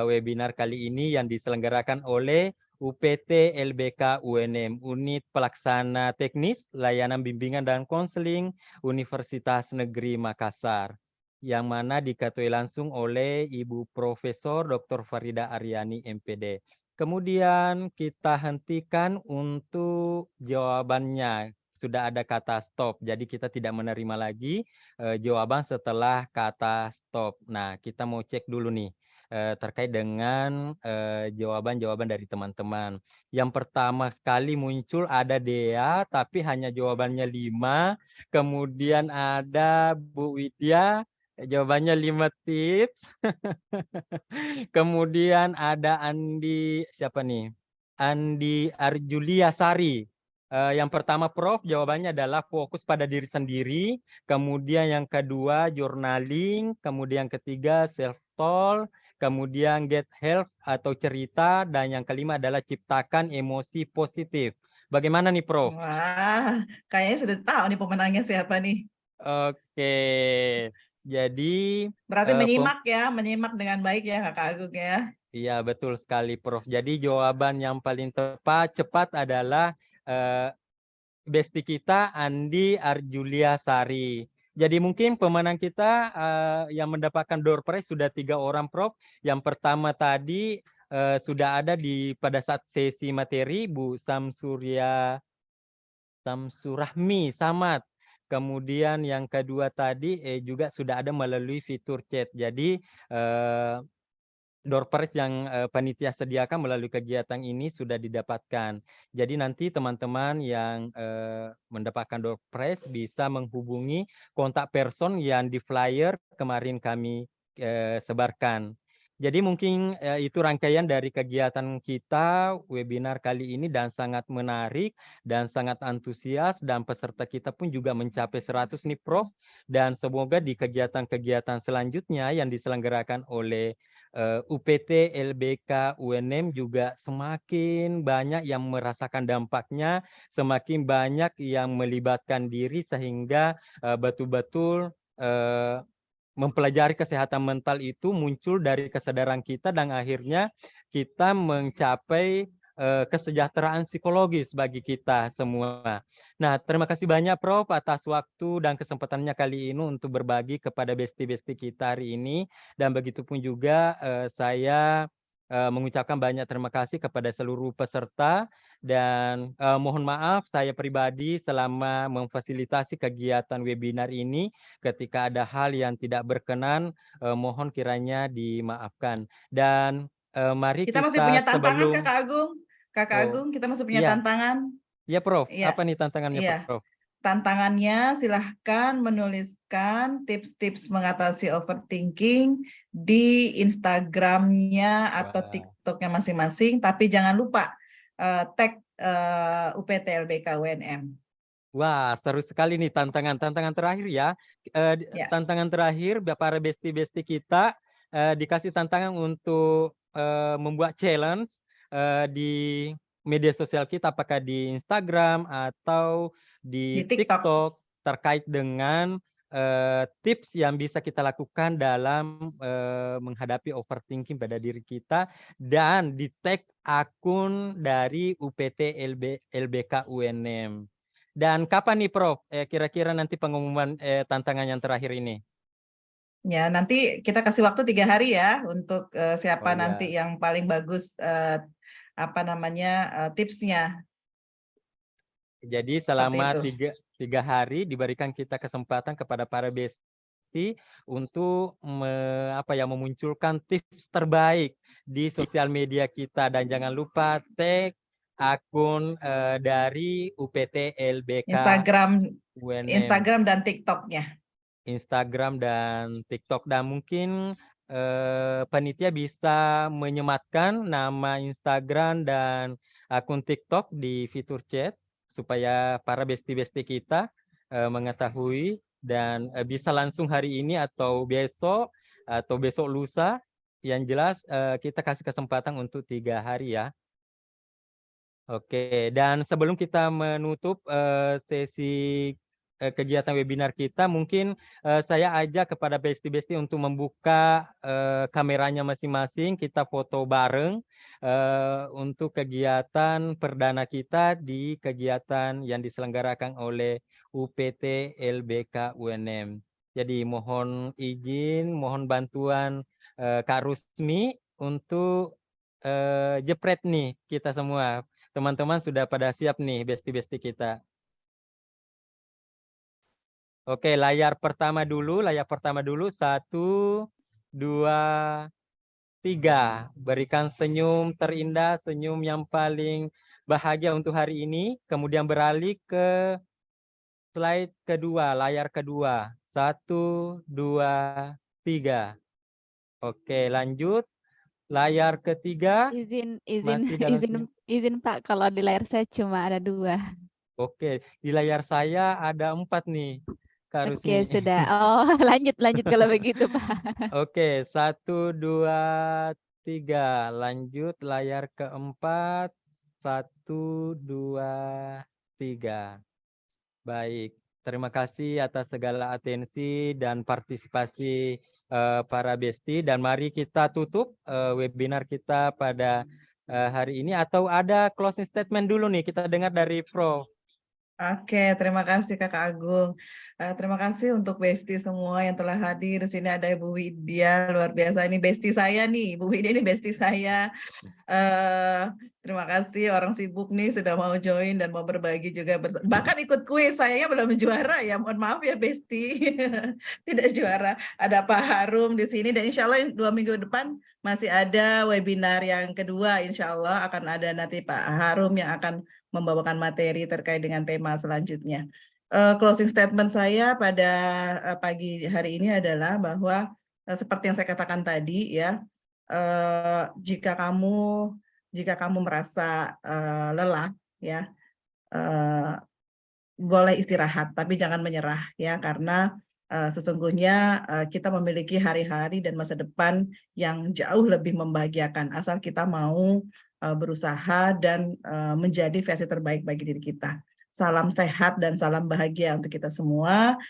webinar kali ini yang diselenggarakan oleh UPT LBK UNM, Unit Pelaksana Teknis Layanan Bimbingan dan Konseling Universitas Negeri Makassar, yang mana diketuai langsung oleh Ibu Profesor Dr. Farida Aryani MPD. Kemudian kita hentikan untuk jawabannya. Sudah ada kata stop, jadi kita tidak menerima lagi jawaban setelah kata stop. Nah, kita mau cek dulu nih terkait dengan jawaban-jawaban dari teman-teman. Yang pertama sekali muncul ada Dea, tapi hanya jawabannya 5. Kemudian ada Bu Widya, jawabannya 5 tips. Kemudian ada Andi, siapa nih? Andi Arjulia Sari. Yang pertama Prof, jawabannya adalah fokus pada diri sendiri. Kemudian yang kedua journaling. Kemudian yang ketiga self-talk. Kemudian get help atau cerita. Dan yang kelima adalah ciptakan emosi positif. Bagaimana nih Prof? Wah, kayaknya sudah tahu nih pemenangnya siapa nih. Oke, jadi Berarti menyimak dengan baik ya Kakak Agung ya. iya betul sekali Prof. Jadi jawaban yang paling cepat adalah bestie kita Andi Arjulia Sari. Jadi mungkin pemenang kita yang mendapatkan door prize sudah 3 orang Prof. Yang pertama tadi sudah ada pada saat sesi materi Bu Samsurahmi Samad. Kemudian yang kedua tadi juga sudah ada melalui fitur chat. Jadi door prize yang panitia sediakan melalui kegiatan ini sudah didapatkan. Jadi nanti teman-teman yang mendapatkan door prize bisa menghubungi kontak person yang di flyer kemarin kami sebarkan. Jadi mungkin itu rangkaian dari kegiatan kita webinar kali ini dan sangat menarik dan sangat antusias dan peserta kita pun juga mencapai 100 nih Prof. Dan semoga di kegiatan-kegiatan selanjutnya yang diselenggarakan oleh UPT LBK UNM juga semakin banyak yang merasakan dampaknya, semakin banyak yang melibatkan diri sehingga betul-betul mempelajari kesehatan mental itu muncul dari kesadaran kita dan akhirnya kita mencapai kesejahteraan psikologis bagi kita semua. Nah, terima kasih banyak Prof atas waktu dan kesempatannya kali ini untuk berbagi kepada bestie-bestie kita hari ini. Dan begitupun juga saya mengucapkan banyak terima kasih kepada seluruh peserta dan mohon maaf saya pribadi selama memfasilitasi kegiatan webinar ini ketika ada hal yang tidak berkenan mohon kiranya dimaafkan. Dan mari Kita masih punya tantangan sebelum Kakak Agung. Kakak Oh, Agung, kita masih punya iya. tantangan. Iya Prof, Iya. apa nih tantangannya Iya. Prof? Tantangannya silahkan menuliskan tips-tips mengatasi overthinking di Instagramnya atau Wah. TikToknya masing-masing, tapi jangan lupa tag UPT LBK UNM. Wah, seru sekali nih tantangan terakhir ya. Ya. Tantangan terakhir para bestie-bestie kita dikasih tantangan untuk membuat challenge di media sosial kita, apakah di Instagram atau di Di TikTok. TikTok terkait dengan tips yang bisa kita lakukan dalam menghadapi overthinking pada diri kita dan di tag akun dari UPT LBK UNM. Dan kapan nih Prof? Kira-kira nanti pengumuman tantangan yang terakhir ini? Ya, nanti kita kasih waktu 3 hari ya untuk siapa Oh, ya. nanti yang paling bagus tipsnya. Jadi selama 3 hari diberikan kita kesempatan kepada para bestie untuk memunculkan tips terbaik di sosial media kita dan jangan lupa tag akun dari UPT LBK Instagram dan TikToknya. Instagram dan TikTok dan mungkin panitia bisa menyematkan nama Instagram dan akun TikTok di fitur chat supaya para bestie-bestie kita mengetahui dan bisa langsung hari ini atau besok lusa yang jelas kita kasih kesempatan untuk 3 hari ya. Oke, dan sebelum kita menutup sesi kegiatan webinar kita, mungkin saya ajak kepada besti-besti untuk membuka kameranya masing-masing, kita foto bareng untuk kegiatan perdana kita di kegiatan yang diselenggarakan oleh UPT LBK UNM. Jadi mohon izin, mohon bantuan Kak Rusmi untuk jepret nih kita semua. Teman-teman sudah pada siap nih besti-besti kita. Oke, layar pertama dulu. 1, 2, 3. Berikan senyum terindah, senyum yang paling bahagia untuk hari ini. Kemudian beralih ke slide kedua, layar kedua. 1, 2, 3. Oke, lanjut. Layar ketiga. Masih dalam Izin Pak, kalau di layar saya cuma ada 2. Oke, di layar saya ada 4 nih, Kak Oke, Rusmi. sudah. Oh, lanjut kalau begitu, Pak. Oke, 1, 2, 3. Lanjut layar keempat. 1, 2, 3. Baik, terima kasih atas segala atensi dan partisipasi para besti. Dan mari kita tutup webinar kita pada hari ini. Atau ada closing statement dulu nih, kita dengar dari Prof. Oke, terima kasih Kakak Agung. Terima kasih untuk besti semua yang telah hadir. Di sini ada Ibu Widya, luar biasa. Ini besti saya nih, Ibu Widya ini besti saya. Terima kasih orang sibuk nih sudah mau join dan mau berbagi juga. Bahkan ikut kuis, saya belum juara ya. Mohon maaf ya besti, tidak juara. Ada Pak Harum di sini dan insya Allah 2 minggu depan masih ada webinar yang kedua. Insya Allah akan ada nanti Pak Harum yang akan membawakan materi terkait dengan tema selanjutnya. Closing statement saya pada pagi hari ini adalah bahwa seperti yang saya katakan tadi ya, jika kamu merasa lelah ya, boleh istirahat tapi jangan menyerah ya, karena sesungguhnya kita memiliki hari-hari dan masa depan yang jauh lebih membahagiakan asal kita mau berusaha dan menjadi versi terbaik bagi diri kita. Salam sehat dan salam bahagia untuk kita semua.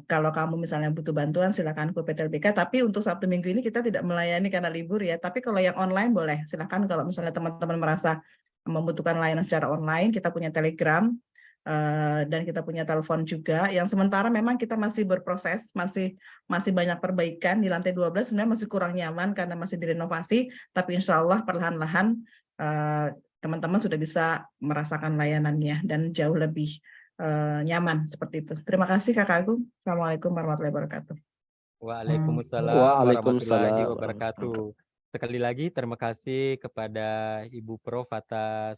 Kalau kamu misalnya butuh bantuan silakan ke PTLBK, tapi untuk Sabtu Minggu ini kita tidak melayani karena libur ya, tapi kalau yang online boleh, silakan. Kalau misalnya teman-teman merasa membutuhkan layanan secara online, kita punya Telegram dan kita punya telepon juga, yang sementara memang kita masih berproses, masih banyak perbaikan. Di lantai 12 sebenarnya masih kurang nyaman karena masih direnovasi, tapi insya Allah perlahan-lahan teman-teman sudah bisa merasakan layanannya dan jauh lebih nyaman seperti itu. Terima kasih Kakak Agung. Assalamualaikum warahmatullahi wabarakatuh. Waalaikumsalam warahmatullahi wabarakatuh. Sekali lagi terima kasih kepada Ibu Prof atas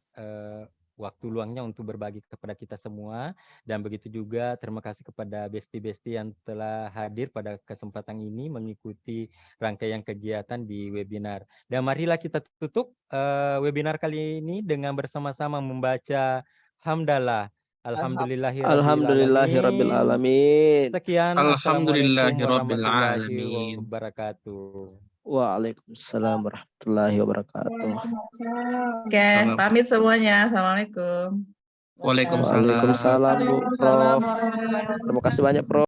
waktu luangnya untuk berbagi kepada kita semua, dan begitu juga terima kasih kepada besti-besti yang telah hadir pada kesempatan ini mengikuti rangkaian kegiatan di webinar. Dan marilah kita tutup webinar kali ini dengan bersama-sama membaca hamdalah. Alhamdulillahirabbil alamin. Sekian, Alhamdulillahirabbil alamin. Wabarakatuh. Waalaikumsalam warahmatullahi wabarakatuh. Oke, pamit semuanya. Assalamualaikum. Waalaikumsalam. Waalaikumsalam Bu Prof. Terima kasih banyak Prof.